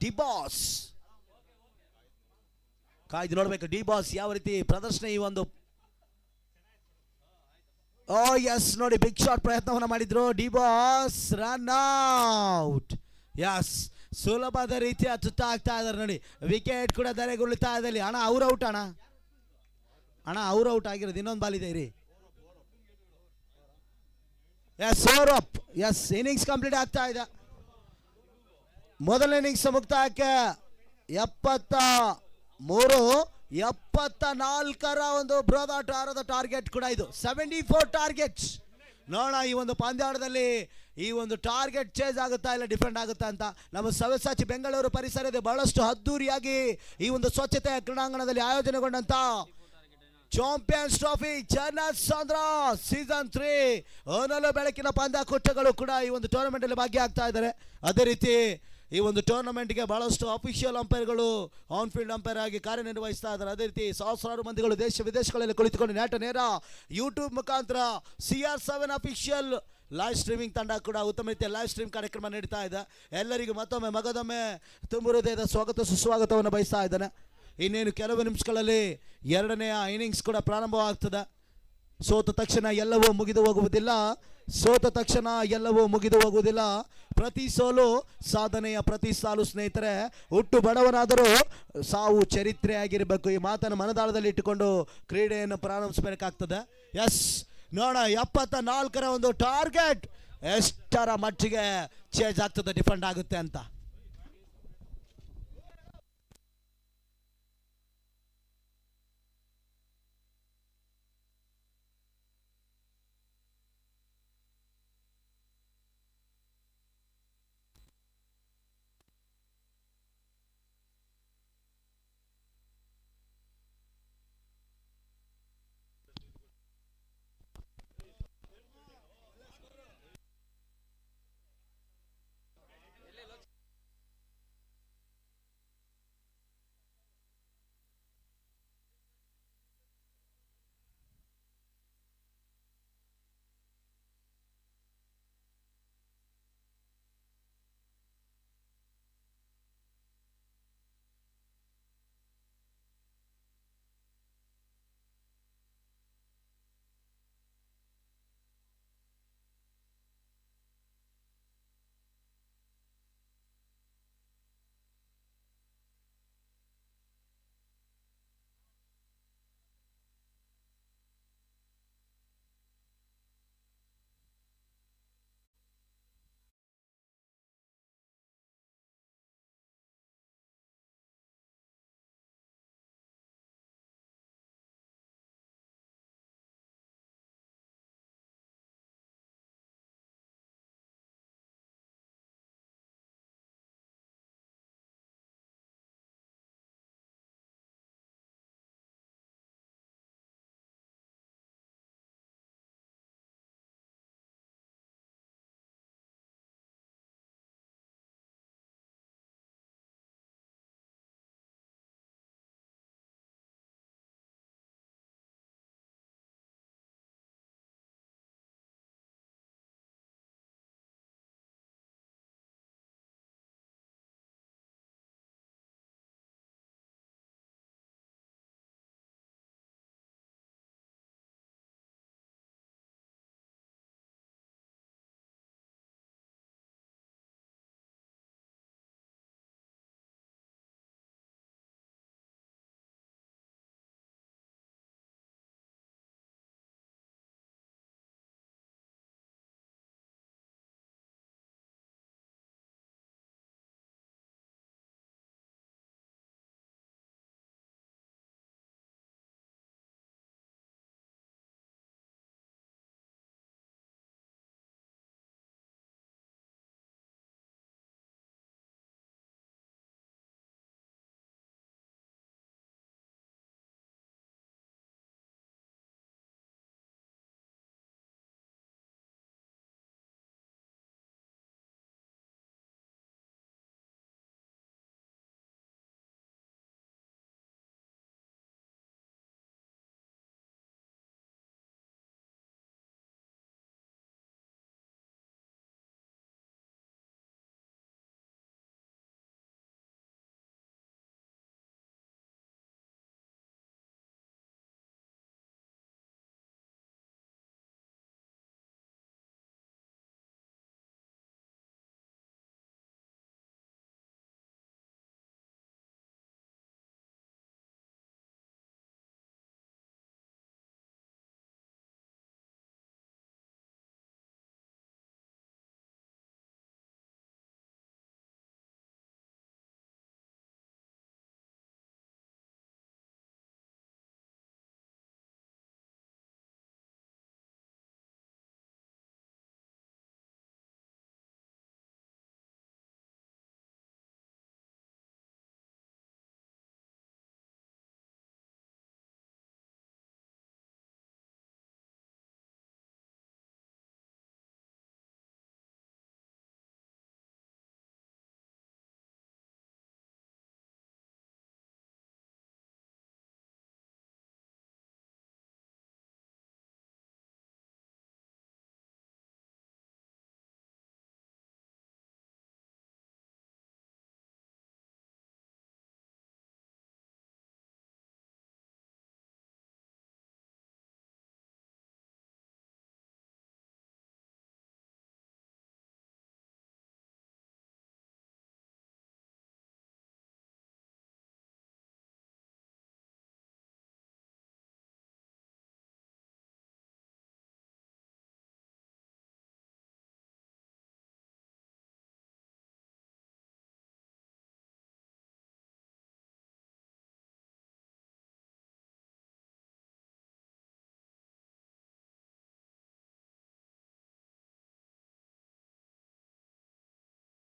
ಡಿಬಾಸ್ ಕಾಯ್ದು ನೋಡ್ಬೇಕು. ಡಿಬಾಸ್ ಯಾವ ರೀತಿ ಪ್ರದರ್ಶನ ಈ ಒಂದು. ಎಸ್, ನೋಡಿ ಬಿಗ್ ಶಾಟ್ ಪ್ರಯತ್ನವನ್ನು ಮಾಡಿದ್ರು ಡಿಬಾಸ್. Run out. ಎಸ್, ಸುಲಭದ ರೀತಿಯ ತುತ್ತ ಆಗ್ತಾ ಇದ್ದಾರೆ. ನೋಡಿ, ವಿಕೆಟ್ ಕೂಡ ಧರೆಗುರುಳ್ತಾ ಇದೆ. ಅಣ್ಣ ಅವ್ರ ಔಟ್. ಅಣ್ಣ ಅವ್ರ ಔಟ್ ಆಗಿರೋದು. ಇನ್ನೊಂದು ಬಾಲ್ ಇದೆ ರೀ. Yes, over up. Yes, innings complete ಆಗ್ತಾ ಇದೆ. ಮೊದಲ ಇನ್ನಿಂಗ್ಸ್ ಮುಕ್ತಾಯಕ್ಕೆ 73, 74ರ ಒಂದು ಬೃಹದಾಕಾರದ ಟಾರ್ಗೆಟ್ ಕೂಡ ಇದು. 74 ಟಾರ್ಗೆಟ್ಸ್. ನೋಡೋಣ ಈ ಒಂದು ಪಂದ್ಯಾಟದಲ್ಲಿ ಈ ಒಂದು ಟಾರ್ಗೆಟ್ ಚೇಂಜ್ ಆಗುತ್ತಾ ಇಲ್ಲ ಡಿಫೆಂಡ್ ಆಗುತ್ತಾ ಅಂತ. ನಮ್ಮ ಸವ್ಯಸಾಚಿ ಬೆಂಗಳೂರು ಪರಿಸರದ ಬಹಳಷ್ಟು ಅದ್ದೂರಿಯಾಗಿ ಈ ಒಂದು ಸ್ವಚ್ಛತೆಯ ಕ್ರೀಡಾಂಗಣದಲ್ಲಿ ಆಯೋಜನೆಗೊಂಡಂತ ಚಾಂಪಿಯನ್ಸ್ ಟ್ರೋಫಿ ಚನ್ನಚಂದ್ರ ಸೀಸನ್ 3 ಓನಲು ಬೆಳಕಿನ ಪಂದ್ಯಾಕೂಟಗಳು ಕೂಡ ಈ ಒಂದು ಟೂರ್ನಮೆಂಟ್ ಅಲ್ಲಿ ಭಾಗಿಯಾಗ್ತಾ ಇದ್ದಾರೆ. ಅದೇ ರೀತಿ ಈ ಒಂದು ಟೂರ್ನಮೆಂಟ್ಗೆ ಬಹಳಷ್ಟು ಅಫಿಷಿಯಲ್ ಅಂಪೈರ್ಗಳು ಆನ್ ಫೀಲ್ಡ್ ಅಂಪೈರ್ ಆಗಿ ಕಾರ್ಯನಿರ್ವಹಿಸ್ತಾ ಇದ್ದಾರೆ. ಅದೇ ರೀತಿ ಸಹಸ್ರಾರು ಮಂದಿಗಳು ದೇಶ ವಿದೇಶಗಳಲ್ಲಿ ಕುಳಿತುಕೊಂಡು ನೇರ ಯೂಟ್ಯೂಬ್ ಮುಖಾಂತರ CR7 ಅಫಿಷಿಯಲ್ ಲೈವ್ ಸ್ಟ್ರೀಮಿಂಗ್ ತಂಡ ಕೂಡ ಉತ್ತಮ ರೀತಿಯ ಲೈವ್ ಸ್ಟ್ರೀಮ್ ಕಾರ್ಯಕ್ರಮ ನೀಡ್ತಾ ಇದೆ. ಎಲ್ಲರಿಗೂ ಮತ್ತೊಮ್ಮೆ ಮಗದೊಮ್ಮೆ ತುಂಬ ಹೃದಯದ ಸ್ವಾಗತ ಸುಸ್ವಾಗತವನ್ನು ಬಯಸ್ತಾ ಇದ್ದಾನೆ. ಇನ್ನೇನು ಕೆಲವು ನಿಮಿಷಗಳಲ್ಲಿ ಎರಡನೆಯ ಇನ್ನಿಂಗ್ಸ್ ಕೂಡ ಪ್ರಾರಂಭವಾಗ್ತದೆ. ಸೋತ ತಕ್ಷಣ ಎಲ್ಲವೂ ಮುಗಿದು ಹೋಗುವುದಿಲ್ಲ. ಸೋತ ತಕ್ಷಣ ಎಲ್ಲವೂ ಮುಗಿದು ಹೋಗುವುದಿಲ್ಲ. ಪ್ರತಿ ಸೋಲು ಸಾಧನೆಯ ಪ್ರತಿ ಸಾಲು ಸ್ನೇಹಿತರೆ. ಹುಟ್ಟು ಬಡವನಾದರೂ ಸಾವು ಚರಿತ್ರೆ ಆಗಿರಬೇಕು. ಈ ಮಾತನ್ನು ಮನದಾಳದಲ್ಲಿ ಇಟ್ಟುಕೊಂಡು ಕ್ರೀಡೆಯನ್ನು ಪ್ರಾರಂಭಿಸಬೇಕಾಗ್ತದೆ. ಎಸ್, ನೋಡ 74ರ ಒಂದು ಟಾರ್ಗೆಟ್ ಎಷ್ಟರ ಮಟ್ಟಿಗೆ ಚೇಂಜ್ ಆಗ್ತದೆ, ಡಿಫೆಂಡ್ ಆಗುತ್ತೆ ಅಂತ.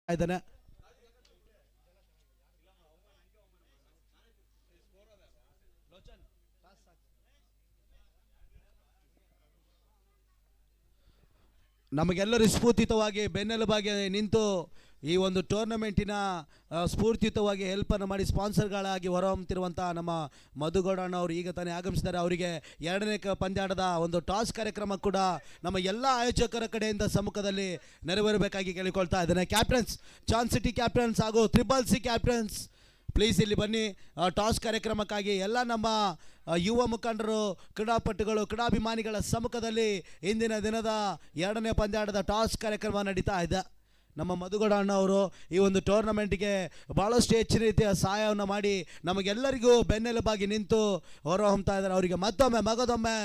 ಇದ್ದಾನೆ. ನಮಗೆಲ್ಲರೂ ಸ್ಫೂರ್ತಿತವಾಗಿ ಬೆನ್ನೆಲುಬಾಗಿ ನಿಂತು ಈ ಒಂದು ಟೂರ್ನಮೆಂಟಿನ ಸ್ಫೂರ್ತಿಯುತವಾಗಿ ಹೆಲ್ಪನ್ನು ಮಾಡಿ ಸ್ಪಾನ್ಸರ್ಗಳಾಗಿ ಹೊರಹೊಮ್ಮುತ್ತಿರುವಂಥ ನಮ್ಮ ಮಧುಗೌಡಣ್ಣ ಅವರು ಈಗ ತಾನೇ ಆಗಮಿಸಿದ್ದಾರೆ. ಅವರಿಗೆ ಎರಡನೇ ಪಂದ್ಯಾಟದ ಒಂದು ಟಾಸ್ ಕಾರ್ಯಕ್ರಮ ಕೂಡ ನಮ್ಮ ಎಲ್ಲ ಆಯೋಜಕರ ಕಡೆಯಿಂದ ಸಮ್ಮುಖದಲ್ಲಿ ನೆರವೇರಬೇಕಾಗಿ ಕೇಳಿಕೊಳ್ತಾ ಇದ್ದೇನೆ. ಕ್ಯಾಪ್ಟನ್ಸ್, ಚಾನ್ ಸಿಟಿ ಕ್ಯಾಪ್ಟನ್ಸ್ ಹಾಗೂ ಟ್ರಿಬಲ್ ಸಿ ಕ್ಯಾಪ್ಟನ್ಸ್, ಪ್ಲೀಸ್ ಇಲ್ಲಿ ಬನ್ನಿ. ಟಾಸ್ ಕಾರ್ಯಕ್ರಮಕ್ಕಾಗಿ ಎಲ್ಲ ನಮ್ಮ ಯುವ ಮುಖಂಡರು, ಕ್ರೀಡಾಪಟುಗಳು, ಕ್ರೀಡಾಭಿಮಾನಿಗಳ ಸಮ್ಮುಖದಲ್ಲಿ ಇಂದಿನ ದಿನದ ಎರಡನೇ ಪಂದ್ಯಾಟದ ಟಾಸ್ ಕಾರ್ಯಕ್ರಮ ನಡೀತಾ ಇದೆ. ನಮ್ಮ ಮಧುಗೌಡ ಅಣ್ಣ ಅವರು ಈ ಒಂದು ಟೂರ್ನಮೆಂಟ್ಗೆ ಭಾಳಷ್ಟು ಹೆಚ್ಚಿನ ರೀತಿಯ ಸಹಾಯವನ್ನು ಮಾಡಿ ನಮಗೆಲ್ಲರಿಗೂ ಬೆನ್ನೆಲುಬಾಗಿ ನಿಂತು ಹೊರಹೊಮ್ತಾ ಇದ್ದಾರೆ. ಅವರಿಗೆ ಮತ್ತೊಮ್ಮೆ ಮಗದೊಮ್ಮೆ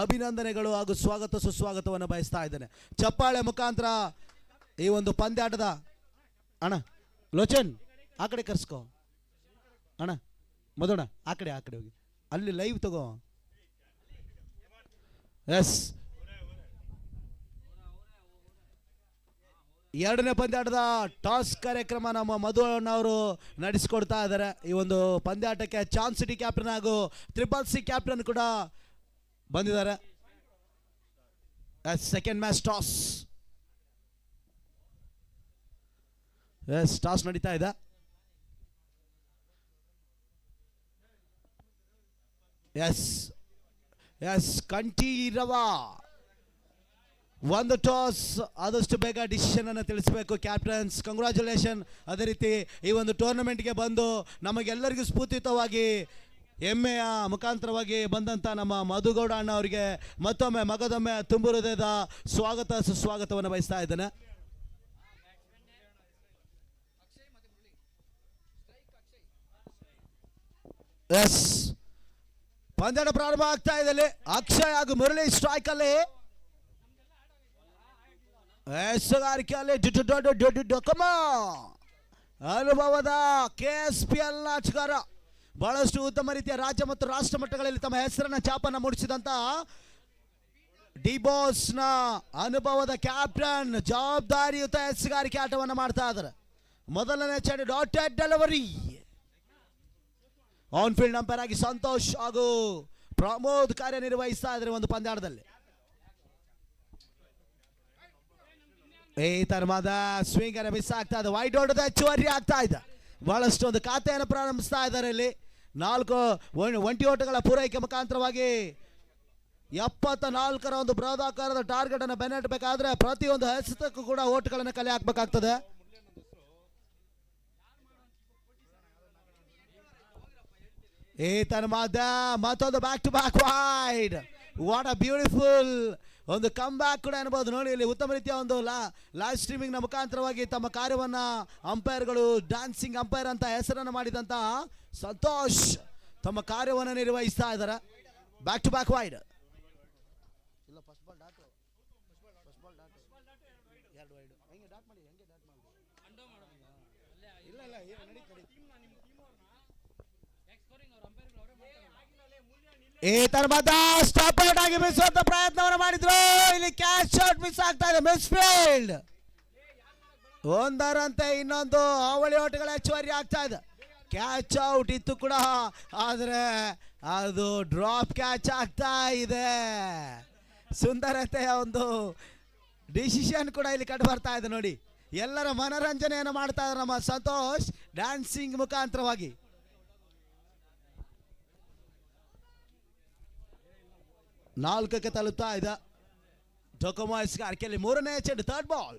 ಅಭಿನಂದನೆಗಳು ಹಾಗೂ ಸ್ವಾಗತ ಸುಸ್ವಾಗತವನ್ನು ಬಯಸ್ತಾ ಇದ್ದೇನೆ. ಚಪ್ಪಾಳೆ ಮುಖಾಂತರ ಈ ಒಂದು ಪಂದ್ಯಾಟದ ಅಣ್ಣ ಲೋಚನ್ ಆ ಕಡೆ ಕರ್ಸ್ಕೋ ಅಣ್ಣ, ಮಧುಣ ಆ ಕಡೆ ಹೋಗಿ ಅಲ್ಲಿ ಲೈವ್ ತಗೋ. ಎಸ್, ಎರಡನೇ ಪಂದ್ಯಾಟದ ಟಾಸ್ ಕಾರ್ಯಕ್ರಮ ನಮ್ಮ ಮಧು ಅವರು ನಡೆಸಿಕೊಡ್ತಾ ಇದ್ದಾರೆ. ಈ ಒಂದು ಪಂದ್ಯಾಟಕ್ಕೆ ಚಾನ್ ಸಿಟಿ ಕ್ಯಾಪ್ಟನ್ ಹಾಗೂ ಟ್ರಿಬಲ್ ಸಿ ಕ್ಯಾಪ್ಟನ್ ಕೂಡ ಬಂದಿದ್ದಾರೆ. Second match toss. Yes, toss ನಡೀತಾ ಇದೆ. ಎಸ್ ಕಂಠೀರವ ಒಂದು ಟಾಸ್ ಆದಷ್ಟು ಬೇಗ ಡಿಸಿಷನ್ ಅನ್ನು ತಿಳಿಸಬೇಕು ಕ್ಯಾಪ್ಟನ್ಸ್. ಕಂಗ್ರ್ಯಾಚುಲೇಷನ್. ಅದೇ ರೀತಿ ಈ ಒಂದು ಟೂರ್ನಮೆಂಟ್ಗೆ ಬಂದು ನಮಗೆಲ್ಲರಿಗೂ ಸ್ಫೂರ್ತಿಯುತವಾಗಿ ಹೆಮ್ಮೆಯ ಮುಖಾಂತರವಾಗಿ ಬಂದಂಥ ನಮ್ಮ ಮಧುಗೌಡ ಅಣ್ಣ ಅವರಿಗೆ ಮತ್ತೊಮ್ಮೆ ಮಗದೊಮ್ಮೆ ತುಂಬು ಹೃದಯದ ಸ್ವಾಗತ ಸುಸ್ವಾಗತವನ್ನು ಬಯಸ್ತಾ ಇದ್ದೇನೆ. ಎಸ್, ಪಂದ್ಯಾಟ ಪ್ರಾರಂಭ ಆಗ್ತಾ ಇದೆ. ಅಕ್ಷಯ್ ಹಾಗೂ ಮುರಳಿ ಸ್ಟ್ರೈಕ್ ಅಲ್ಲಿ, ಎಸಗಾರಿಕೆಯಲ್ಲಿ ಅನುಭವದ KSPL ಆಟಗಾರ, ಬಹಳಷ್ಟು ಉತ್ತಮ ರೀತಿಯ ರಾಜ್ಯ ಮತ್ತು ರಾಷ್ಟ್ರ ಮಟ್ಟಗಳಲ್ಲಿ ತಮ್ಮ ಹೆಸರನ್ನ ಛಾಪನ್ನ ಮೂಡಿಸಿದಂತ ಡಿಬಾಸ್ನ ಅನುಭವದ ಕ್ಯಾಪ್ಟನ್ ಜವಾಬ್ದಾರಿಯುತ ಎಸಗಾರಿಕೆ ಆಟವನ್ನು ಮಾಡ್ತಾ ಇದ್ದಾರೆ. ಮೊದಲನೇ ಚೆಂಡು dotted delivery. On field umpire ಆಗಿ ಸಂತೋಷ್ ಹಾಗೂ ಪ್ರಮೋದ್ ಕಾರ್ಯನಿರ್ವಹಿಸ್ತಾ ಇದ್ದಾರೆ ಒಂದು ಪಂದ್ಯಾಟದಲ್ಲಿ. ಈ ತರವಾದ ಸ್ವಿಂಗ್ ಅನ್ನು ಮಿಸ್ ಆಗ್ತಾ ಇದೆ. ವೈಡ್ ಹೊಡೆದ ಹೆಚ್ಚುವರಿ ಆಗ್ತಾ ಇದೆ. ಬಹಳಷ್ಟು ಒಂದು ಖಾತೆಯನ್ನು ಪ್ರಾರಂಭಿಸ್ತಾ ಇದ್ದಾರೆ. ಇಲ್ಲಿ 4 ಒಂಟಿ ಓಟಗಳ ಪೂರೈಕೆ ಮುಖಾಂತರವಾಗಿ 74ರ ಒಂದು ಬೃಹದಾಕಾರದ ಟಾರ್ಗೆಟ್ ಅನ್ನು ಬೆನ್ನಟ್ಟಬೇಕಾದ್ರೆ ಪ್ರತಿಯೊಂದು ಎಸೆತಕ್ಕೂ ಕೂಡ ಓಟುಗಳನ್ನು ಕಲೆ ಹಾಕಬೇಕಾಗ್ತದೆ. ಈ ತರವಾದ ಮತ್ತೊಂದು back to back wide. What a beautiful ಒಂದು ಕಮ್ ಬ್ಯಾಕ್ ಕೂಡ ಅನ್ಬೋದು. ನೋಡಿ, ಇಲ್ಲಿ ಉತ್ತಮ ರೀತಿಯ ಒಂದು ಲೈವ್ ಸ್ಟ್ರೀಮಿಂಗ್ ನ ಮುಖಾಂತರವಾಗಿ ತಮ್ಮ ಕಾರ್ಯವನ್ನ ಅಂಪೈರ್ಗಳು ಡ್ಯಾನ್ಸಿಂಗ್ ಅಂಪೈರ್ ಅಂತ ಹೆಸರನ್ನು ಮಾಡಿದಂತ ಸಂತೋಷ್ ತಮ್ಮ ಕಾರ್ಯವನ್ನು ನಿರ್ವಹಿಸ್ತಾ ಇದ್ದಾರೆ. Back to back wide. ಈ ತರವಾದ ಸ್ಟಾಪ್ ಔಟ್ ಆಗಿ ಮಿಸುವಂತ ಪ್ರಯತ್ನವನ್ನು ಮಾಡಿದ್ರು. ಇಲ್ಲಿ ಕ್ಯಾಚ್ ಔಟ್ ಮಿಸ್ ಆಗ್ತಾ ಇದೆ. Miss field. ಒಂದರಂತೆ ಇನ್ನೊಂದು ಅವಳಿ ಓಟಗಳ ಹೆಚ್ಚುವರಿ ಆಗ್ತಾ ಇದೆ. ಕ್ಯಾಚ್ ಔಟ್ ಇತ್ತು ಕೂಡ, ಆದರೆ ಅದು ಡ್ರಾಪ್ ಕ್ಯಾಚ್ ಆಗ್ತಾ ಇದೆ. ಸುಂದರತೆಯ ಒಂದು ಡಿಸಿಷನ್ ಕೂಡ ಇಲ್ಲಿ ಕಂಡು ಬರ್ತಾ ಇದೆ. ನೋಡಿ, ಎಲ್ಲರ ಮನರಂಜನೆಯನ್ನು ಮಾಡ್ತಾ ಇದ್ದಾರೆ ನಮ್ಮ ಸಂತೋಷ್ ಡ್ಯಾನ್ಸಿಂಗ್ ಮುಖಾಂತರವಾಗಿ. ನಾಲ್ಕಕ್ಕೆ ತಲುಪ್ತಾ ಇದೆ. ಡೊಕೊಮಾಯ್ಸ್ ಅರ್ಕೆಯಲ್ಲಿ ಮೂರನೇ ಚೆಂಡು, ಥರ್ಡ್ ಬಾಲ್.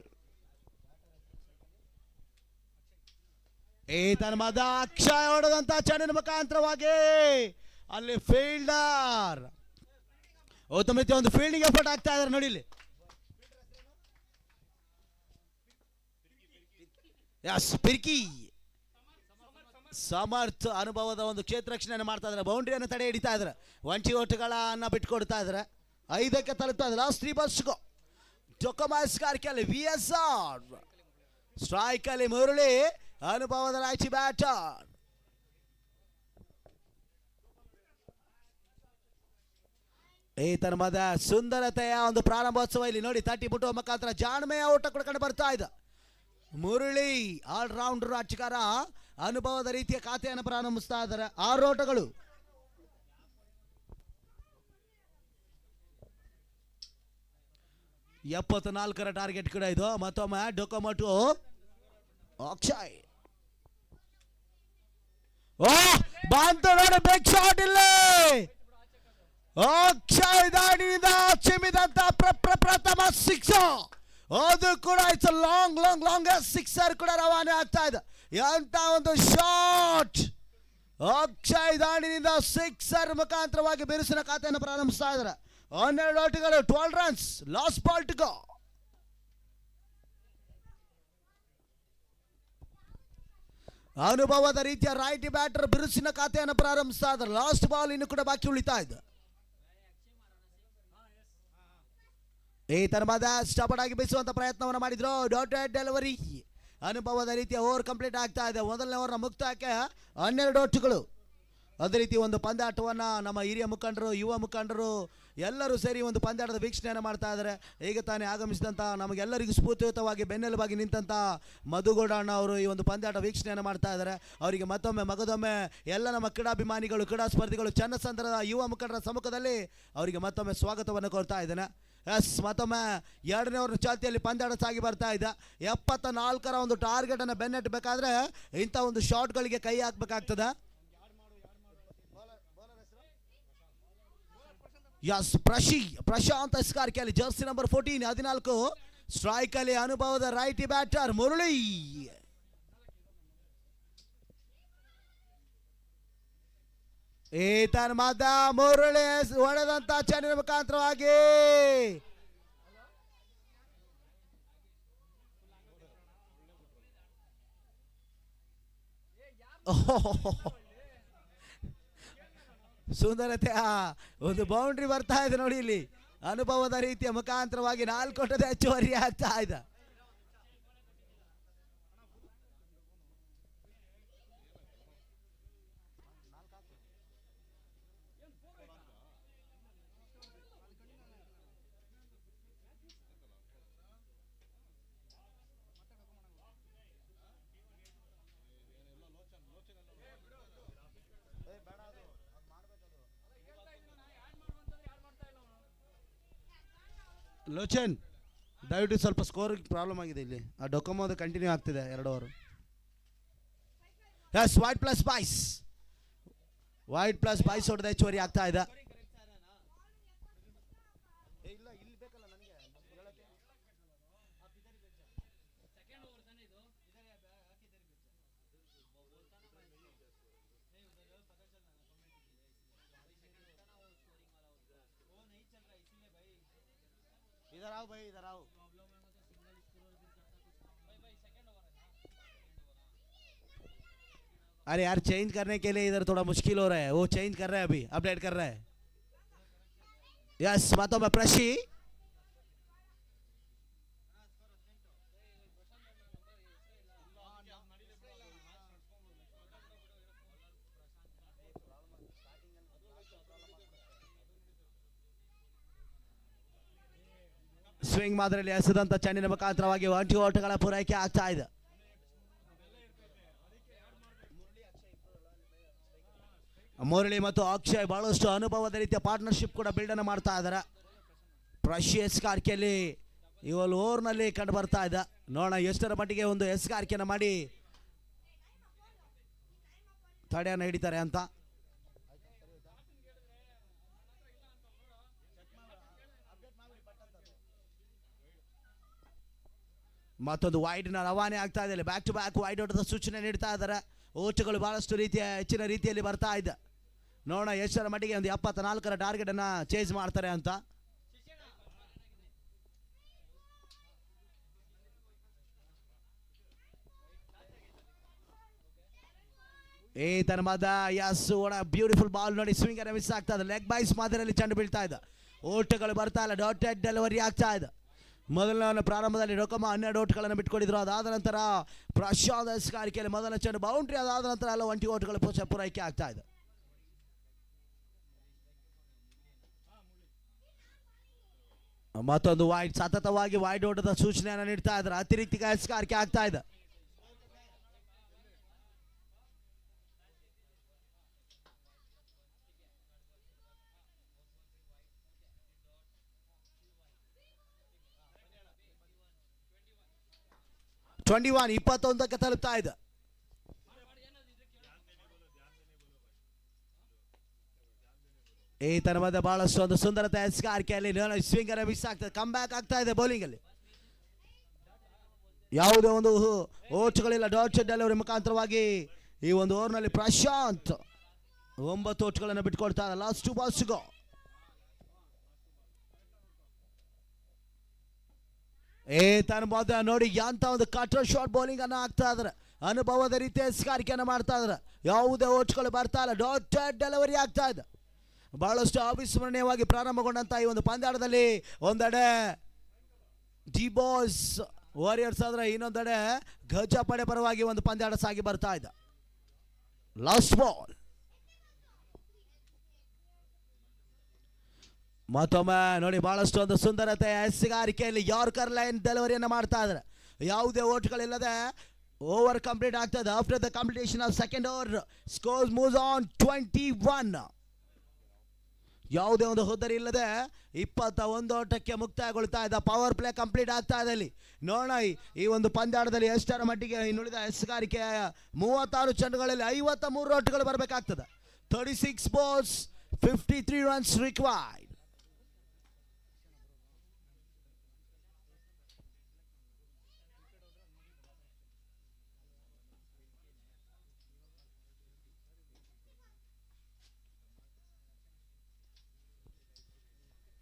ಈ ತರವಾದ ಅಕ್ಷಯ ಹೊಡೆದಂತ ಚೆಂಡಿನ ಮುಖಾಂತರವಾಗಿ ಅಲ್ಲಿ ಫೀಲ್ಡರ್ ಉತ್ತಮ ರೀತಿಯ ಒಂದು ಫೀಲ್ಡಿಂಗ್ ಎಫರ್ಟ್ ಆಗ್ತಾ ಇದ್ದಾರೆ. ನೋಡಿ ಇಲ್ಲಿ ಪಿರ್ಕಿ ಸಮರ್ಥ ಅನುಭವದ ಒಂದು ಕ್ಷೇತ್ರ ರಕ್ಷಣೆಯನ್ನು ಮಾಡ್ತಾ ಇದ್ದಾರೆ. ಬೌಂಡ್ರಿಯನ್ನು ತಡೆ ಹಿಡಿತಾ ಇದ್ದಾರೆ. ಒಂಟಿ ಓಟುಗಳನ್ನ ಬಿಟ್ಕೊಡ್ತಾ ಇದ್ದಾರೆ. 5ಕ್ಕೆ ತಲುಪ್ತಾ ಇದ್ದಾರೆ. ಲಾಸ್ಟ್ 3 ಬಾಲ್ಸ್ಗೂ ಡೊಕೊಮಾಸ್ಕಾರ್ಕೆಯಲ್ಲಿ VSR ಸ್ಟ್ರೈಕ್ ಅಲ್ಲಿ ಮುರಳಿ ಅನುಭವದ ರಾಯ್ಚಿ ಬ್ಯಾಟರ್. ಈ ತರವಾದ ಸುಂದರತೆಯ ಒಂದು ಪ್ರಾರಂಭೋತ್ಸವ ಇಲ್ಲಿ ನೋಡಿ 30 ಮುಟ್ಟುವ ಮುಖಾಂತರ ಜಾಣ್ಮೆಯ ಓಟ ಕೂಡ ಕಂಡು ಬರ್ತಾ ಇದೆ. ಮುರಳಿ ಆಲ್ರೌಂಡರ್ ಆಟಗಾರ ಅನುಭವದ ರೀತಿಯ ಖಾತೆಯನ್ನು ಪ್ರಾರಂಭಿಸ್ತಾ ಇದ್ದಾರೆ. 6 ಓಟಗಳು. ರ ಟಾರ್ಗೆಟ್ ಕೂಡ ಇದು. ಮತ್ತೊಮ್ಮೆ ಡೊಕೊಮೋಟು ಅಕ್ಷಯ್. ಓ ಬಂತು ನೋಡಿ, ಬಿಗ್ ಶಾಟ್ ಇಲ್ಲಿ. ಅಕ್ಷಯ್ ದಾಡಿನಿಂದ ಚಿಮ್ಮಿದಂತ ಪ್ರಥಮ ಸಿಕ್ಸರ್. ಅದು ಕೂಡ ಇಟ್ಸ್ ಲಾಂಗ್ ಸಿಕ್ಸರ್ ಕೂಡ ರವಾನೆ ಆಗ್ತಾ ಇದೆ. ಎಂತ ಒಂದು ಶಾಟ್. ಅಕ್ಷಯ್ ದಾಡಿನಿಂದ ಸಿಕ್ಸರ್ ಮುಖಾಂತರವಾಗಿ ಬಿರುಸಿನ ಖಾತೆಯನ್ನು ಪ್ರಾರಂಭಿಸ್ತಾ ಇದ್ದಾರೆ. 12 ಓಟಗಳು, 12 runs, last ball to go. ಅನುಭವದ ರೀತಿಯ ರೈಟ್ ಬ್ಯಾಟರ್ ಬಿರುಸಿನ ಖಾತೆಯನ್ನು ಪ್ರಾರಂಭಿಸ್ತಾ ಇದ್ದಾರೆ. ಲಾಸ್ಟ್ ಬಾಲ್ ಇನ್ನು ಕೂಡ ಬಾಕಿ ಉಳಿತಾ ಇದೆ. ಈ ತರವಾದ ಸ್ಟಾಪಡ್ ಆಗಿ ಬೀಸುವಂತ ಪ್ರಯತ್ನವನ್ನು ಮಾಡಿದ್ರು. ಡಾಟೆಡ್ ಡೆಲಿವರಿ ಅನುಭವದ ರೀತಿಯ ಓವರ್ ಕಂಪ್ಲೀಟ್ ಆಗ್ತಾ ಇದೆ. ಮೊದಲನೇ ಓವರ್ನ ಮುಕ್ತಾಯಕ್ಕೆ 12 ಓಟಗಳು. ಅದೇ ರೀತಿ ಒಂದು ಪಂದ್ಯಾಟವನ್ನು ನಮ್ಮ ಹಿರಿಯ ಮುಖಂಡರು, ಯುವ ಮುಖಂಡರು ಎಲ್ಲರೂ ಸೇರಿ ಒಂದು ಪಂದ್ಯಾಟದ ವೀಕ್ಷಣೆಯನ್ನು ಮಾಡ್ತಾ ಇದ್ದಾರೆ. ಈಗ ತಾನೇ ಆಗಮಿಸಿದಂಥ ನಮಗೆಲ್ಲರಿಗೂ ಸ್ಫೂರ್ತಿಯುತವಾಗಿ ಬೆನ್ನೆಲುಬಾಗಿ ನಿಂತಹ ಮಧುಗೌಡ ಅಣ್ಣ ಅವರು ಈ ಒಂದು ಪಂದ್ಯಾಟ ವೀಕ್ಷಣೆಯನ್ನು ಮಾಡ್ತಾ ಇದ್ದಾರೆ. ಅವರಿಗೆ ಮಗದೊಮ್ಮೆ ಎಲ್ಲ ನಮ್ಮ ಕ್ರೀಡಾಭಿಮಾನಿಗಳು, ಕ್ರೀಡಾ ಸ್ಪರ್ಧಿಗಳು, ಚನ್ನಸಂದ್ರದ ಯುವ ಮುಖಂಡರ ಸಮ್ಮುಖದಲ್ಲಿ ಅವರಿಗೆ ಮತ್ತೊಮ್ಮೆ ಸ್ವಾಗತವನ್ನು ಕೋರ್ತಾ ಇದ್ದೇನೆ. ಎಸ್, ಮತ್ತೊಮ್ಮೆ 2ನೇ ಓವರ್ ಚಾಲ್ತಿಯಲ್ಲಿ ಪಂದ್ಯಾಟ ಸಾಗಿ ಬರ್ತಾ ಇದೆ. 74ರ ಒಂದು ಟಾರ್ಗೆಟ್ ಅನ್ನು ಬೆನ್ನಟ್ಟಬೇಕಾದ್ರೆ ಇಂಥ ಒಂದು ಶಾಟ್ಗಳಿಗೆ ಕೈ ಹಾಕಬೇಕಾಗ್ತದೆ. ಯಸ್, ಪ್ರಶಾಂತ್ ಎಸ್ಕಾರ್ಕಿಯಲ್ಲಿ ಜರ್ಸಿ ನಂಬರ್ 14 ಸ್ಟ್ರೈಕ್ ಅಲ್ಲಿ ಅನುಭವದ ರೈಟ್ ಬ್ಯಾಟರ್ ಮುರಳಿ. ಈತನ ಮದ ಮುರಳಿ ಹೊಡೆದಂತ ಚೆಂಡಿನ ಮುಖಾಂತರವಾಗಿ ಸುಂದರತೆ ಒಂದು ಬೌಂಡ್ರಿ ಬರ್ತಾ ಇದೆ ನೋಡಿ. ಇಲ್ಲಿ ಅನುಭವದ ರೀತಿಯ ಮುಖಾಂತರವಾಗಿ 4 ಓಟದ ಹೆಚ್ಚುವರಿ ಆಗ್ತಾ ಇದೆ. ಲೋಚನ್, ದಯವಿಟ್ಟು ಸ್ವಲ್ಪ ಸ್ಕೋರ್ ಪ್ರಾಬ್ಲಮ್ ಆಗಿದೆ ಇಲ್ಲಿ. ಆ ಡೊಕೊಮೋದು ಕಂಟಿನ್ಯೂ ಆಗ್ತಿದೆ 2 over. Yes, wide plus byes ಹೊಡೆದ ಹೆಚ್ಚುವರಿ ಆಗ್ತಾ ಇದೆ. इधर आओ भाई, इधर आओ. अरे यार, चेंज करने के लिए इधर थोड़ा मुश्किल हो रहा है. वो चेंज कर रहा है, अभी अपडेट कर रहा है. यस, मातो में प्रशी. ಸ್ವಿಂಗ್ ಮಾದರಿಯಲ್ಲಿ ಎಸೆದಂತ ಚೆಂಡಿನ ಮುಖಾಂತರವಾಗಿ 1 ಓಟಗಳ ಪೂರೈಕೆ ಆಗ್ತಾ ಇದೆ. ಮುರಳಿ ಮತ್ತು ಅಕ್ಷಯ್ ಬಹಳಷ್ಟು ಅನುಭವದ ರೀತಿಯ ಪಾರ್ಟ್ನರ್ಶಿಪ್ ಕೂಡ ಬಿಲ್ಡ್ ಅನ್ನು ಮಾಡ್ತಾ ಇದ್ದಾರೆ. ಪ್ರಶಿ ಎಸ್ಕಾರ್ಕಿಯಲ್ಲಿ ಇವಳು ಓವರ್ನಲ್ಲಿ ಕಂಡು ಬರ್ತಾ ಇದೆ. ನೋಡೋಣ ಎಷ್ಟರ ಮಟ್ಟಿಗೆ ಒಂದು ಎಸ್ಕಾರ್ಕಿಯನ್ನು ಮಾಡಿ ತಡೆಯನ್ನು ಹಿಡಿತಾರೆ ಅಂತ. ಮತ್ತೊಂದು ವೈಡ್ನ ರವಾನೆ ಆಗ್ತಾ ಇದೆ. ಬ್ಯಾಕ್ ಟು ಬ್ಯಾಕ್ ವೈಡ್ ಓಟದ ಸೂಚನೆ ನೀಡ್ತಾ ಇದ್ದಾರೆ. ಓಟಗಳು ಬಹಳಷ್ಟು ಹೆಚ್ಚಿನ ರೀತಿಯಲ್ಲಿ ಬರ್ತಾ ಇದೆ. ನೋಡೋಣ ಎಷ್ಟರ ಮಟ್ಟಿಗೆ ಒಂದು 74ರ ಟಾರ್ಗೆಟ್ ಅನ್ನ ಚೇಸ್ ಮಾಡ್ತಾರೆ ಅಂತ. ಈ ತರಮಾದ ಯಸ್, ಬ್ಯೂಟಿಫುಲ್ ಬಾಲ್ ನೋಡಿ, ಸ್ವಿಂಗ್ ಅನ್ನು ಮಿಸ್ ಆಗ್ತಾ ಇದೆ. ಲೆಗ್ ಬೈಸ್ ಮಾದರಿಯಲ್ಲಿ ಚೆಂಡು ಬೀಳ್ತಾ ಇದೆ. ಓಟಗಳು ಬರ್ತಾ ಇಲ್ಲ, ಡಾಟೆಡ್ ಡೆಲಿವರಿ ಆಗ್ತಾ ಇದೆ. ಮೊದಲನೇ ಪ್ರಾರಂಭದಲ್ಲಿ ಡೊಕೊಮೋ 12 ಓಟ್ಗಳನ್ನು ಬಿಟ್ಕೊಡಿದ್ರು. ಅದಾದ ನಂತರ ಪ್ರಶಾಂತ್ ಎಸ್ಕಾರ್ಕಿಯಲ್ಲಿ ಮೊದಲ ಚೆಂಡು ಬೌಂಡ್ರಿ. ಅದಾದ ನಂತರ ಎಲ್ಲ 20 ಓಟ್ಗಳು ಪೂರೈಕೆ ಆಗ್ತಾ ಇದೆ. ಮತ್ತೊಂದು ವೈಡ್, ಸತತವಾಗಿ ವೈಡ್ ಓಟದ ಸೂಚನೆಯನ್ನು ನೀಡ್ತಾ ಇದ್ದಾರೆ. ಅತಿರಿಕ್ತ ಎಸ್ಗಾರಿಕೆ ಆಗ್ತಾ ಇದೆ. ಟ್ವೆಂಟಿ 21ಕ್ಕೆ ತಲುಪ್ತಾ ಇದೆ. ಈ ತರವಾದ ಬಹಳಷ್ಟು ಒಂದು ಸುಂದರತೆ ಎಸ್ಗಾರಿಕೆಯಲ್ಲಿ ಸ್ವಿಂಗ್ ಅನ್ನು ಮಿಸ್ ಆಗ್ತದೆ. ಕಮ್ ಬ್ಯಾಕ್ ಆಗ್ತಾ ಇದೆ ಬೌಲಿಂಗ್ ಅಲ್ಲಿ. ಯಾವುದೇ ಒಂದು ಓಟ್ಗಳಿಲ್ಲ. ಡಾಟ್ ಡೆಲಿವರಿ ಮುಖಾಂತರವಾಗಿ ಈ ಒಂದು ಓವರ್ನಲ್ಲಿ ಪ್ರಶಾಂತ್ 9 ಓಟ್ಗಳನ್ನು ಬಿಟ್ಕೊಡ್ತಾರೆ. ಲಾಸ್ಟ್ 2 ಬಾಲ್ಸ್ ಗೋ. ತನ್ನ ನೋಡಿ ಎಂತ ಒಂದು ಕಟರ್ ಶಾಟ್ ಬೌಲಿಂಗ್ ಅನ್ನು ಆಗ್ತಾ ಇದಾರೆ. ಅನುಭವದ ರೀತಿಯ ಎಸ್ಗಾರಿಕೆಯನ್ನು ಮಾಡ್ತಾ ಇದಾರೆ. ಯಾವುದೇ ಓಟ್ಗಳು ಬರ್ತಾ ಇಲ್ಲ. ಡಾಟ್ ಡೆಲಿವರಿ ಆಗ್ತಾ ಇದೆ. ಬಹಳಷ್ಟು ಅವಿಸ್ಮರಣೀಯವಾಗಿ ಪ್ರಾರಂಭಗೊಂಡಂತ ಈ ಒಂದು ಪಂದ್ಯಾಟದಲ್ಲಿ ಒಂದೆಡೆ ಡಿ ಬಾಸ್ ವಾರಿಯರ್ಸ್ ಆದ್ರೆ ಇನ್ನೊಂದೆಡೆ ಗಜಪಡೆ ಪರವಾಗಿ ಒಂದು ಪಂದ್ಯಾಟ ಸಾಗಿ ಬರ್ತಾ ಇದೆ. Last ball. ಮತ್ತೊಮ್ಮೆ ನೋಡಿ ಬಹಳಷ್ಟು ಒಂದು ಸುಂದರತೆ ಎಸ್ಗಾರಿಕೆಯಲ್ಲಿ ಯಾರ್ಕರ್ ಲೈನ್ ಡೆಲಿವರಿಯನ್ನು ಮಾಡ್ತಾ ಇದ್ದಾರೆ. ಯಾವುದೇ ಓಟ್ಗಳಿಲ್ಲದೆ ಓವರ್ ಕಂಪ್ಲೀಟ್ ಆಗ್ತದೆ. After the completion of second over scores moves on 21. ಯಾವುದೇ ಒಂದು ಹುದ್ದರಿ ಇಲ್ಲದೆ 21 ಓಟಕ್ಕೆ ಮುಕ್ತಾಯಗೊಳ್ತಾ ಇದೆ. ಪವರ್ ಪ್ಲೇ ಕಂಪ್ಲೀಟ್ ಆಗ್ತಾ ಇದೆ. ಅಲ್ಲಿ ನೋಡೋಣ ಈ ಒಂದು ಪಂದ್ಯಾಟದಲ್ಲಿ ಎಷ್ಟರ ಮಟ್ಟಿಗೆ ಇನ್ನುಳಿದ ಎಸ್ಗಾರಿಕೆ 36 ಚೆಂಡುಗಳಲ್ಲಿ 53 ಓಟ್ಗಳು ಬರಬೇಕಾಗ್ತದೆ. 36 balls 53 runs required.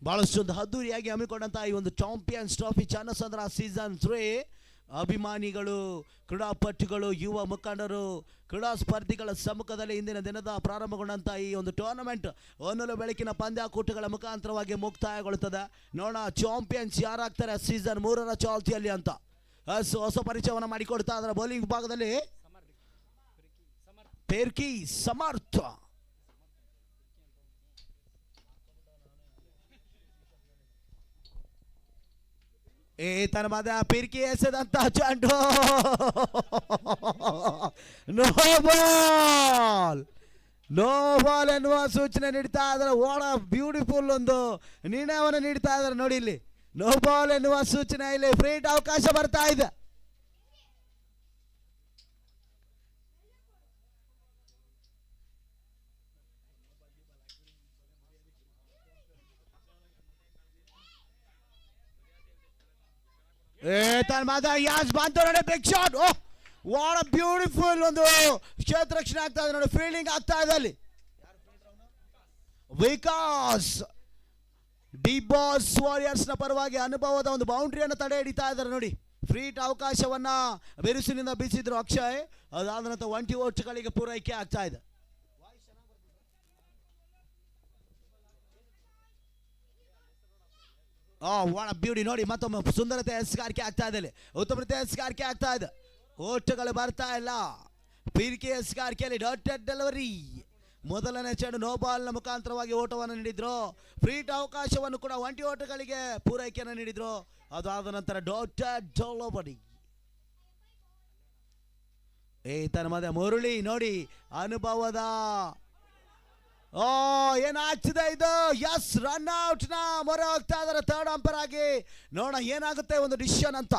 ಬಹಳಷ್ಟು ಒಂದು ಅದ್ದೂರಿಯಾಗಿ ಹಮ್ಮಿಕೊಂಡಂತಹ ಈ ಒಂದು ಚಾಂಪಿಯನ್ಸ್ ಟ್ರೋಫಿ ಚನ್ನಸಂದ್ರ ಸೀಸನ್ 3 ಅಭಿಮಾನಿಗಳು, ಕ್ರೀಡಾಪಟುಗಳು, ಯುವ ಮುಖಂಡರು, ಕ್ರೀಡಾ ಸ್ಪರ್ಧಿಗಳ ಸಮ್ಮುಖದಲ್ಲಿ ಇಂದಿನ ದಿನದ ಪ್ರಾರಂಭಗೊಂಡಂಥ ಈ ಒಂದು ಟೂರ್ನಮೆಂಟ್ ಹೊನ್ನಲು ಬೆಳಕಿನ ಪಂದ್ಯಾಕೂಟಗಳ ಮುಖಾಂತರವಾಗಿ ಮುಕ್ತಾಯಗೊಳ್ಳುತ್ತದೆ. ನೋಡೋಣ ಚಾಂಪಿಯನ್ಸ್ ಯಾರಾಗ್ತಾರೆ ಸೀಸನ್ 3ರ ಚಾಲ್ತಿಯಲ್ಲಿ ಅಂತ. ಹೊಸ ಪರಿಚಯವನ್ನು ಮಾಡಿಕೊಡ್ತಾ ಇದ್ದಾರೆ. ಬೌಲಿಂಗ್ ವಿಭಾಗದಲ್ಲಿ ಪೇರ್ಕಿ ಸಮರ್ಥ. ತನ್ನ ಪಿರ್ಕಿ ಎಸೆದಂತ ಚೆಂಡು ನೋ ಬಾಲ್ ಎನ್ನುವ ಸೂಚನೆ ನೀಡ್ತಾ ಇದ್ದಾರೆ. ಓಡ ಬ್ಯೂಟಿಫುಲ್ ಒಂದು ನಿರ್ಣಯವನ್ನು ನೀಡ್ತಾ ಇದ್ದಾರೆ. ನೋಡಿ ಇಲ್ಲಿ ನೋ ಬಾಲ್ ಎನ್ನುವ ಸೂಚನೆ, ಇಲ್ಲಿ ಫ್ರೀ ಅವಕಾಶ ಬರ್ತಾ ಇದೆ. ಯಾಸ್ ಬಂತು ನೋಡಿ, big shot. Oh what a beautiful ಒಂದು ಕ್ಷೇತ್ರ ರಕ್ಷಣೆ ಆಗ್ತಾ ಇದೆ ನೋಡಿ. ಫೀಲ್ಡಿಂಗ್ ಆಗ್ತಾ ಇದೆ ಅಲ್ಲಿ. ವಿಕಾಸ್ ಡಿ ಬಾಸ್ ವಾರಿಯರ್ಸ್ ನ ಪರವಾಗಿ ಅನುಭವದ ಒಂದು ಬೌಂಡ್ರಿಯನ್ನು ತಡೆ ಹಿಡಿತಾ ಇದ್ದಾರೆ ನೋಡಿ. ಫ್ರೀಟ್ ಅವಕಾಶವನ್ನ ಬಿರುಸಿನಿಂದ ಬೀಸಿದ್ರು ಅಕ್ಷಯ್. ಅದಾದ ನಂತರ 20 ಓಟ್ಗಳಿಗೆ ಪೂರೈಕೆ ಆಗ್ತಾ ಇದೆ. ವಾಟ್ ಬ್ಯೂಟಿ ನೋಡಿ. ಮತ್ತೊಮ್ಮೆ ಸುಂದರತೆ ಎಸ್ಗಾರಿಕೆ ಆಗ್ತಾ ಇದೆ. ಉತ್ತಮ ರೀತಿಯ ಎಸ್ಗಾರಿಕೆ ಆಗ್ತಾ ಇದೆ. ಓಟಗಳು ಬರ್ತಾ ಇಲ್ಲ. ಪಿರ್ಕಿ ಎಸ್ಗಾರಿಕೆಯಲ್ಲಿ ಡಾಟೆಡ್ ಡೆಲಿವರಿ. ಮೊದಲನೇ ಚೆಂಡು ನೋ ಬಾಲ್ನ ಮುಖಾಂತರವಾಗಿ ಓಟವನ್ನು ನೀಡಿದ್ರು. ಫ್ರೀಟ್ ಅವಕಾಶವನ್ನು ಕೂಡ 20 ಓಟಗಳಿಗೆ ಪೂರೈಕೆಯನ್ನು ನೀಡಿದ್ರು. ಅದಾದ ನಂತರ ಡಾಟೆಡ್ ಡೆಲಿವರಿ. ತನ್ನ ಮಧ್ಯ ಮುರಳಿ ನೋಡಿ ಅನುಭವದ ಏನಾಗ್ತಿದೆ ಇದು. ಎಸ್ ರನ್ ಔಟ್ ನ ಮೊರೆ ಹೋಗ್ತಾ ಇದಾರೆ ಥರ್ಡ್ ಅಂಪೈರ್ ಆಗಿ. ನೋಡೋಣ ಏನಾಗುತ್ತೆ ಒಂದು ಡಿಸಿಷನ್ ಅಂತ.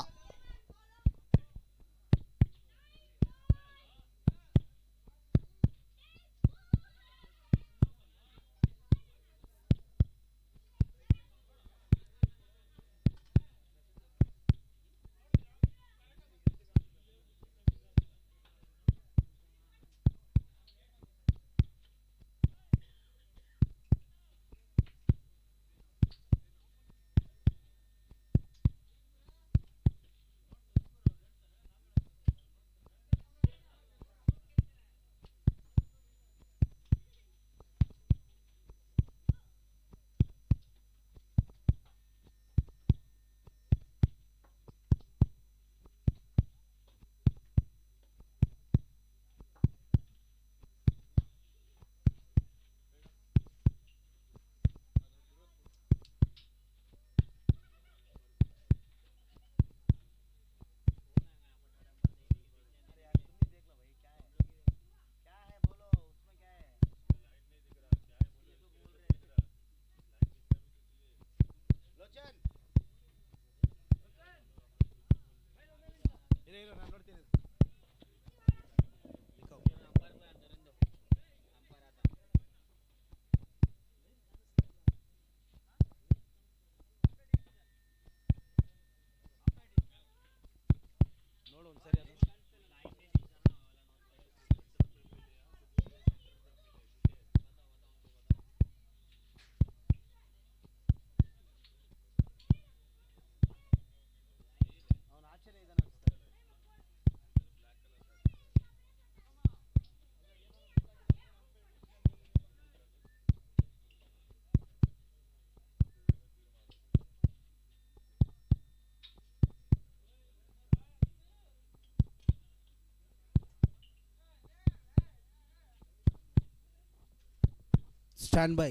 Stand by.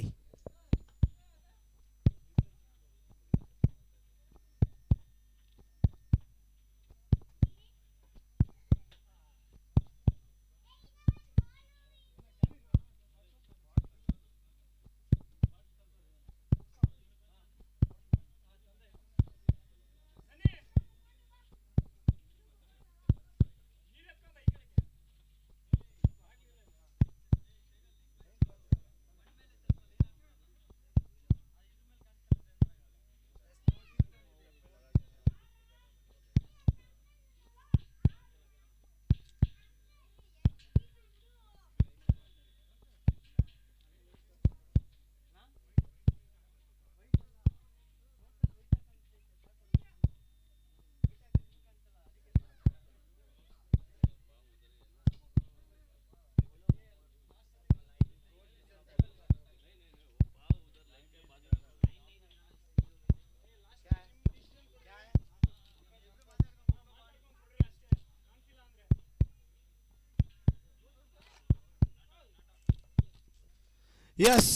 Yes,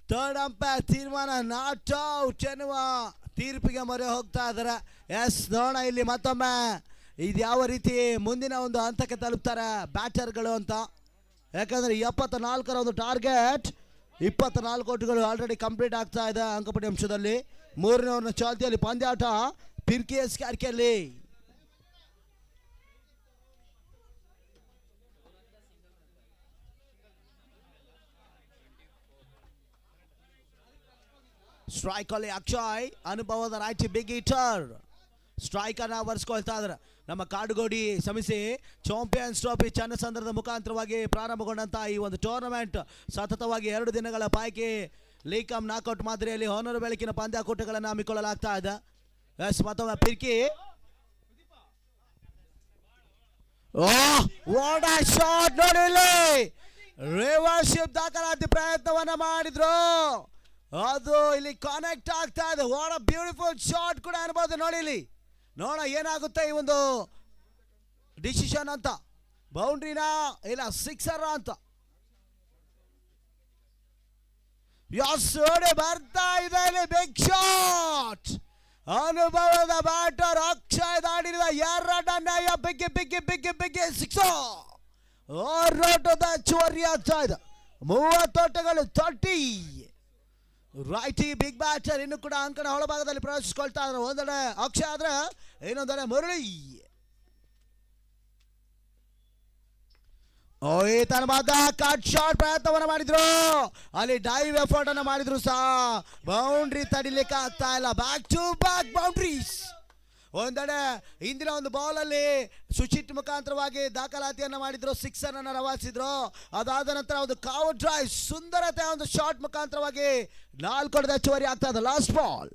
third umpire ತೀರ್ಮಾನ ನಾಟ್ ಔಟ್ ಎನ್ನುವ ತೀರ್ಪಿಗೆ ಮೊರೆ ಹೋಗ್ತಾ ಇದ್ದಾರೆ. ಎಸ್, ನೋಡೋಣ ಇಲ್ಲಿ ಮತ್ತೊಮ್ಮೆ ಇದು ಯಾವ ರೀತಿ ಮುಂದಿನ ಒಂದು ಹಂತಕ್ಕೆ ತಲುಪ್ತಾರೆ ಬ್ಯಾಟರ್ಗಳು ಅಂತ. ಯಾಕಂದರೆ 74ರ ಒಂದು ಟಾರ್ಗೆಟ್, 24 ಓಟುಗಳು ಆಲ್ರೆಡಿ ಕಂಪ್ಲೀಟ್ ಆಗ್ತಾ ಇದೆ ಅಂಕಪಟ್ಟಿ ಅಂಶದಲ್ಲಿ. ಮೂರನೇ ಓವರ್ನ ಚಾಲ್ತಿಯಲ್ಲಿ ಪಂದ್ಯಾಟ ಪಿರ್ಕಿಎಸ್ ಕ್ಯಾರ್ಕೆಯಲ್ಲಿ. ಸ್ಟ್ರೈಕ್ ಅಲ್ಲಿ ಅಕ್ಷಯ್, ಅನುಭವದ ರೈಟ್ ಬಿಗ್ ಹೀಟರ್ ಸ್ಟ್ರೈಕ್ ಅನ್ನ ವರ್ಸ್ಕೊಳ್ತಾ ಇದ್ದಾರೆ. ನಮ್ಮ ಕಾಡುಗೋಡಿ ಸಮಿತಿ ಚಾಂಪಿಯನ್ಸ್ ಟ್ರೋಫಿ ಚನ್ನಸಂದ್ರದ ಮುಖಾಂತರವಾಗಿ ಪ್ರಾರಂಭಗೊಂಡಂತ ಈ ಒಂದು ಟೂರ್ನಮೆಂಟ್ ಸತತವಾಗಿ 2 ದಿನಗಳ ಪೈಕಿ ಲೀಗ್ ಕಮ್ ನಾಕ್ಔಟ್ ಮಾದರಿಯಲ್ಲಿ ಹೊನೂರು ಬೆಳಕಿನ ಪಂದ್ಯಾಕೂಟಗಳನ್ನು ಹಮ್ಮಿಕೊಳ್ಳಲಾಗ್ತಾ ಇದೆ. ಎಸ್, ಮತ್ತೊಮ್ಮೆ ಪಿರ್ಕಿ, ವಾಟ್ ಅ ಶಾಟ್ ನೋಡಿ, ರಿವರ್ಸ್ ಶಿಫ್ಟ್ ದಾಖಲಾತಿ ಪ್ರಯತ್ನವನ್ನ ಮಾಡಿದ್ರು, ಅದು ಇಲ್ಲಿ ಕನೆಕ್ಟ್ ಆಗ್ತಾ ಇದೆ. ವಾಟ್ ಅ ಬ್ಯೂಟಿಫುಲ್ ಶಾಟ್ ಕೂಡ ಅನ್ಬೋದು ನೋಡಿ. ಇಲ್ಲಿ ನೋಡೋಣ ಏನಾಗುತ್ತೆ ಈ ಒಂದು ಡಿಸಿಷನ್ ಅಂತ. ಬೌಂಡ್ರಿನಾ ಇಲ್ಲ ಸಿಕ್ಸರ್ ಅಂತ. ಬರ್ತಾ ಇದೆ ಇಲ್ಲಿ ಬಿಗ್ ಶಾಟ್. ಅನುಭವದ ಬ್ಯಾಟರ್ ಅಕ್ಷಯ್ ದಾಡಿರುವ 2 ಬಿಗ್ಗಿ ಬಿಗ್ಗಿ ಬಿಗ್ಗಿ ಬಿಗ್ಗಿ ಸಿಕ್ಸರ್. ಹೋರಾಟದ ಚೋರಿ ಆಗ್ತಾ ಇದೆ. 30 ಓಟಗಳು 30. ರೈಟಿ ಬಿಗ್ ಬ್ಯಾಟರ್ ಇನ್ನು ಕೂಡ ಅಂಕಣ ಒಳಭಾಗದಲ್ಲಿ ಪ್ರವೇಶಿಸಿಕೊಳ್ತಾ ಇದ್ದಾರೆ. ಒಂದೆಡೆ ಅಕ್ಷಯ್ ಆದ್ರೆ ಇನ್ನೊಂದೆಡೆ ಮುರಳಿ. ತನ್ನ ಮಗ ಕಟ್ ಶಾಟ್ ಪ್ರಯತ್ನವನ್ನ ಮಾಡಿದ್ರು, ಅಲ್ಲಿ ಡೈವ್ ಎಫರ್ಟ್ ಅನ್ನ ಮಾಡಿದ್ರು ಸಹ ಬೌಂಡ್ರಿ ತಡಿಲಿಕ್ಕೆ ಆಗ್ತಾ ಇಲ್ಲ. Back to back boundaries. ಒಂದೆಡೆ ಹಿಂದಿನ ಒಂದು ಬಾಲ್ ಅಲ್ಲಿ ಸುಚಿತ್ ಮುಖಾಂತರವಾಗಿ ದಾಖಲಾತಿಯನ್ನ ಮಾಡಿದ್ರು, ಸಿಕ್ಸರ್ ಅನ್ನ ರವಾನಿಸಿದ್ರು. ಅದಾದ ನಂತರ ಒಂದು ಕವರ್ ಡ್ರೈವ್ ಸುಂದರತೆ ಒಂದು ಶಾಟ್ ಮುಖಾಂತರವಾಗಿ 4 ಓಟದ ಹೆಚ್ಚುವರಿ ಆಗ್ತಾ ಇದೆ. Last ball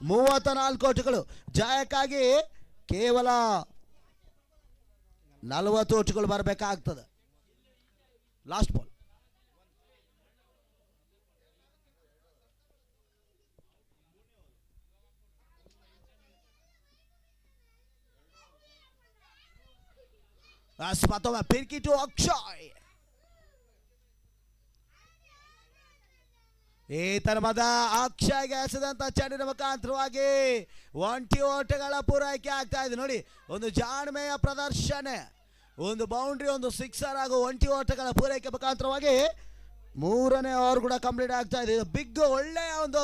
34 ಓಟಗಳು. ಜಯಕ್ಕಾಗಿ ಕೇವಲ 40 ಓಟಗಳು ಬರಬೇಕಾಗ್ತದೆ. Last ball. ಮತ್ತೊಮ್ಮೆ ಪಿರ್ಕಿ ಟು ಅಕ್ಷಯ್. ಈತನ ಮದ ಅಕ್ಷಯ್ಗೆ ಎಸೆದಂತ ಚೆಂಡಿನ ಮುಖಾಂತರವಾಗಿ 20 ಓಟಗಳ ಪೂರೈಕೆ ಆಗ್ತಾ ಇದೆ. ನೋಡಿ, ಒಂದು ಜಾಣ್ಮೆಯ ಪ್ರದರ್ಶನ, ಒಂದು ಬೌಂಡ್ರಿ, ಒಂದು ಸಿಕ್ಸರ್ ಹಾಗೂ 20 ಓಟಗಳ ಪೂರೈಕೆ ಮುಖಾಂತರವಾಗಿ ಮೂರನೇ ಓವರ್ ಕೂಡ ಕಂಪ್ಲೀಟ್ ಆಗ್ತಾ ಇದೆ. ಬಿಗ್ ಒಳ್ಳೆಯ ಒಂದು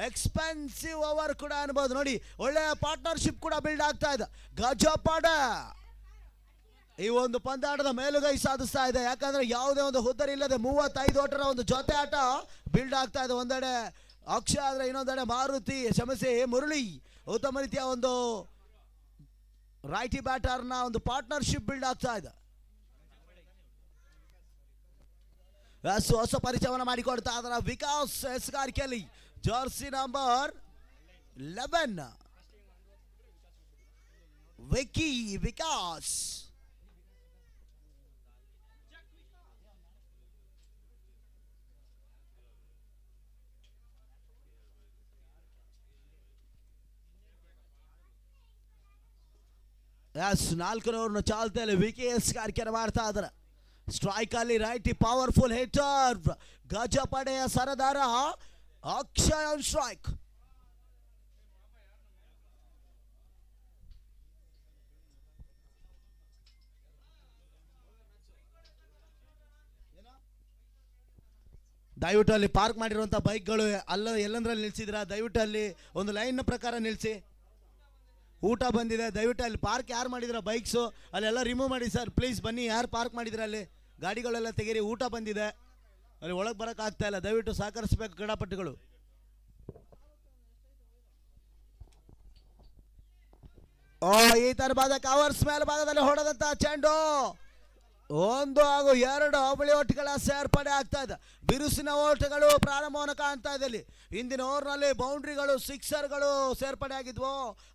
ಎಕ್ಸ್ಪೆನ್ಸಿವ್ ಓವರ್ ಕೂಡ ಅನ್ಬೋದು. ನೋಡಿ, ಒಳ್ಳೆಯ ಪಾರ್ಟ್ನರ್ಶಿಪ್ ಕೂಡ ಬಿಲ್ಡ್ ಆಗ್ತಾ ಇದೆ. ಗಜಪಾಡ ಈ ಒಂದು ಪಂದ್ಯಾಟದ ಮೇಲುಗೈ ಸಾಧಿಸ್ತಾ ಇದೆ. ಯಾಕಂದ್ರೆ ಯಾವುದೇ ಒಂದು ಹುದ್ದರಿ ಇಲ್ಲದೆ 35 ಓಟರ ಒಂದು ಜೊತೆ ಆಟ ಬಿಲ್ಡ್ ಆಗ್ತಾ ಇದೆ. ಒಂದೆಡೆ ಅಕ್ಷಯ ಆದ್ರೆ ಇನ್ನೊಂದೆಡೆ ಮಾರುತಿ ಕ್ಷಮಿಸಿ ಮುರಳಿ ಉತ್ತಮ ರೀತಿಯ ಒಂದು ರೈಟಿ ಬ್ಯಾಟರ್ನ ಒಂದು ಪಾರ್ಟ್ನರ್ಶಿಪ್ ಬಿಲ್ಡ್ ಆಗ್ತಾ ಇದೆ. ಹೊಸ ಪರಿಚಯವನ್ನು ಮಾಡಿಕೊಡ್ತಾ ಇದ್ದಾರೆ ವಿಕಾಸ್ ಎಸ್ಗಾರಿಕೆಯಲ್ಲಿ ಜರ್ಸಿ ನಂಬರ್ 11 ವಿಕಾಸ್. ನಾಲ್ಕನೇ ಓವರ್ನ ಚಾಲ್ತಿಯಲ್ಲಿ ವಿಕೆಎಸ್ ಕಾರ್ಯಕ್ರಮ ಮಾಡ್ತಾ ಇದ್ದಾರೆ. ಸ್ಟ್ರೈಕ್ ಅಲ್ಲಿ ರೈಟಿ powerful hitter ಗಜಪಡೆಯ Sardar Akshay on strike. ದಯವಿಟ್ಟು ಅಲ್ಲಿ ಪಾರ್ಕ್ ಮಾಡಿರುವಂತಹ ಬೈಕ್ಗಳು ಎಲ್ಲಂದ್ರಲ್ಲಿ ನಿಲ್ಸಿದ್ರ, ದಯವಿಟ್ಟು ಅಲ್ಲಿ ಒಂದು ಲೈನ್ ಪ್ರಕಾರ ನಿಲ್ಸಿ. ಊಟ ಬಂದಿದೆ, ದಯವಿಟ್ಟು ಅಲ್ಲಿ ಪಾರ್ಕ್ ಯಾರು ಮಾಡಿದ್ರ ಬೈಕ್ಸು ಅಲ್ಲೆಲ್ಲ ರಿಮೂವ್ ಮಾಡಿ ಸರ್ ಪ್ಲೀಸ್. ಬನ್ನಿ, ಯಾರು ಪಾರ್ಕ್ ಮಾಡಿದ್ರ ಅಲ್ಲಿ ಗಾಡಿಗಳೆಲ್ಲ ತೆಗೀರಿ. ಊಟ ಬಂದಿದೆ, ಅಲ್ಲಿ ಒಳಗೆ ಬರಕ್ ಆಗ್ತಾ ಇಲ್ಲ, ದಯವಿಟ್ಟು ಸಹಕರಿಸಬೇಕು ಕ್ರೀಡಾಪಟುಗಳು. ಈ ತರ ಕವರ್ಸ್ ಮೇಲೆ ಭಾಗದಲ್ಲಿ ಹೊಡೆದಂತ ಚೆಂಡು 1 ಹಾಗೂ 2 ಹೋಬಳಿ ಓಟಗಳ ಸೇರ್ಪಡೆ ಆಗ್ತಾ ಇದೆ. ಬಿರುಸಿನ ಓಟಗಳು ಪ್ರಾರಂಭವನ್ನು ಕಾಣ್ತಾ ಇದೆ. ಇಂದಿನ ಓವರ್ನಲ್ಲಿ ಬೌಂಡ್ರಿಗಳು ಸಿಕ್ಸರ್ಗಳು ಸೇರ್ಪಡೆ ಆಗಿದ್ವು.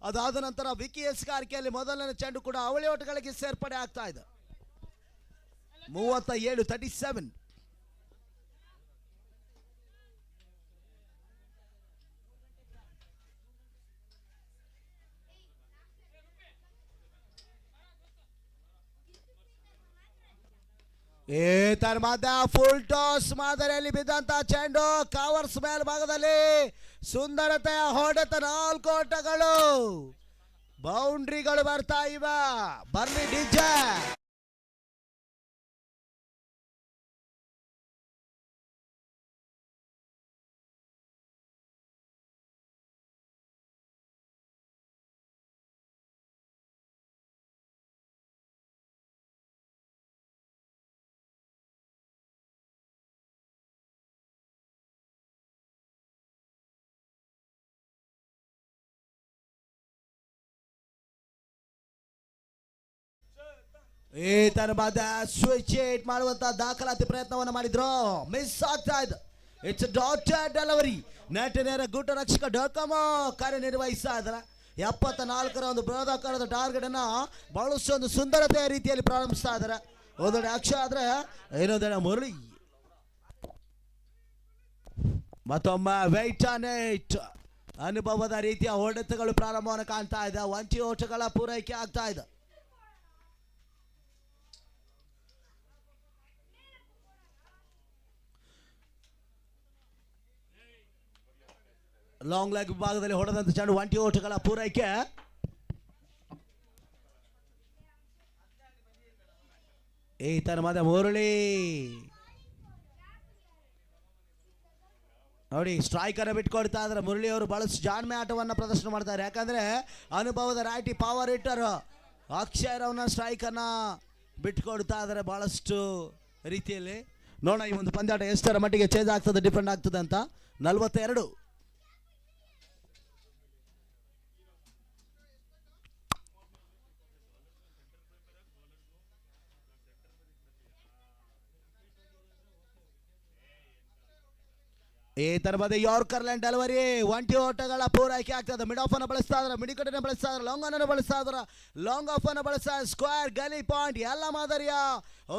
ಅದಾದ ನಂತರ ವಿಕೆಎಸ್ ಕಾರ್ಕೆಯಲ್ಲಿ ಮೊದಲನೇ ಚೆಂಡು ಕೂಡ ಅವಳಿ ಓಟಗಳಿಗೆ ಸೇರ್ಪಡೆ ಆಗ್ತಾ ಇದೆ. 37 ಫುಲ್ ಟಾಸ್ ಮಾದರಿಯಲ್ಲಿ ಬಿದ್ದಂತ ಚೆಂಡು ಕವರ್ಸ್ ಮೇಲ್ಭಾಗದಲ್ಲಿ ಸುಂದರತೆಯ ಹೊಡೆತ 4 ಓಟಗಳು. ಬೌಂಡ್ರಿಗಳು ಬರ್ತಾ ಇವ, ಬರ್ಲಿ ಡಿಜೆ. ಈ ತರವಾದ ಸ್ವಿಚ್ ಏಟ್ ಮಾಡುವಂತ ದಾಖಲಾತಿ ಪ್ರಯತ್ನವನ್ನು ಮಾಡಿದ್ರು, ಮಿಸ್ ಆಗ್ತಾ ಇದೆ. It's doctor delivery. ನೆಟ್ ನೇರ ಗುಡ್ಡ ರಕ್ಷಕ ಡಾಕಮ ಕಾರ್ಯನಿರ್ವಹಿಸ್ತಾ ಇದ್ದಾರೆ. 74ರ ಒಂದು ಬೃಹದಾಕಾರದ ಟಾರ್ಗೆಟ್ ಅನ್ನ ಬಹಳಷ್ಟು ಒಂದು ಸುಂದರತೆಯ ರೀತಿಯಲ್ಲಿ ಪ್ರಾರಂಭಿಸ್ತಾ ಇದ್ದಾರೆ. ಒಂದೆಡೆ ಅಕ್ಷಯ ಆದ್ರೆ ಇನ್ನೊಂದೆಡೆ ಮುರಳಿ. ಮತ್ತೊಮ್ಮೆ ವೈಟ್ ನೆಟ್ ಅನುಭವದ ರೀತಿಯ ಹೊಡೆತಗಳು ಪ್ರಾರಂಭವನ್ನು ಕಾಣ್ತಾ ಇದೆ. 1 ಓಟಗಳ ಪೂರೈಕೆ ಆಗ್ತಾ ಇದೆ. ಲಾಂಗ್ ಲೆಗ್ ವಿಭಾಗದಲ್ಲಿ ಹೊಡೆದಂತ ಚೆಂಡು 1 ಓಟಗಳ ಪೂರೈಕೆ. ಈ ತರ ಮುರಳಿ ನೋಡಿ ಸ್ಟ್ರೈಕರ್ ಬಿಟ್ಕೊಡ್ತಾ ಇದ್ರೆ ಮುರಳಿ ಅವರು ಬಹಳಷ್ಟು ಜಾಣ್ಮೆ ಆಟವನ್ನು ಪ್ರದರ್ಶನ ಮಾಡ್ತಾರೆ. ಯಾಕಂದ್ರೆ ಅನುಭವದ ರೈಟಿ ಪವರ್ ಹಿಟ್ಟರ್ ಅಕ್ಷಯ್ ರವನ ಸ್ಟ್ರೈಕ್ ಅನ್ನ ಬಿಟ್ಕೊಡ್ತಾ ಇದ್ದಾರೆ ಬಹಳಷ್ಟು ರೀತಿಯಲ್ಲಿ. ನೋಡೋಣ ಈ ಒಂದು ಪಂದ್ಯಾಟ ಎಷ್ಟರ ಮಟ್ಟಿಗೆ ಚೇಂಜ್ ಆಗ್ತದೆ, ಡಿಫೆಂಡ್ ಆಗ್ತದೆ ಅಂತ. 42 ಈ ತರಬದ ಯಾರ್ಕರ್ ಲ್ಯಾಂಡ್ ಡೆಲಿವರಿ 1 ಓಟಗಳ ಪೂರೈಕೆ ಆಗ್ತದೆ. ಮಿಡ್ ಆಫ್ ಅನ್ನು ಬಳಸ್ತಾ ಇದ್ದಾರೆ, ಮಿಡಿಕಟನ್ನು ಬಳಸ್ತಾ ಇದ್ದಾರೆ, ಲಾಂಗ್ ಅನ್ನು ಬಳಸ್ತಾ ಇದ್ದಾರೆ, ಲಾಂಗ್ ಆಫ್ ಅನ್ನು ಬಳಸ್ತಾ ಸ್ಕ್ವೇರ್ ಗಲಿ ಪಾಯಿಂಟ್ ಎಲ್ಲ ಮಾದರಿಯ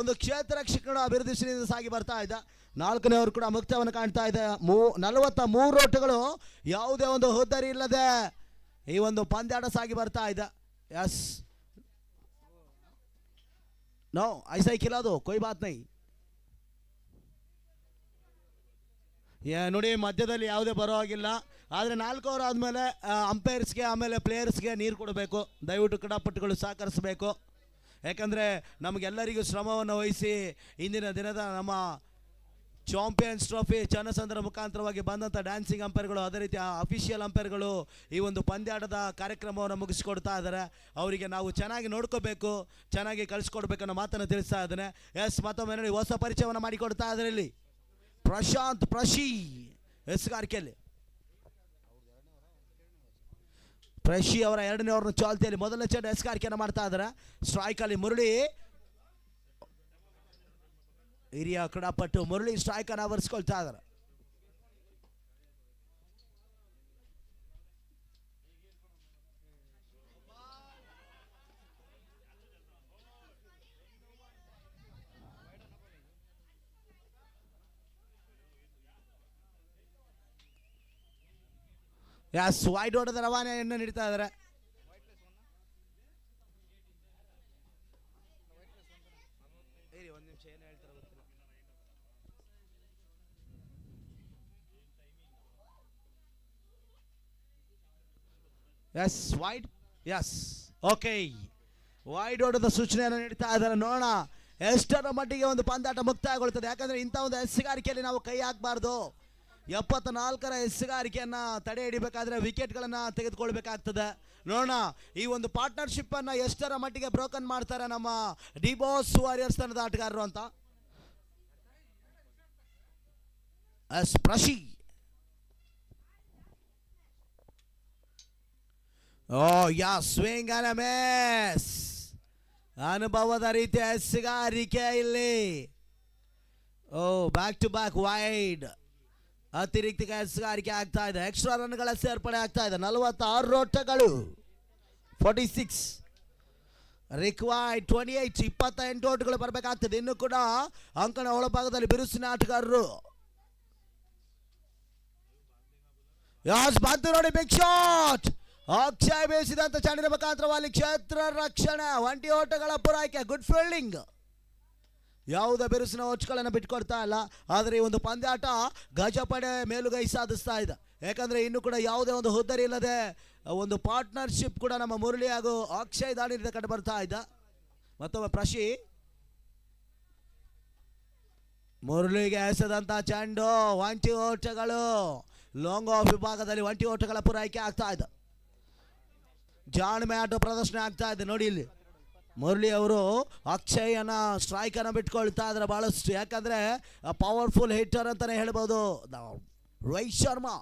ಒಂದು ಕ್ಷೇತ್ರ ರಕ್ಷಕರು ಅಭಿವೃದ್ಧಿಸಿನಿಂದ ಸಾಗಿ ಬರ್ತಾ ಇದೆ. 4ನೇ ಓವರ್ ಕೂಡ ಮುಕ್ತವನ್ನು ಕಾಣ್ತಾ ಇದೆ. 43 ಓಟಗಳು ಯಾವುದೇ ಒಂದು ಹುದ್ದರಿ ಇಲ್ಲದೆ ಈ ಒಂದು ಪಂದ್ಯಾಟ ಸಾಗಿ ಬರ್ತಾ ಇದೆ. ಎಸ್ ನೋ ಐಸೈ ಕಿಲಾದು ಕೊಯ್ ಬಾತ್ ನೈ. ನೋಡಿ ಮಧ್ಯದಲ್ಲಿ ಯಾವುದೇ ಬರೋ ಹಾಗಿಲ್ಲ. ಆದರೆ 4 ಓವರ್ ಆದಮೇಲೆ ಅಂಪೈರ್ಸ್ಗೆ ಆಮೇಲೆ ಪ್ಲೇಯರ್ಸ್ಗೆ ನೀರು ಕೊಡಬೇಕು. ದಯವಿಟ್ಟು ಕ್ರೀಡಾಪಟುಗಳು ಸಹಕರಿಸಬೇಕು. ಯಾಕಂದರೆ ನಮಗೆಲ್ಲರಿಗೂ ಶ್ರಮವನ್ನು ವಹಿಸಿ ಇಂದಿನ ದಿನದ ನಮ್ಮ ಚಾಂಪಿಯನ್ಸ್ ಟ್ರೋಫಿ ಚನ್ನಸಂದ್ರ ಮುಖಾಂತರವಾಗಿ ಬಂದಂಥ ಡ್ಯಾನ್ಸಿಂಗ್ ಅಂಪೈರ್ಗಳು, ಅದೇ ರೀತಿ ಅಫಿಷಿಯಲ್ ಅಂಪೈರ್ಗಳು ಈ ಒಂದು ಪಂದ್ಯಾಟದ ಕಾರ್ಯಕ್ರಮವನ್ನು ಮುಗಿಸ್ಕೊಡ್ತಾ ಇದ್ದಾರೆ. ಅವರಿಗೆ ನಾವು ಚೆನ್ನಾಗಿ ನೋಡ್ಕೋಬೇಕು, ಚೆನ್ನಾಗಿ ಕಳಿಸ್ಕೊಡ್ಬೇಕು ಅನ್ನೋ ಮಾತನ್ನು ತಿಳಿಸ್ತಾ ಇದ್ದಾನೆ. ಎಸ್, ಮತ್ತೊಮ್ಮೆ ನೋಡಿ ಹೊಸ ಪರಿಚಯವನ್ನು ಮಾಡಿಕೊಡ್ತಾ ಇದ್ದಾರೆ ಇಲ್ಲಿ ಪ್ರಶಾಂತ್ ಪ್ರಶಿ ಎಸ್ಗಾರಿಕೆಯಲ್ಲಿ. ಪ್ರಶಿ ಅವರ ಎರಡನೇ ಓವರ್ನ ಚಾಲ್ತಿಯಲ್ಲಿ ಮೊದಲನೇ ಚೆಂಡು ಎಸ್ಗಾರಿಕೆಯನ್ನು ಮಾಡ್ತಾ ಇದ್ದಾರೆ. ಸ್ಟ್ರೈಕಲ್ಲಿ ಮುರಳಿ, ಹಿರಿಯ ಕ್ರೀಡಾಪಟು ಮುರಳಿ ಸ್ಟ್ರೈಕನ್ನು ಆವರಿಸ್ಕೊಳ್ತಾ ಇದ್ದಾರೆ. ಎಸ್, ವೈಡ್ ಓಟದ ರವಾನೆಯನ್ನು ನೀಡ್ತಾ ಇದ್ದಾರೆ. Yes, wide, yes, okay, wide ಓಟದ ಸೂಚನೆಯನ್ನು ನೀಡ್ತಾ ಇದ್ದಾರೆ. ನೋಡೋಣ ಎಷ್ಟರ ಮಟ್ಟಿಗೆ ಒಂದು ಪಂದ್ಯಾಟ ಮುಕ್ತಾಯಗೊಳ್ಳುತ್ತದೆ. ಯಾಕಂದ್ರೆ ಇಂಥ ಒಂದು ಎಸ್ಗಾರಿಕೆಯಲ್ಲಿ ನಾವು ಕೈ ಹಾಕಬಾರ್ದು. 74ರ ಎಸ್ಗಾರಿಕೆಯನ್ನು ತಡೆ ಹಿಡಿಬೇಕಾದ್ರೆ ವಿಕೆಟ್ಗಳನ್ನು ತೆಗೆದುಕೊಳ್ಬೇಕಾಗ್ತದೆ. ನೋಡೋಣ ಈ ಒಂದು ಪಾರ್ಟ್ನರ್ಶಿಪ್ ಅನ್ನ ಎಷ್ಟರ ಮಟ್ಟಿಗೆ ಬ್ರೋಕನ್ ಮಾಡ್ತಾರೆ ನಮ್ಮ ಡಿಬಾಸ್ ವಾರಿಯರ್ಸ್ ತಂಡದ ಆಟಗಾರರು ಅಂತ. ಎಸ್, ಪ್ರಶಿ, oh yeah, swing and miss, ಅನುಭವದ ರೀತಿಯ ಎಸ್ಗಾರಿಕೆ ಇಲ್ಲಿ. Oh, back to back wide, ಅತಿರಿಕ್ತ ಎಸ್ಗಾರಿಕೆ ಆಗ್ತಾ ಇದೆ. ಎಕ್ಸ್ಟ್ರಾ ರನ್ಗಳ ಸೇರ್ಪಡೆ ಆಗ್ತಾ ಇದೆ. 46 ಓಟಗಳು, 46 ರಿಕ್ವೈರ್ಡ್ 28, 28 ಓಟಗಳು ಬರಬೇಕಾಗ್ತದೆ. ಇನ್ನು ಕೂಡ ಅಂಕಣ ಒಳಭಾಗದಲ್ಲಿ ಬಿರುಸಿನ ಆಟಗಾರರು. ಯಾಸ್ ಬಂತು ನೋಡಿ, ಬಿಗ್ ಶಾಟ್, ಅಕ್ಷಯ್ ಬೇಯಿಸಿದಂತ ಚೆಂಡಿನ ಮುಖಾಂತರವಾಗಿ ಕ್ಷೇತ್ರ ರಕ್ಷಣೆ, 20 ಓಟಗಳ ಪೂರೈಕೆ, ಗುಡ್ ಫೀಲ್ಡಿಂಗ್. ಯಾವುದೇ ಬಿರುಸಿನ ಓಟ್ಗಳನ್ನು ಬಿಟ್ಕೊಡ್ತಾ ಇಲ್ಲ. ಆದರೆ ಈ ಒಂದು ಪಂದ್ಯಾಟ ಗಜಪಡೆ ಮೇಲುಗೈ ಸಾಧಿಸ್ತಾ ಇದೆ. ಯಾಕಂದರೆ ಇನ್ನು ಕೂಡ ಯಾವುದೇ ಒಂದು ಹುದ್ದರಿ ಇಲ್ಲದೆ ಒಂದು ಪಾರ್ಟ್ನರ್ಶಿಪ್ ಕೂಡ ನಮ್ಮ ಮುರಳಿ ಹಾಗೂ ಅಕ್ಷಯ್ ದಾಳಿಯಿಂದ ಕಂಡು ಬರ್ತಾ ಇದ್ದ. ಮತ್ತೊಮ್ಮೆ ಪ್ರಶಿ, ಮುರಳಿಗೆ ಎಸೆದಂಥ ಚೆಂಡು, 20 ಓಟಗಳು, ಲಾಂಗ್ ಆಫ್ ವಿಭಾಗದಲ್ಲಿ 20 ಓಟಗಳ ಪೂರೈಕೆ ಆಗ್ತಾ ಇದೆ. ಜಾಣ್ಮೆ ಆಟೋ ಪ್ರದರ್ಶನ ಆಗ್ತಾ ಇದೆ. ನೋಡಿ ಇಲ್ಲಿ ಮುರಳಿ ಅವರು ಅಕ್ಷಯನ ಸ್ಟ್ರೈಕ್ ಅನ್ನು ಬಿಟ್ಕೊಳ್ತಾ ಇದ್ರೆ ಬಹಳಷ್ಟು. ಯಾಕಂದ್ರೆ ಪವರ್ಫುಲ್ ಹಿಟ್ಟರ್ ಅಂತಾನೆ ಹೇಳ್ಬೋದು ರೋಹಿತ್ ಶರ್ಮಾ.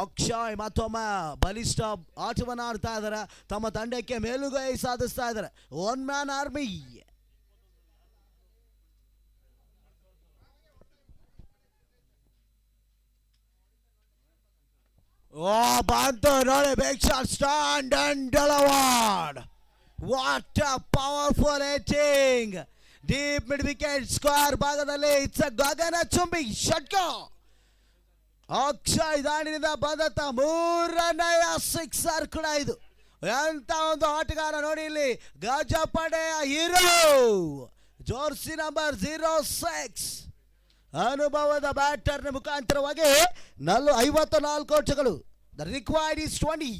ಅಕ್ಷಯ್ ಮತ್ತೊಮ್ಮೆ ಬಲಿಷ್ಠ ಆಟವನ್ನು ಆಡ್ತಾ ಇದ್ದಾರೆ. ತಮ್ಮ ತಂಡಕ್ಕೆ ಮೇಲುಗೈ ಸಾಧಿಸ್ತಾ ಇದ್ದಾರೆ. 1 ಮ್ಯಾನ್ ಆರ್ಮಿ. ಓ, ಬಂತು ನೋಡಿ, big shot, stand and delivered. What a powerful hitting, deep mid wicket square ಭಾಗದಲ್ಲಿ. ಇಟ್ಸ್ ಅ ಗಗನ ಚುಂಬಿ ಷಟ್ಕ. ಅಕ್ಷಯ್ ದಾಳಿನಿಂದ ಬಂದಂತ 3ನೇಯ ಸಿಕ್ಸರ್ ಕೂಡ ಇದು. ಎಂತ ಒಂದು ಆಟಗಾರ ನೋಡಿ ಇಲ್ಲಿ, ಗಜಪಡೆಯ ಹೀರೋ, ಜೋರ್ಸಿ ನಂಬರ್ 06, ಅನುಭವದ ಬ್ಯಾಟರ್ನ ಮುಖಾಂತರವಾಗಿ 54 ಓಟಗಳು. The required is 20.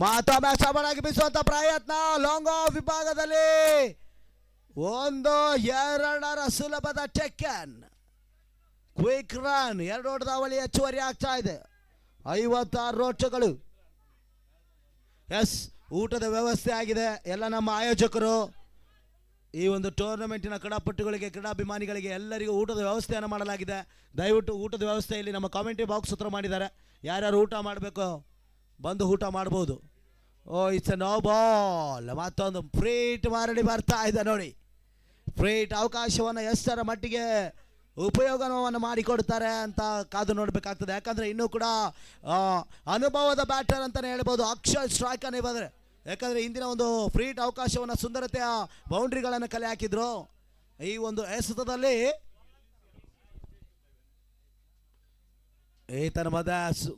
ಮತ್ತೊಮ್ಮೆ ಸಬಳಾಗಿ ಬೀಸುವಂತ ಪ್ರಯತ್ನ, ಲಾಂಗ್ ಆಫ್ ವಿಭಾಗದಲ್ಲಿ 1-2ರ ಸುಲಭದ ಟೆಕ್ಕನ್, ಕ್ವಿಕ್ ರನ್, 2 ಓಟದ ಅವಳಿ ಹೆಚ್ಚುವರಿ ಆಗ್ತಾ ಇದೆ. 56 ಓಟಗಳು. ಎಸ್, ಊಟದ ವ್ಯವಸ್ಥೆ ಆಗಿದೆ. ಎಲ್ಲ ನಮ್ಮ ಆಯೋಜಕರು ಈ ಒಂದು ಟೂರ್ನಮೆಂಟಿನ ಕ್ರೀಡಾಪಟುಗಳಿಗೆ, ಕ್ರೀಡಾಭಿಮಾನಿಗಳಿಗೆ ಎಲ್ಲರಿಗೂ ಊಟದ ವ್ಯವಸ್ಥೆಯನ್ನು ಮಾಡಲಾಗಿದೆ. ದಯವಿಟ್ಟು ಊಟದ ವ್ಯವಸ್ಥೆಯಲ್ಲಿ ನಮ್ಮ ಕಾಮೆಂಟ್ರಿ ಬಾಕ್ಸ್ ಹತ್ರ ಮಾಡಿದ್ದಾರೆ. ಯಾರ್ಯಾರು ಊಟ ಮಾಡಬೇಕು ಬಂದು ಊಟ ಮಾಡ್ಬೋದು. ಓ, ಇಟ್ಸ್ ಎ ನೋ ಬಾಲ್. ಮತ್ತೊಂದು ಫ್ರೀಟ್ ಮಾರಡಿ ಬರ್ತಾ ಇದೆ ನೋಡಿ. ಫ್ರೀಟ್ ಅವಕಾಶವನ್ನು ಎಷ್ಟರ ಮಟ್ಟಿಗೆ ಉಪಯೋಗವನ್ನು ಮಾಡಿಕೊಡ್ತಾರೆ ಅಂತ ಕಾದು ನೋಡಬೇಕಾಗ್ತದೆ. ಯಾಕಂದರೆ ಇನ್ನೂ ಕೂಡ ಅನುಭವದ ಬ್ಯಾಟರ್ ಅಂತಲೇ ಹೇಳ್ಬೋದು ಅಕ್ಷಯ್ ಸ್ಟ್ರೈಕನ್ನು ಬಂದರೆ. ಯಾಕಂದರೆ ಇಂದಿನ ಒಂದು ಫ್ರೀಟ್ ಅವಕಾಶವನ್ನು ಸುಂದರತೆಯ ಬೌಂಡ್ರಿಗಳನ್ನು ಕಲೆ ಹಾಕಿದ್ರು. ಈ ಒಂದು ಎಸೆತದಲ್ಲಿ ಈತನ ಮಧ್ಯ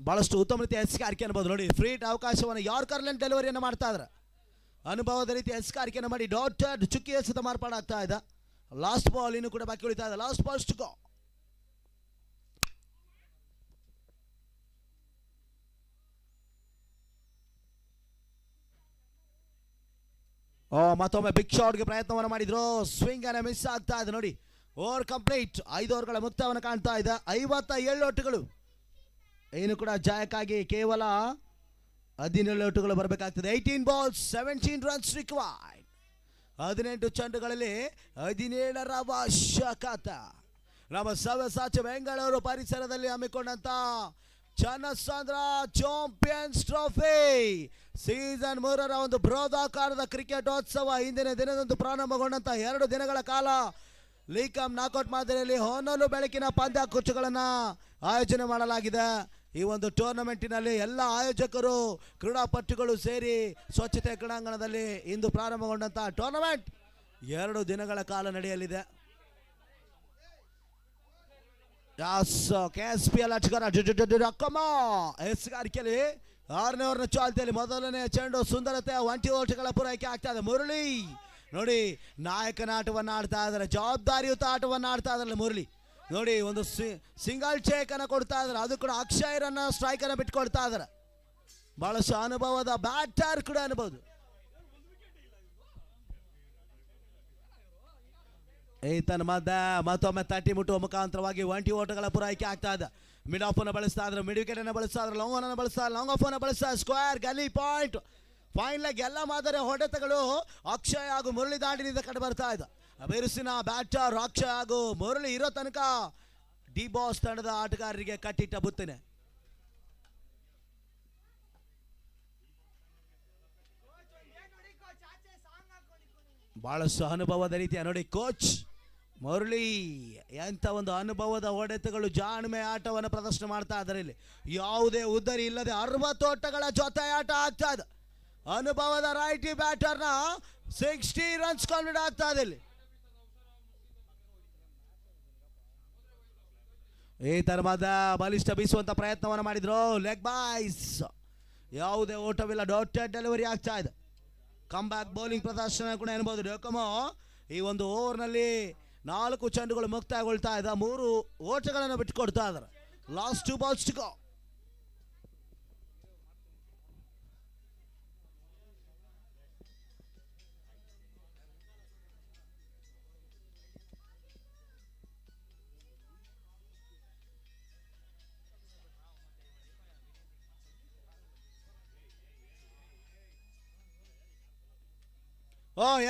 ಭಾಳಷ್ಟು ಉತ್ತಮ ರೀತಿಯ ಎಸ್ಗಾರಿಕೆ ಅನ್ಬೋದು ನೋಡಿ. ಫ್ರೀಟ್ ಅವಕಾಶವನ್ನು ಯಾರ್ಕರ್ಲೆಂಡ್ ಡೆಲಿವರಿಯನ್ನು ಮಾಡ್ತಾ ಇದ್ದಾರೆ. ಅನುಭವದ ರೀತಿಯ ಎಸ್ಗಾರಿಕೆಯನ್ನು ಮಾಡಿ ಡಾಟೆಡ್ ಚುಕ್ಕಿ ಎಸೆತ ಮಾರ್ಪಾಡಾಗ್ತಾ ಇದೆ. ಲಾಸ್ಟ್ ಬಾಲ್ ಇನ್ನೂ ಕೂಡ ಬಾಕಿ ಉಳಿತಾ ಇದೆ. Last ball to go. ಮತ್ತೊಮ್ಮೆ ಬಿಗ್ ಶಾಟ್ಗೆ ಪ್ರಯತ್ನವನ್ನು ಮಾಡಿದ್ರು, ಸ್ವಿಂಗ್ ಅನ್ನ ಮಿಸ್ ಆಗ್ತಾ ಇದೆ ನೋಡಿ. ಓವರ್ ಕಂಪ್ಲೀಟ್, 5 ಓವರ್ಗಳ ಮುಕ್ತವನ್ನು ಕಾಣ್ತಾ ಇದೆ. 57 ಓಟುಗಳು, ಏನು ಕೂಡ ಜಯಕ್ಕಾಗಿ ಕೇವಲ 17 ಓಟುಗಳು ಬರಬೇಕಾಗ್ತದೆ. 18 ಬಾಲ್ಸ್ 17 ರನ್ಸ್ ರಿಕ್ವೈರ್ಡ್. 18 ಚೆಂಡುಗಳಲ್ಲಿ 17ರ ಅವಶ್ಯಕತೆ. ನಮ್ಮ ಸವ್ಯಸಾಚಿ ಬೆಂಗಳೂರು ಪರಿಸರದಲ್ಲಿ ಹಮ್ಮಿಕೊಂಡಂತ ಚನ್ನಸಾಂದ್ರ ಚಾಂಪಿಯನ್ಸ್ ಟ್ರೋಫಿ ಸೀಸನ್ 3ರ ಒಂದು ಬೃಹದಾಕಾರದ ಕ್ರಿಕೆಟೋತ್ಸವ ಇಂದಿನ ದಿನದಂದು ಪ್ರಾರಂಭಗೊಂಡಂತ 2 ದಿನಗಳ ಕಾಲ ಲೀಕಮ್ ನಾಕೌಟ್ ಮಾದರಿಯಲ್ಲಿ ಹೊನಲು ಬೆಳಕಿನ ಪಂದ್ಯಾಕೂಟಗಳನ್ನು ಆಯೋಜನೆ ಮಾಡಲಾಗಿದೆ. ಈ ಒಂದು ಟೂರ್ನಮೆಂಟಿನಲ್ಲಿ ಎಲ್ಲ ಆಯೋಜಕರು ಕ್ರೀಡಾಪಟುಗಳು ಸೇರಿ ಸ್ವಚ್ಛತೆ ಕ್ರೀಡಾಂಗಣದಲ್ಲಿ ಇಂದು ಪ್ರಾರಂಭಗೊಂಡಂತ ಟೂರ್ನಮೆಂಟ್ 2 ದಿನಗಳ ಕಾಲ ನಡೆಯಲಿದೆ. KSPL ಆಟಗಾರ ಎಸ್ಗಾರಿಕೆಯಲ್ಲಿ 6ನೇ ಓವರ್ನ ಚಾಲ್ತಿಯಲ್ಲಿ ಮೊದಲನೇ ಚೆಂಡು ಸುಂದರತೆ 20 ಓಟಗಳ ಪೂರೈಕೆ ಆಗ್ತಾ ಇದೆ. ಮುರಳಿ ನೋಡಿ ನಾಯಕನ ಆಟವನ್ನು ಆಡ್ತಾ ಇದ್ದಾರೆ, ಜವಾಬ್ದಾರಿಯುತ ಆಟವನ್ನು ಆಡ್ತಾ ಇದ್ದಾರೆ ಮುರಳಿ. ನೋಡಿ ಒಂದು ಸಿಂಗಲ್ ಚೇಕ್ ಅನ್ನು ಕೊಡ್ತಾ ಇದ್ದಾರೆ, ಅದು ಕೂಡ ಅಕ್ಷಯರನ್ನ ಸ್ಟ್ರೈಕ್ ಅನ್ನು ಬಿಟ್ಕೊಡ್ತಾ ಇದ್ದಾರೆ. ಬಹಳಷ್ಟು ಅನುಭವದ ಬ್ಯಾಟರ್ ಕೂಡ ಅನ್ಬಹುದು. ಈತನ ಮತ್ತೊಮ್ಮೆ ತಟ್ಟಿ ಮುಟ್ಟುವ ಮುಖಾಂತರವಾಗಿ 20 ಓಟಗಳ ಪೂರೈಕೆ ಆಗ್ತಾ ಇದೆ. ಮಿಡ್ ಆಫ್ ಅನ್ನು ಬಳಸ್ತಾ ಇದ್ರು, ಮಿಡ್ ವಿಕೆಟ್ ಅನ್ನು ಬಳಸ್ತಾ ಇದ್ರು, ಲಾಂಗ್ ಅನ್ನು ಬಳಸ್ತಾ, ಲಾಂಗ್ ಆಫ್ ಅನ್ನು ಬಳಸ್ತಾ, ಸ್ಕ್ವೇರ್ ಗಲಿ ಪಾಯಿಂಟ್. ಫೈನಲ್ ಆಗಿ ಎಲ್ಲ ಮಾದರಿಯ ಹೊಡೆತಗಳು ಅಕ್ಷಯ್ ಹಾಗೂ ಮುರಳಿ ದಾಂಡಿನಿಂದ ಕಂಡು ಬರ್ತಾ ಇದೆ. ಬಿರುಸಿನ ಬ್ಯಾಟರ್ ಅಕ್ಷಯ್ ಹಾಗೂ ಮುರಳಿ ಇರೋ ತನಕ ಡಿ ಬಾಸ್ ತಂಡದ ಆಟಗಾರರಿಗೆ ಕಟ್ಟಿಟ್ಟ ಬುತ್ತಿನೆ. ಬಹಳಷ್ಟು ಅನುಭವದ ರೀತಿಯ ನೋಡಿ ಕೋಚ್ ಮುರಳಿ ಎಂಥ ಒಂದು ಅನುಭವದ ಹೊಡೆತಗಳು, ಜಾಣ್ಮೆ ಆಟವನ್ನು ಪ್ರದರ್ಶನ ಮಾಡ್ತಾ ಇದ್ದಾರೆ. ಇಲ್ಲಿ ಯಾವುದೇ ಉದ್ದರಿ ಇಲ್ಲದೆ 60 ಓಟಗಳ ಜೊತೆ ಆಟ ಆಗ್ತಾ ಇದೆ. ಅನುಭವದ ರೈಟಿ ಬ್ಯಾಟರ್ನ 60 ರನ್ಸ್ ಕಾನ್ಫಿಡ್ ಆಗ್ತಾ ಇದೆ. ಇಲ್ಲಿ ಈ ತರವಾದ ಬಲಿಷ್ಠ ಬೀಸುವಂತ ಪ್ರಯತ್ನವನ್ನು ಮಾಡಿದ್ರು, ಲೆಗ್ ಬಾಯ್ಸ್, ಯಾವುದೇ ಓಟವಿಲ್ಲ, ಡಾಟೆಡ್ ಡೆಲಿವರಿ ಆಗ್ತಾ ಇದೆ. ಕಮ್ ಬ್ಯಾಕ್ ಬೌಲಿಂಗ್ ಪ್ರದರ್ಶನ ಕೂಡ ಎನ್ಬಹುದು. ಡೊಕೊಮೊ ಈ ಒಂದು ಓವರ್ನಲ್ಲಿ 4 ಚೆಂಡುಗಳು ಮುಕ್ತಾಯಗೊಳ್ತಾ ಇದೆ, 3 ಓಟಗಳನ್ನು ಬಿಟ್ಟುಕೊಡ್ತಾ ಇದ್ದಾರೆ. Last 2 balls to go.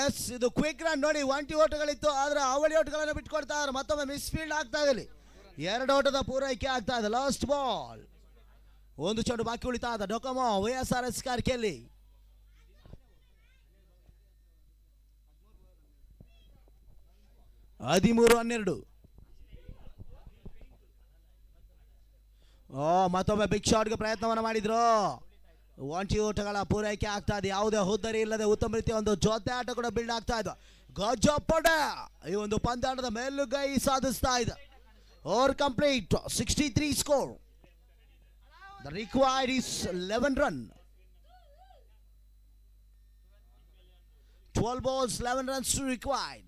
Yes, ಇದು ಕ್ವಿಕ್ ರನ್ ನೋಡಿ. 20 ಓಟಗಳಿತ್ತು, ಆದ್ರೆ ಅವಳಿ ಓಟಗಳನ್ನು ಬಿಟ್ಕೊಡ್ತಾ ಇದ್ದಾರೆ. ಮತ್ತೊಮ್ಮೆ ಮಿಸ್ ಫೀಲ್ಡ್ ಆಗ್ತಾ ಇದೆ. 2 ಓಟದ ಪೂರೈಕೆ ಆಗ್ತಾ ಇದೆ. ಲಾಸ್ಟ್ ಬಾಲ್, 1 ಚೆಂಡು ಬಾಕಿ ಉಳಿತಾ ಇದೆ. Docomo YSRS ಕಾರ್ಕೆಯಲ್ಲಿ 13-12. ಮತ್ತೊಮ್ಮೆ ಬಿಗ್ ಶಾಟ್ಗೆ ಪ್ರಯತ್ನವನ್ನು ಮಾಡಿದ್ರು. 20 ಓಟಗಳ ಪೂರೈಕೆ ಆಗ್ತಾ ಇದೆ. ಯಾವುದೇ ಹುದ್ದರಿ ಇಲ್ಲದೆ ಉತ್ತಮ ರೀತಿಯ ಒಂದು ಜೊತೆ ಆಟ ಕೂಡ ಬಿಲ್ಡ್ ಆಗ್ತಾ ಇದೆ. ಗಜಪಡೆ ಈ ಒಂದು ಪಂದ್ಯಾಟದ ಮೇಲುಗೈ ಸಾಧಿಸ್ತಾ ಇದೆ. Over complete, 63 score. The required is 11 run. 12 balls 11 runs required.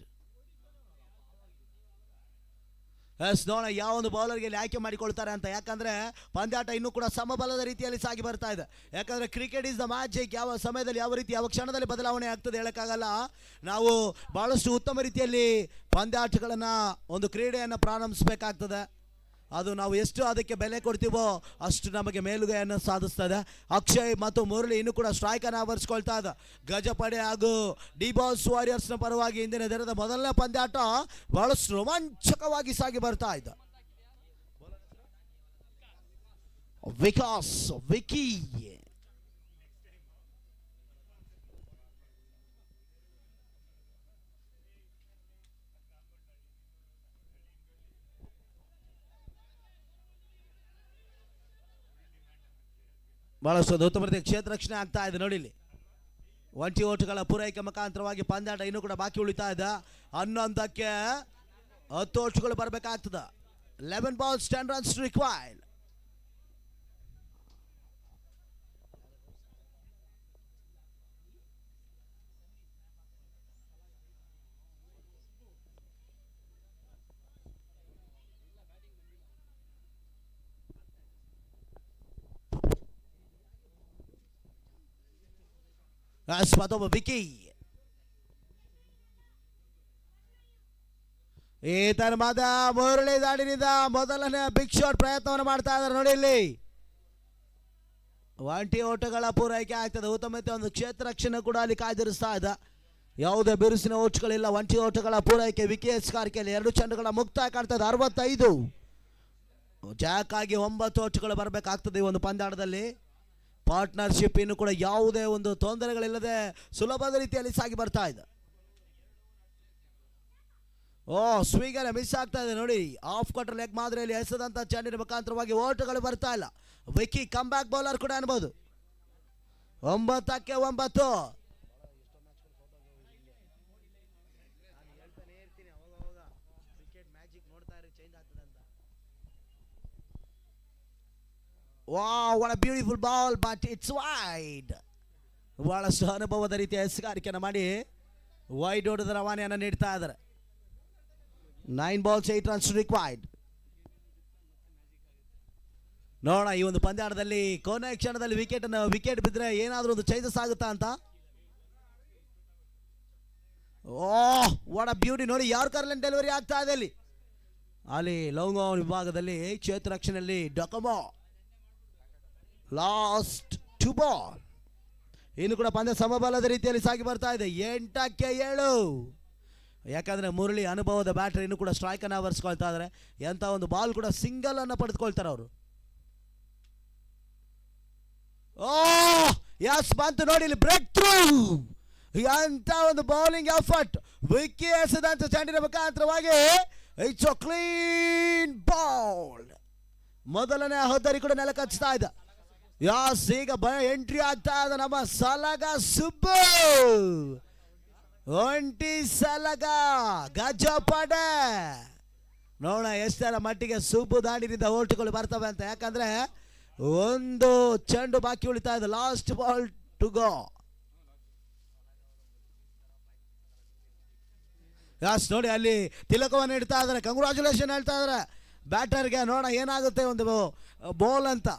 Yes, ನೋಡೋಣ ಯಾವ ಒಂದು ಬೌಲರ್ಗೆ ಆಯ್ಕೆ ಮಾಡಿಕೊಳ್ತಾರೆ ಅಂತ. ಯಾಕಂದ್ರೆ ಪಂದ್ಯಾಟ ಇನ್ನೂ ಕೂಡ ಸಮಬಲದ ರೀತಿಯಲ್ಲಿ ಸಾಗಿ ಬರ್ತಾ ಇದೆ. ಯಾಕಂದ್ರೆ ಕ್ರಿಕೆಟ್ ಇಸ್ ದ ಮ್ಯಾಜಿಕ್. ಯಾವ ಸಮಯದಲ್ಲಿ ಯಾವ ರೀತಿ ಯಾವ ಕ್ಷಣದಲ್ಲಿ ಬದಲಾವಣೆ ಆಗ್ತದೆ ಹೇಳಕ್ಕಾಗಲ್ಲ. ನಾವು ಬಹಳಷ್ಟು ಉತ್ತಮ ರೀತಿಯಲ್ಲಿ ಪಂದ್ಯಾಟಗಳನ್ನು ಒಂದು ಕ್ರೀಡೆಯನ್ನು ಪ್ರಾರಂಭಿಸಬೇಕಾಗ್ತದೆ. ಅದು ನಾವು ಎಷ್ಟು ಅದಕ್ಕೆ ಬೆಲೆ ಕೊಡ್ತೀವೋ ಅಷ್ಟು ನಮಗೆ ಮೇಲುಗೈಯನ್ನು ಸಾಧಿಸ್ತದೆ. ಅಕ್ಷಯ್ ಮತ್ತು ಮುರಳಿ ಇನ್ನೂ ಕೂಡ ಸ್ಟ್ರೈಕ್ ಅನ್ನು ಆವರಿಸ್ಕೊಳ್ತಾ ಇದೆ. ಗಜಪಡೆ ಹಾಗೂ ಡಿ ಬಾಸ್ ವಾರಿಯರ್ಸ್ನ ಪರವಾಗಿ ಇಂದಿನ ದಿನದ ಮೊದಲನೇ ಪಂದ್ಯಾಟ ಬಹಳಷ್ಟು ರೋಮಾಂಚಕವಾಗಿ ಸಾಗಿ ಬರ್ತಾ ಇದೆ. ವಿಕಾಸ್ ವಿಕಿ ಬಹಳಷ್ಟು ಉತ್ತಮ ರೀತಿಯ ಕ್ಷೇತ್ರ ರಕ್ಷಣೆ ಆಗ್ತಾ ಇದೆ ನೋಡಿ. ಇಲ್ಲಿ 20 ಓಟಗಳ ಪೂರೈಕೆ ಮುಖಾಂತರವಾಗಿ ಪಂದ್ಯಾಟ ಇನ್ನೂ ಕೂಡ ಬಾಕಿ ಉಳಿತಾ ಇದೆ. 11ಕ್ಕೆ 10 ಓಟಗಳು ಬರಬೇಕಾಗ್ತದೆ. 11 balls 10 runs ರಿಕ್ವೈರ್ಡ್. ಮತ್ತೊಬ್ಬ ವಿಕಿ ಈತನ ಮದ ಮುರಳಿ ದಾಡಿನಿಂದ ಮೊದಲನೇ ಬಿಗ್ ಶಾಟ್ ಪ್ರಯತ್ನವನ್ನು ಮಾಡ್ತಾ ಇದ್ದಾರೆ ನೋಡಿ ಇಲ್ಲಿ. ಒಂಟಿ ಓಟಗಳ ಪೂರೈಕೆ ಆಗ್ತದೆ. ಉತ್ತಮ ಒಂದು ಕ್ಷೇತ್ರ ರಕ್ಷಣೆ ಕೂಡ ಅಲ್ಲಿ ಕಾಯ್ದಿರಿಸ್ತಾ ಇದೆ. ಯಾವುದೇ ಬಿರುಸಿನ ಓಟ್ಗಳಿಲ್ಲ. ಒಂಟಿ ಓಟಗಳ ಪೂರೈಕೆ. ವಿಕೆಟ್ ಸ್ಕಾರ್ಕೆಯಲ್ಲಿ 2 ಚೆಂಡುಗಳ ಮುಕ್ತಾಯ ಕಾಣ್ತದೆ. 65 ಜಾಕ್ ಆಗಿ 9 ಓಟಗಳು ಬರಬೇಕಾಗ್ತದೆ ಈ ಒಂದು ಪಂದ್ಯಾಟದಲ್ಲಿ. ಪಾರ್ಟ್ನರ್ಶಿಪ್ ಇನ್ನು ಕೂಡ ಯಾವುದೇ ಒಂದು ತೊಂದರೆಗಳಿಲ್ಲದೆ ಸುಲಭದ ರೀತಿಯಲ್ಲಿ ಸಾಗಿ ಬರ್ತಾ ಇದೆ. ಸ್ವೀಗರ ಮಿಸ್ ಆಗ್ತಾ ಇದೆ ನೋಡಿ. ಆಫ್ ಕಟರ್ ಲೆಗ್ ಮಾದರಿಯಲ್ಲಿ ಎಸೆದಂತ ಚೆಂಡಿನ ಮುಖಾಂತರವಾಗಿ ಓಟಗಳು ಬರ್ತಾ ಇಲ್ಲ. ವಿಕಿ ಕಮ್ ಬ್ಯಾಕ್ ಬೌಲರ್ ಕೂಡ ಅನ್ಬೋದು. 9ಕ್ಕೆ 9. Wow, what a beautiful ball, but it's wide. ಬಹಳಷ್ಟು ಅನುಭವದ ರೀತಿಯ ಎಸೆಗಾರಿಕೆಯನ್ನು ಮಾಡಿ ವೈಡ್ ಓಟದ ರವಾನೆಯನ್ನು ನೀಡ್ತಾ ಇದ್ದಾರೆ. 9 balls 8 runs ರಿಕ್ವೈರ್ಡ್. ನೋಡೋಣ ಈ ಒಂದು ಪಂದ್ಯಾಟದಲ್ಲಿ ಕೊನೆ ಕ್ಷಣದಲ್ಲಿ ವಿಕೆಟ್ ಬಿದ್ದರೆ ಏನಾದರೂ ಒಂದು ಚೇಂಜಸ್ ಆಗುತ್ತಾ ಅಂತ. ವಾಟ್ ಅ ಬ್ಯೂಟಿ ನೋಡಿ. ಯಾರ್ಕರ್ಲೆಂಡ್ ಡೆಲಿವರಿ ಆಗ್ತಾ ಇದೆ ಅಲ್ಲಿ ಲೌಂಗ್ ವಿಭಾಗದಲ್ಲಿ ಕ್ಷೇತ್ರ ರಕ್ಷಣೆಯಲ್ಲಿ ಡೊಕೊಮೊ. Last 2 ball. ಇನ್ನು ಕೂಡ ಪಂದ್ಯ ಸಮಬಲದ ರೀತಿಯಲ್ಲಿ ಸಾಗಿ ಬರ್ತಾ ಇದೆ. 8ಕ್ಕೆ 7. ಯಾಕಂದರೆ ಮುರಳಿ ಅನುಭವದ ಬ್ಯಾಟರ್ ಇನ್ನು ಕೂಡ ಸ್ಟ್ರೈಕನ್ನು ಆವರಿಸ್ಕೊಳ್ತಾ ಇದ್ದಾರೆ. ಎಂಥ ಒಂದು ಬಾಲ್ ಕೂಡ ಸಿಂಗಲ್ ಅನ್ನು ಪಡೆದುಕೊಳ್ತಾರೆ ಅವರು. ಯಸ್ ಬಂತು ನೋಡಿ ಇಲ್ಲಿ ಬ್ರೇಕ್ ಥ್ರೂ. ಎಂಥ ಒಂದು ಬೌಲಿಂಗ್ ಎಫರ್ಟ್. ವಿಕಿ ಎಸೆದಂತ ಚೆಂಡಿನ ಮುಖಾಂತರವಾಗಿ ಇಟ್ಸ್ ಅ ಕ್ಲೀನ್ ಬಾಲ್. ಮೊದಲನೇ ಹದ್ದರಿ ಕೂಡ ನೆಲಕ್ಕೆ ಹಚ್ತಾ ಇದೆ. ಯಾಸ್ ಈಗ ಎಂಟ್ರಿ ಆಗ್ತಾ ಇದೆ ನಮ್ಮ ಸಲಗ ಸುಬ್ಬು. ಒಂಟಿ ಸಲಗ ಗಜಪಡ. ನೋಡೋಣ ಎಷ್ಟರ ಮಟ್ಟಿಗೆ ಸುಬ್ಬು ದಾಡಿನಿಂದ ಓಟುಗಳು ಬರ್ತವೆ ಅಂತ. ಯಾಕಂದ್ರೆ ಒಂದು ಚೆಂಡು ಬಾಕಿ ಉಳಿತಾ ಇದೆ. Last ball to go. Yes ನೋಡಿ ಅಲ್ಲಿ ತಿಲಕವನ್ನು ಇಡ್ತಾ ಇದ್ದಾರೆ. ಕಂಗ್ರಾಚುಲೇಷನ್ ಹೇಳ್ತಾ ಇದ್ದಾರೆ ಬ್ಯಾಟರ್ಗೆ. ನೋಡೋಣ ಏನಾಗುತ್ತೆ ಒಂದು ಬಾಲ್ ಅಂತ.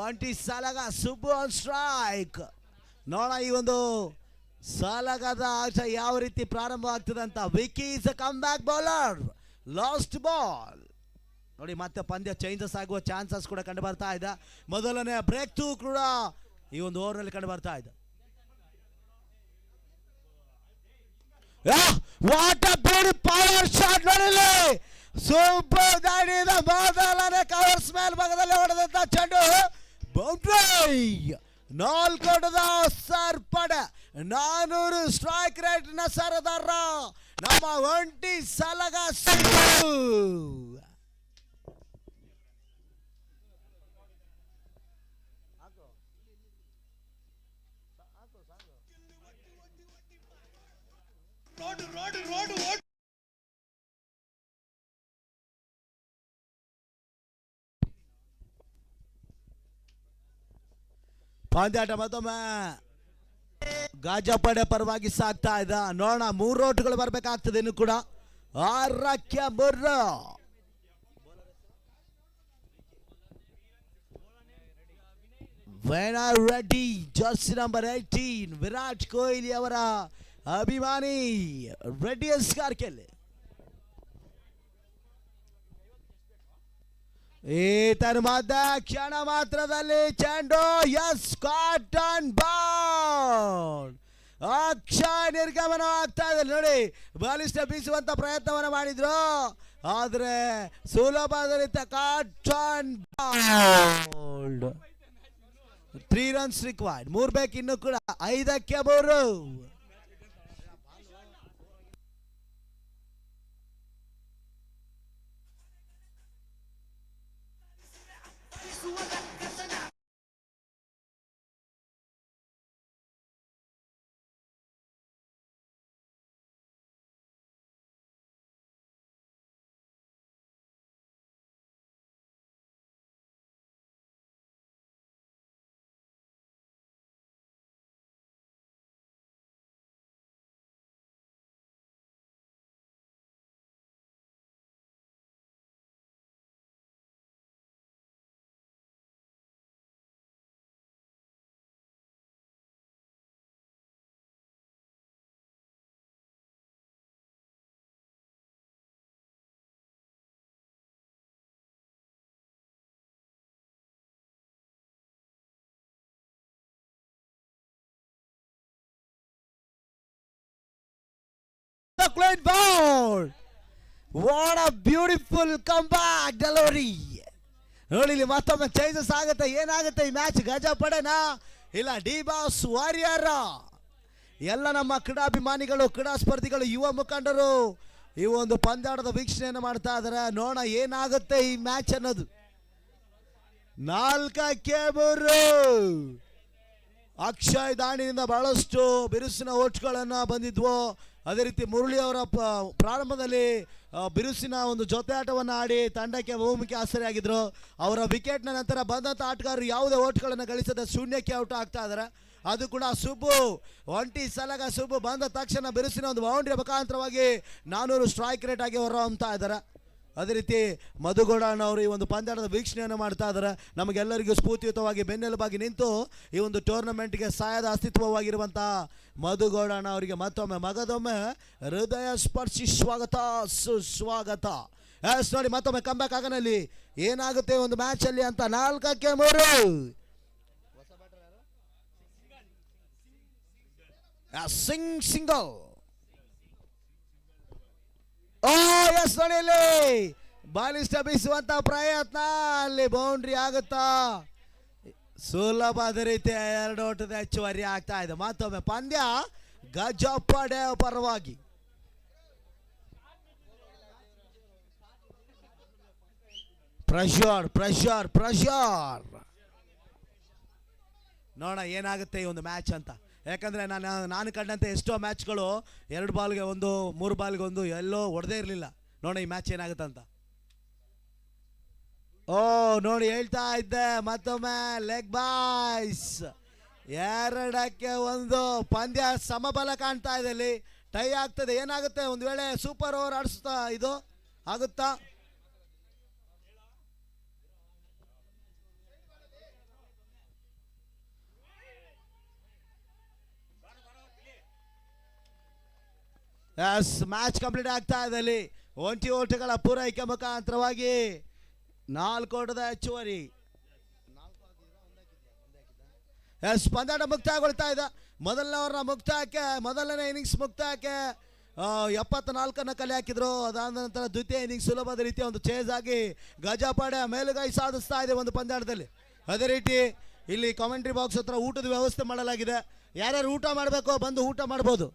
ಒಂಟಿ ಸಲಗ ಸುಬ್ಬು ಆನ್ ಸ್ಟ್ರೈಕ್. ನೋಡೋಣ ಈ ಒಂದು ಸಲಗದ ಆಟ ಯಾವ ರೀತಿ ಪ್ರಾರಂಭ ಆಗ್ತದೆ ಅಂತ. Vicky is a come back bowler. Last ball ನೋಡಿ. ಮತ್ತೆ ಪಂದ್ಯ ಚೇಂಜಸ್ ಆಗುವ ಚಾನ್ಸಸ್ ಕೂಡ ಕಂಡು ಬರ್ತಾ ಇದೆ. ಮೊದಲನೇ ಬ್ರೇಕ್ ಥ್ರೂ ಕೂಡ ಈ ಒಂದು ಓವರ್ನಲ್ಲಿ ಕಂಡು ಬರ್ತಾ ಇದೆ. What a beauty power shot ನೋಡಿಲ್ಲಿ. ಸೂಪರ್ ದಾಡಿದ ಮೊದಲನೇ ಕವರ್ಸ್ ಮೇಲ್ಭಾಗದಲ್ಲಿ ಹೊಡೆದಂತ ಚೆಂಡು ಬೌಂಡ್ರಿ. 4 ಸರ್ಪಡ 400 ಸ್ಟ್ರೈಕ್ ರೇಟ್ ನ ಸರದಾರ ನಮ್ಮ ಒಂಟಿ ಸಲಗ ಸುಬ್ಬು. ಪಂದ್ಯಾಟ ಮತ್ತೊಮ್ಮೆ ಗಾಜಪಡೆ ಪರವಾಗಿ ಸಾಗ್ತಾ ಇದೆ. ನೋಡೋಣ 3 ಓಟುಗಳು ಬರಬೇಕಾಗ್ತದೆ ಇನ್ನು ಕೂಡ. 6ಕ್ಕೆ 3. When are ready, jersey number 18 Virat Kohli ಅವರ ಅಭಿಮಾನಿ ರೆಡ್ಡಿ ಸ್ಕಾರ್ಕೆಲ್ಲಿ. ಈತನ ಮಧ್ಯ ಕ್ಷಣ ಮಾತ್ರದಲ್ಲಿ ಚೆಂಡು. S cotton ball. ಅಕ್ಷಯ ನಿರ್ಗಮನ ಆಗ್ತಾ ಇದೆ ನೋಡಿ. ಬಾಲಿಷ್ಟ ಬೀಸುವಂತ ಪ್ರಯತ್ನವನ್ನು ಮಾಡಿದ್ರು. ಆದರೆ ಸುಲಭದ ರೀತಿಯ ಕಾಟನ್ ಬಾಲ್. 3 runs required. 3 ಬೇಕು ಇನ್ನು ಕೂಡ. 5ಕ್ಕೆ 3. clean bound. What a beautiful comeback delivery. ನೋಡಿ ಇಲ್ಲಿ ಮತ್ತೊಮ್ಮೆ ಚೇಂಜಸ್ ಆಗುತ್ತೆ. ಏನಾಗುತ್ತೆ ಈ ಮ್ಯಾಚ್? ಗಜ ಪಡೆನಾ ಇಲ್ಲ ಡಿ ಬಾಸ್ ವಾರಿಯರ್? ಎಲ್ಲ ನಮ್ಮ ಕ್ರೀಡಾಭಿಮಾನಿಗಳು, ಕ್ರೀಡಾ ಸ್ಪರ್ಧಿಗಳು, ಯುವ ಮುಖಂಡರು ಈ ಒಂದು ಪಂದ್ಯಾಟದ ವೀಕ್ಷಣೆಯನ್ನು ಮಾಡ್ತಾ ಇದ್ದಾರೆ. ನೋಡೋಣ ಏನಾಗುತ್ತೆ ಈ ಮ್ಯಾಚ್ ಅನ್ನೋದು. 4-3 ಅಕ್ಷಯ್ ದಾಣಿಯಿಂದ ಬಹಳಷ್ಟು ಬಿರುಸಿನ ಓಟ್ಗಳನ್ನು ಬಂದಿದ್ವು. ಅದೇ ರೀತಿ ಮುರಳಿ ಅವರ ಪ್ರಾರಂಭದಲ್ಲಿ ಬಿರುಸಿನ ಒಂದು ಜೊತೆ ಆಟವನ್ನು ಆಡಿ ತಂಡಕ್ಕೆ ಬಹುಮುಖಿ ಆಸರೆಯಾಗಿದ್ದರು. ಅವರ ವಿಕೆಟ್ನ ನಂತರ ಬಂದಂಥ ಆಟಗಾರರು ಯಾವುದೇ ಓಟ್ಗಳನ್ನು ಗಳಿಸದೆ ಶೂನ್ಯಕ್ಕೆ ಔಟ್ ಆಗ್ತಾ ಇದ್ದಾರೆ. ಅದು ಕೂಡ ಸುಬ್ಬು ಒಂಟಿ ಸಲಗ ಸುಬ್ಬು ಬಂದ ತಕ್ಷಣ ಬಿರುಸಿನ ಒಂದು ಬೌಂಡ್ರಿ ಮುಖಾಂತರವಾಗಿ 400 ಸ್ಟ್ರೈಕ್ ರೇಟ್ ಆಗಿ ಹೊರಹೊಮ್ತಾ ಇದ್ದಾರೆ. ಅದೇ ರೀತಿ ಮಧುಗೌಡನವರು ಈ ಒಂದು ಪಂದ್ಯಾಟದ ವೀಕ್ಷಣೆಯನ್ನು ಮಾಡ್ತಾ ಇದ್ದಾರೆ. ನಮಗೆಲ್ಲರಿಗೂ ಸ್ಫೂರ್ತಿಯುತವಾಗಿ ಬೆನ್ನೆಲುಬಾಗಿ ನಿಂತು ಈ ಒಂದು ಟೂರ್ನಮೆಂಟ್ಗೆ ಸಾಯದ ಅಸ್ತಿತ್ವವಾಗಿರುವಂಥ ಮಧುಗೌಡನ ಅವರಿಗೆ ಮತ್ತೊಮ್ಮೆ ಮಗದೊಮ್ಮೆ ಹೃದಯ ಸ್ಪರ್ಶಿ ಸ್ವಾಗತ, ಸುಸ್ವಾಗತ. ಎಸ್ ನೋಡಿ ಮತ್ತೊಮ್ಮೆ ಕಂಬ್ಯಾಕ್ ಆಗನಲ್ಲಿ ಏನಾಗುತ್ತೆ ಒಂದು ಮ್ಯಾಚಲ್ಲಿ ಅಂತ. 4-3 ಸಿಂಗಲ್. ಎಸ್ ನೋಡಿ ಇಲ್ಲಿ ಬಾಲಿಷ್ಟ ಬೀಸುವಂತ ಪ್ರಯತ್ನ, ಅಲ್ಲಿ ಬೌಂಡ್ರಿ ಆಗುತ್ತಾ? ಸುಲಭದ ರೀತಿ 2 ಓಟದ ಹೆಚ್ಚುವರಿ ಆಗ್ತಾ ಇದೆ. ಮತ್ತೊಮ್ಮೆ ಪಂದ್ಯ ಗಜಪಡೆ ಪರವಾಗಿ. Pressure pressure pressure. ನೋಡೋಣ ಏನಾಗುತ್ತೆ ಈ ಒಂದು ಮ್ಯಾಚ್ ಅಂತ. ಯಾಕಂದರೆ ನಾನು ಕಂಡಂತೆ ಎಷ್ಟೋ ಮ್ಯಾಚ್ಗಳು 2 ಬಾಲ್ಗೆ 1, 3 ಬಾಲ್ಗೆ 1 ಎಲ್ಲೋ ಹೊಡೆದೇ ಇರಲಿಲ್ಲ. ನೋಡೋಣ ಈ ಮ್ಯಾಚ್ ಏನಾಗುತ್ತೆ ಅಂತ. ನೋಡಿ ಹೇಳ್ತಾ ಇದ್ದೆ ಮತ್ತೊಮ್ಮೆ ಲೆಗ್ ಬಾಯ್ಸ್ 2-1 ಪಂದ್ಯ ಸಮಬಲ ಕಾಣ್ತಾ ಇದೆ. ಇಲ್ಲಿ ಟೈ ಆಗ್ತದೆ. ಏನಾಗುತ್ತೆ ಒಂದು ವೇಳೆ ಸೂಪರ್ ಓವರ್ ಆಡಿಸ್ತಾ ಇದು ಆಗುತ್ತಾ? ಎಸ್ ಮ್ಯಾಚ್ ಕಂಪ್ಲೀಟ್ ಆಗ್ತಾ ಇದೆ. ಅಲ್ಲಿ 1 ಓಟಗಳ ಪೂರೈಕೆ ಮುಖಾಂತರವಾಗಿ 4 ಓಟದ ಹೆಚ್ಚುವರಿ. ಎಸ್ ಪಂದ್ಯಾಟ ಮುಕ್ತಾಯಗೊಳ್ತಾ ಇದೆ. ಮೊದಲನೇ ಇನ್ನಿಂಗ್ಸ್ ಮುಕ್ತಾಯಕ್ಕೆ 74 ಕಲೆ ಹಾಕಿದ್ರು. ಅದಾದ ನಂತರ ದ್ವಿತೀಯ ಇನ್ನಿಂಗ್ಸ್ ಸುಲಭದ ರೀತಿಯ ಒಂದು ಚೇಸ್ ಆಗಿ ಗಜಪಡೆ ಮೇಲುಗೈ ಸಾಧಿಸ್ತಾ ಇದೆ ಒಂದು ಪಂದ್ಯಾಟದಲ್ಲಿ. ಅದೇ ರೀತಿ ಇಲ್ಲಿ ಕಾಮೆಂಟ್ರಿ ಬಾಕ್ಸ್ ಹತ್ರ ಊಟದ ವ್ಯವಸ್ಥೆ ಮಾಡಲಾಗಿದೆ. ಯಾರ್ಯಾರು ಊಟ ಮಾಡಬೇಕೋ ಬಂದು ಊಟ ಮಾಡ್ಬೋದು.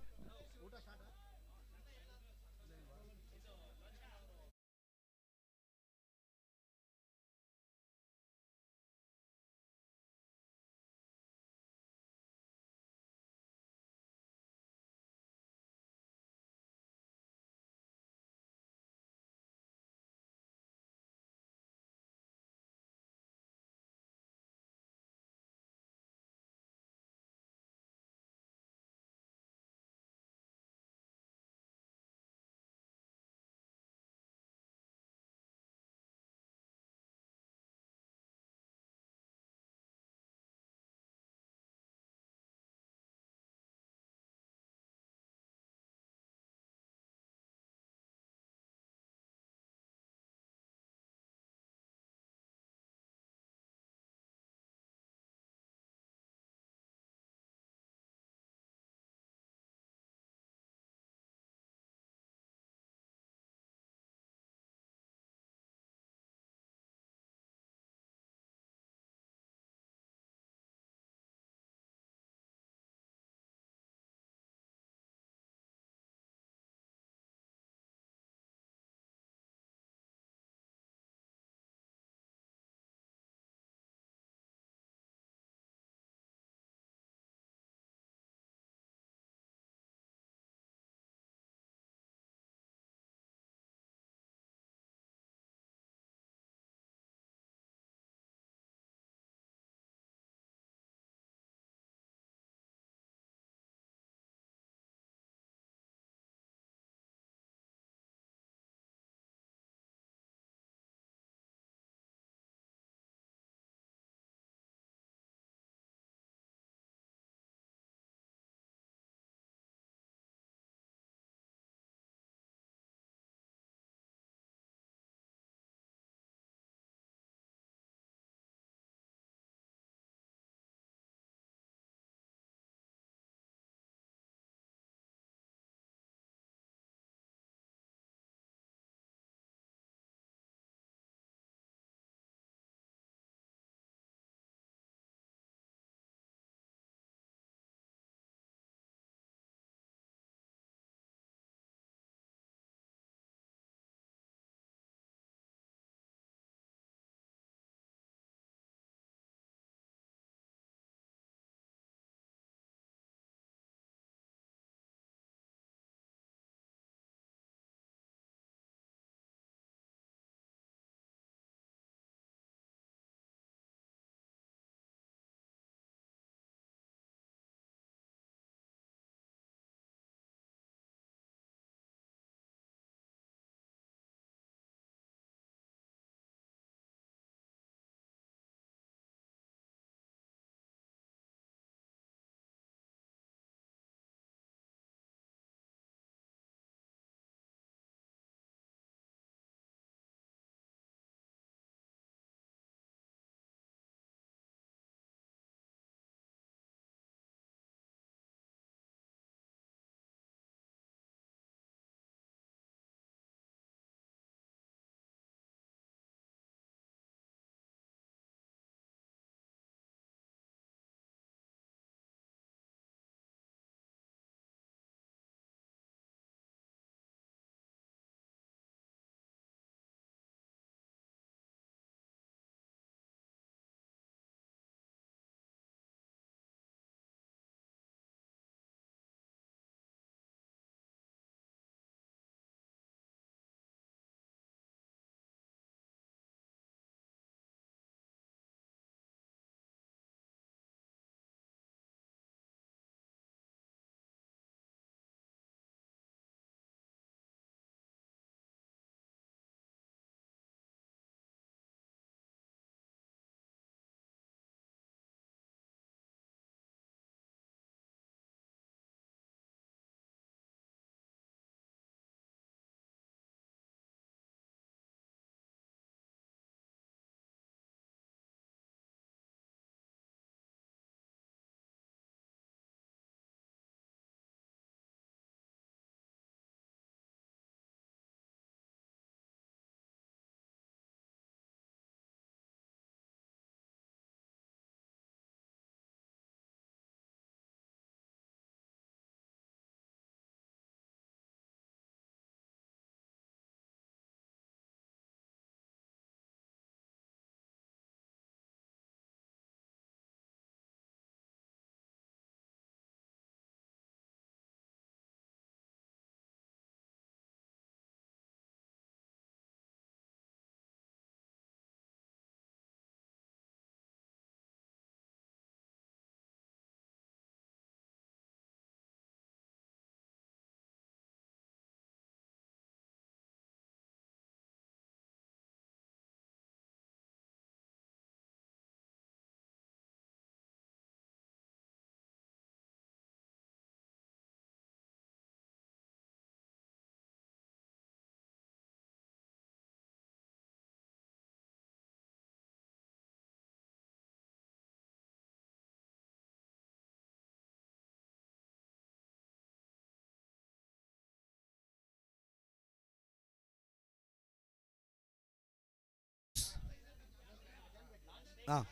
ಹಾಂ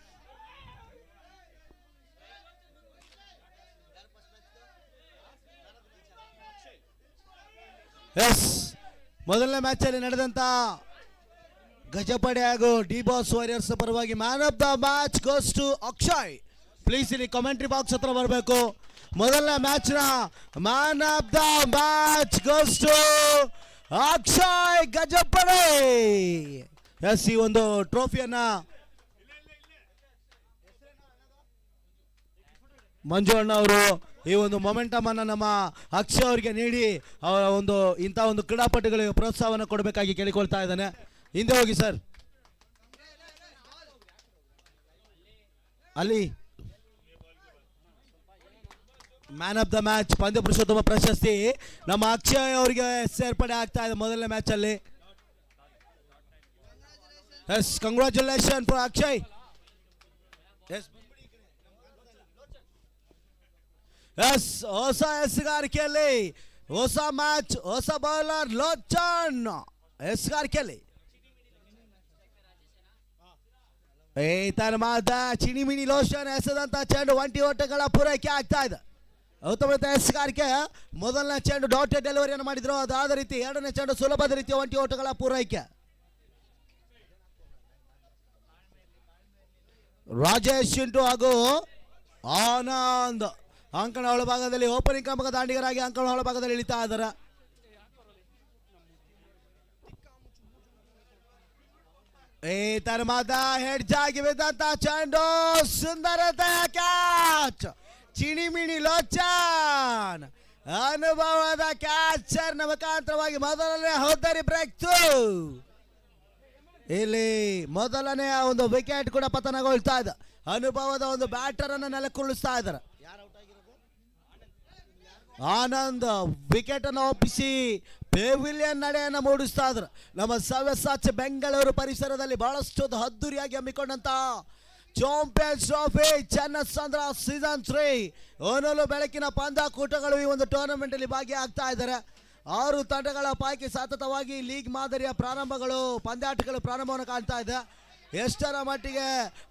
ಎಸ್, ಮೊದಲನೇ ಮ್ಯಾಚಲ್ಲಿ ನಡೆದಂತ ಗಜಪಡೆ ಹಾಗೂ ಡಿ ಬಾಸ್ ವಾರಿಯರ್ಸ್ ಪರವಾಗಿ man of the match goes to Akshay. Please ಇಲ್ಲಿ ಕಾಮೆಂಟ್ರಿ ಬಾಕ್ಸ್ ಹತ್ರ ಬರಬೇಕು. ಮೊದಲನೇ ಮ್ಯಾಚ್ನ man of the match goes to Akshay Gajapade. Yes, ಈ ಒಂದು ಟ್ರೋಫಿಯನ್ನ ಮಂಜು ಅಣ್ಣ ಅವರು ಈ ಒಂದು ಮೊಮೆಂಟಮ್ ಅನ್ನ ನಮ್ಮ ಅಕ್ಷಯ್ ಅವರಿಗೆ ನೀಡಿ ಒಂದು ಇಂಥ ಒಂದು ಕ್ರೀಡಾಪಟುಗಳಿಗೆ ಪ್ರೋತ್ಸಾಹವನ್ನು ಕೊಡಬೇಕಾಗಿ ಕೇಳಿಕೊಳ್ತಾ ಇದ್ದಾನೆ. ಹಿಂದೆ ಹೋಗಿ ಸರ್. ಅಲ್ಲಿ ಮ್ಯಾನ್ ಆಫ್ ದ ಮ್ಯಾಚ್ ಪಂದ್ಯ ಪುರುಷೋತ್ತಮ ಪ್ರಶಸ್ತಿ ನಮ್ಮ ಅಕ್ಷಯ್ ಅವರಿಗೆ ಸೇರ್ಪಡೆ ಆಗ್ತಾ ಇದೆ ಮೊದಲನೇ ಮ್ಯಾಚ್ ಅಲ್ಲಿ. Yes, congratulation for Akshay. Yes yes, ಹೊಸ ಎಸ್ಗಾರಿಕೆಯಲ್ಲಿ ಹೊಸ ಮ್ಯಾಚ್, ಹೊಸ ಬೌಲರ್ ಲೋಚನ್ ಎಸ್ಗಾರಿಕೆಯಲ್ಲಿ ತನ್ಮಾದ ಚಿಣಿಮಿಣಿ ಲೋಷನ್ ಎಸೆದಂತ ಚೆಂಡು 20 ಓಟಗಳ ಪೂರೈಕೆ ಆಗ್ತಾ ಇದೆ. ಉತ್ತಮ ಎಸ್ಗಾರಿಕೆ ಮೊದಲನೇ ಚೆಂಡು ಡಾಟೆಡ್ ಡೆಲಿವರಿಯನ್ನು ಮಾಡಿದ್ರು, ಅದಾದ ರೀತಿ ಎರಡನೇ ಚೆಂಡು ಸುಲಭದ ರೀತಿ 20 ಓಟಗಳ ಪೂರೈಕೆ. ರಾಜೇಶ್ ಚಿಂಟು ಹಾಗೂ ಆನಂದ್ ಅಂಕಣ ಒಳಭಾಗದಲ್ಲಿ ಓಪನಿಂಗ್ ಕ್ರಮಕ ದಾಂಡಿಗರಾಗಿ ಅಂಕಣ ಒಳಭಾಗದಲ್ಲಿ ಇಳಿತಾ ಇದ್ದಾರೆ. ತನ್ಮಾದ ಹೆಡ್ಜಾಗಿ ಬಿದ್ದಂತ ಚೆಂಡು ಸುಂದರತೆಯ ಕ್ಯಾಚ್, ಚಿಣಿಮಿಣಿ ಲೋಚನ್ ಅನುಭವದ ಕ್ಯಾಚರ್ ಮುಖಾಂತರವಾಗಿ ಮೊದಲನೇ ಹೋದರಿ ಬ್ರೇಕ್ ಥ್ರೂ. ಇಲ್ಲಿ ಮೊದಲನೆಯ ಒಂದು ವಿಕೆಟ್ ಕೂಡ ಪತನಗೊಳ್ತಾ ಇದೆ. ಅನುಭವದ ಒಂದು ಬ್ಯಾಟರ್ ಅನ್ನು ನೆಲಕ್ಕುರುಳಿಸ್ತಾ ಇದ್ದಾರೆ. ಆನಂದ್ ವಿಕೆಟ್ ಅನ್ನು ಒಪ್ಪಿಸಿ ಪೆವಿಲಿಯನ್ ನಡೆಯನ್ನು ಮೂಡಿಸ್ತಾ ಇದ್ರು. ನಮ್ಮ ಸವ್ಯಸಾಚಿ ಬೆಂಗಳೂರು ಪರಿಸರದಲ್ಲಿ ಬಹಳಷ್ಟು ಅದ್ದೂರಿಯಾಗಿ ಹಮ್ಮಿಕೊಂಡಂತ ಚಾಂಪಿಯನ್ಸ್ ಟ್ರೋಫಿ ಚೆನ್ನಸಂದ್ರ ಸೀಸನ್ 3 ಓನಲು ಬೆಳಕಿನ ಪಂದ್ಯಾಕೂಟಗಳು ಈ ಒಂದು ಟೂರ್ನಮೆಂಟ್ ಅಲ್ಲಿ ಭಾಗಿಯಾಗ್ತಾ ಇದ್ದಾರೆ. 6 ತಂಡಗಳ ಪೈಕಿ ಸತತವಾಗಿ ಲೀಗ್ ಮಾದರಿಯ ಪಂದ್ಯಾಟಗಳು ಪ್ರಾರಂಭವನ್ನು ಕಾಣ್ತಾ ಇದೆ. ಎಷ್ಟರ ಮಟ್ಟಿಗೆ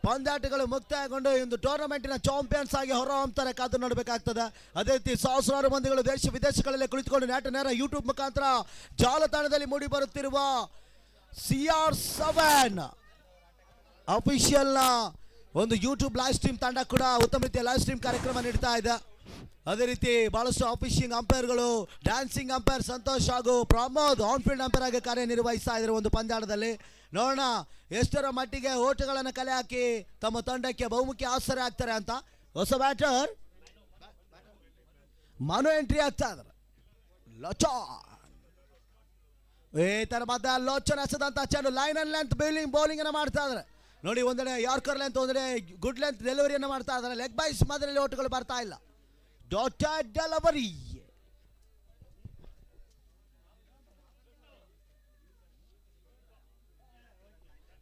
ಪಂದ್ಯಾಟಗಳು ಮುಕ್ತಾಯಗೊಂಡು ಈ ಒಂದು ಟೂರ್ನಮೆಂಟಿನ ಚಾಂಪಿಯನ್ಸ್ ಆಗಿ ಹೊರಹೊಮ್ಮುತ್ತಾರೆ ಕಾದು ನೋಡಬೇಕಾಗ್ತದೆ. ಅದೇ ರೀತಿ ಸಹಸ್ರಾರು ಮಂದಿಗಳು ದೇಶ ವಿದೇಶಗಳಲ್ಲಿ ಕುಳಿತುಕೊಂಡು ನೇರ ಯೂಟ್ಯೂಬ್ ಮುಖಾಂತರ ಜಾಲತಾಣದಲ್ಲಿ ಮೂಡಿ ಬರುತ್ತಿರುವ CR7 ಅಫಿಷಿಯಲ್ನ ಒಂದು ಯೂಟ್ಯೂಬ್ ಲೈವ್ ಸ್ಟ್ರೀಮ್ ತಂಡ ಕೂಡ ಉತ್ತಮ ರೀತಿಯ ಲೈವ್ ಸ್ಟ್ರೀಮ್ ಕಾರ್ಯಕ್ರಮ ನೀಡ್ತಾ ಇದೆ. ಅದೇ ರೀತಿ ಬಹಳಷ್ಟು ಆಫಿಷಿಂಗ್ ಅಂಪೈರ್ಗಳು, ಡ್ಯಾನ್ಸಿಂಗ್ ಅಂಪೈರ್ ಸಂತೋಷ್ ಹಾಗೂ ಪ್ರಮೋದ್ ಆನ್ಫೀಲ್ಡ್ ಅಂಪೈರ್ ಆಗಿ ಕಾರ್ಯನಿರ್ವಹಿಸ್ತಾ ಇದ್ದಾರೆ ಒಂದು ಪಂದ್ಯಾಟದಲ್ಲಿ. ನೋಡೋಣ ಎಷ್ಟರ ಮಟ್ಟಿಗೆ ಓಟುಗಳನ್ನು ಕಲೆ ಹಾಕಿ ತಮ್ಮ ತಂಡಕ್ಕೆ ಬಹುಮುಖ್ಯ ಆಸರೆ ಆಗ್ತಾರೆ ಅಂತ. ಹೊಸ ಬ್ಯಾಟರ್ ಮನು ಎಂಟ್ರಿ ಆಗ್ತಾ ಇದ್ದಾರೆ. ಲೋಚನ್ ಎಸೆದಂತ ಚೆಂಡು ಲೈನ್ ಅಂಡ್ ಲೆಂತ್ ಬೌಲಿಂಗ್ ಅನ್ನು ಮಾಡ್ತಾ ಇದ್ದಾರೆ. ನೋಡಿ, ಒಂದೆಡೆ ಯಾರ್ಕರ್ ಲೆಂತ್, ಒಂದೆಡೆ ಗುಡ್ ಲೆಂತ್ ಡೆಲಿವರಿಯನ್ನು ಮಾಡ್ತಾ ಇದ್ದಾರೆ. ಲೆಗ್ ಬೈಸ್ ಮಾದರಿಯಲ್ಲಿ ಓಟುಗಳು ಬರ್ತಾ ಇಲ್ಲ. Dotted delivery.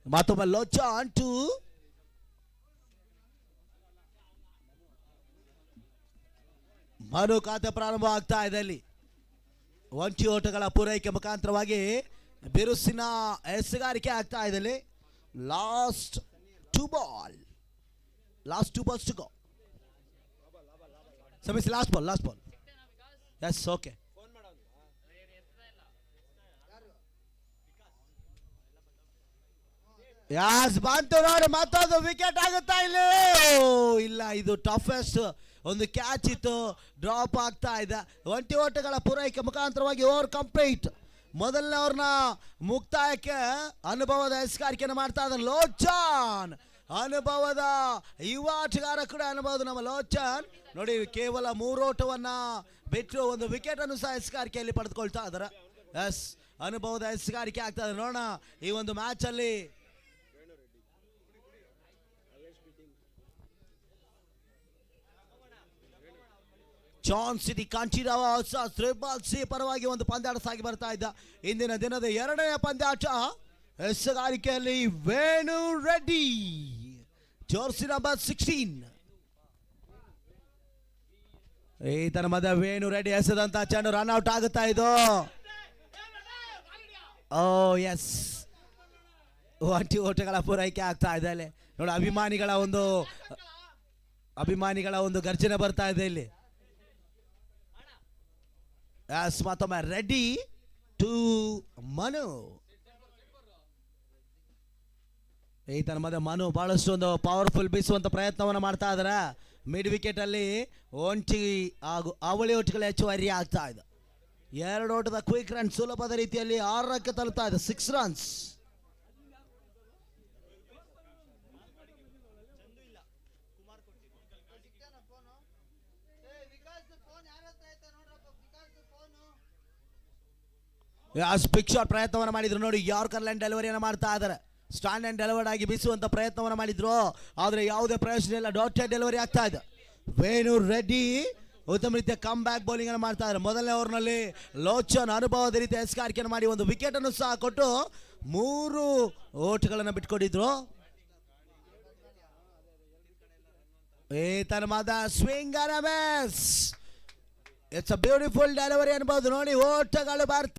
ಮತ್ತೊಮ್ಮೆ ಲೋಚನ್ ಟು ಮನು ಖಾತೆ ಪ್ರಾರಂಭ ಆಗ್ತಾ ಇದೆ. ಅಲ್ಲಿ 20 ಓಟಗಳ ಪೂರೈಕೆ ಮುಖಾಂತರವಾಗಿ ಬಿರುಸಿನ ಎಸೆಗಾರಿಕೆ ಆಗ್ತಾ ಇದೆ. Last two balls to go. ಸಮೀಸ್ ಲಾಸ್ಟ್ ಬಾಲ್. Yes, okay. ಯಾಸ್ ಬಂತು ನೋಡಿ, ಮತ್ತೊಂದು ವಿಕೆಟ್ ಆಗುತ್ತಾ ಇಲ್ಲ. ಇದು ಟಫೆಸ್ಟ್ ಒಂದು ಕ್ಯಾಚ್ ಇತ್ತು, ಡ್ರಾಪ್ ಆಗ್ತಾ ಇದೆ. 20 ಓಟಗಳ ಪೂರೈಕೆ ಮುಖಾಂತರವಾಗಿ ಓವರ್ ಕಂಪ್ಲೀಟ್. ಮೊದಲನೇ ಅವ್ರನ್ನ ಮುಕ್ತಾಯಕ್ಕೆ ಅನುಭವದ ಎಸ್ಗಾರಿಕೆಯನ್ನು ಮಾಡ್ತಾ ಇದ್ದಾರೆ ಲೋಚನ್. ಅನುಭವದ ಯುವ ಆಟಗಾರ ಕೂಡ ಅನುಭವದ ನಮ್ಮ ಲೋಚನ್. ನೋಡಿ, ಕೇವಲ 3 ಓಟವನ್ನ ಬಿಟ್ಟು ಒಂದು ವಿಕೆಟ್ ಅನ್ನು ಸಹ ಎಸ್ಗಾರಿಕೆಯಲ್ಲಿ ಪಡೆದುಕೊಳ್ತಾ ಇದ್ದಾರೆ. ಎಸ್, ಅನುಭವದ ಎಸ್ಗಾರಿಕೆ ಆಗ್ತಾ ಇದೆ. ನೋಡೋಣ ಈ ಒಂದು ಮ್ಯಾಚ್ ಅಲ್ಲಿ ಜಾನ್ ಸಿಟಿ ಕಾಂಚಿರಾವ ತ್ರಿಬಲ್ ಸಿ ಪರವಾಗಿ ಒಂದು ಪಂದ್ಯಾಟ ಸಾಗಿ ಬರ್ತಾ ಇದ್ದ. ಇಂದಿನ ದಿನದ 2ನೇ ಪಂದ್ಯಾಟ ಎಸೆಗಾರಿಕೆಯಲ್ಲಿ ವೇಣು ರೆಡ್ಡಿ, ಜರ್ಸಿ ನಂಬರ್ 16. ಈತನ ಮಧ್ಯ ವೇಣು ರೆಡ್ಡಿ ಎಸೆದಂತ ಚೆಂಡು ರನ್ಔಟ್ ಆಗುತ್ತಾ ಇದು. ಓ ಎಸ್, 20 ಓಟಗಳ ಪೂರೈಕೆ ಆಗ್ತಾ ಇದೆ. ನೋಡಿ ಅಭಿಮಾನಿಗಳ ಒಂದು ಗರ್ಜನೆ ಬರ್ತಾ ಇದೆ ಇಲ್ಲಿ. ಮತ್ತೊಮ್ಮೆ ರೆಡಿ ಟು ಮನು. ಈತನ ಮಧ್ಯೆ ಮನು ಬಹಳಷ್ಟು ಒಂದು ಪವರ್ಫುಲ್ ಬೀಸುವಂತ ಪ್ರಯತ್ನವನ್ನು ಮಾಡ್ತಾ ಇದಾರೆ. ಮಿಡ್ ವಿಕೆಟ್ ಅಲ್ಲಿ ಒಂಟಿ ಹಾಗೂ ಅವಳಿ ಒಟ್ಟುಗಳು ಹೆಚ್ಚುವರಿ ಆಗ್ತಾ ಇದೆ. 2 ಓಟದ ಕ್ವಿಕ್ ರನ್ ಸುಲಭದ ರೀತಿಯಲ್ಲಿ 6 ತಲುಪ್ತಾ ಇದೆ. 6 ರನ್ಸ್. ಬಿಗ್ ಶಾಟ್ ಪ್ರಯತ್ನವನ್ನು ಮಾಡಿದ್ರು ನೋಡಿ. ಯಾರ್ಕರ್ ಲೈನ್ ಡೆಲಿವರಿಯನ್ನು ಮಾಡ್ತಾ ಇದ್ದಾರೆ. ಸ್ಟ್ಯಾಂಡ್ ಅಂಡ್ ಡೆಲಿವರ್ಡ್ ಆಗಿ ಬೀಸುವಂತ ಪ್ರಯತ್ನವನ್ನು ಮಾಡಿದ್ರು, ಆದರೆ ಯಾವುದೇ ಪ್ರಯೋಜನ ಇಲ್ಲ. ಡಾಟೆಡ್ ಡೆಲಿವರಿ ಆಗ್ತಾ ಇದೆ. ವೇಣು ರೆಡ್ಡಿ ಉತ್ತಮ ರೀತಿಯ ಕಮ್ ಬ್ಯಾಕ್ ಬೌಲಿಂಗ್ ಅನ್ನು ಮಾಡ್ತಾ ಇದ್ದಾರೆ. ಮೊದಲನೇ ಓವರ್ನಲ್ಲಿ ಲೋಚನ್ ಅನುಭವದ ರೀತಿಯ ಎಸ್ಕಾರಿಕೆಯನ್ನು ಮಾಡಿ ಒಂದು ವಿಕೆಟ್ ಅನ್ನು ಸಹ ಕೊಟ್ಟು 3 ಓಟ್ಗಳನ್ನು ಬಿಟ್ಕೊಟ್ಟಿದ್ರು. ಈತನ ಮಾದ ಸ್ವಿಂಗ್ ಅನ್ನ miss. It's a beautiful delivery ಅನ್ಬಹುದು ನೋಡಿ. ಓಟಗಳು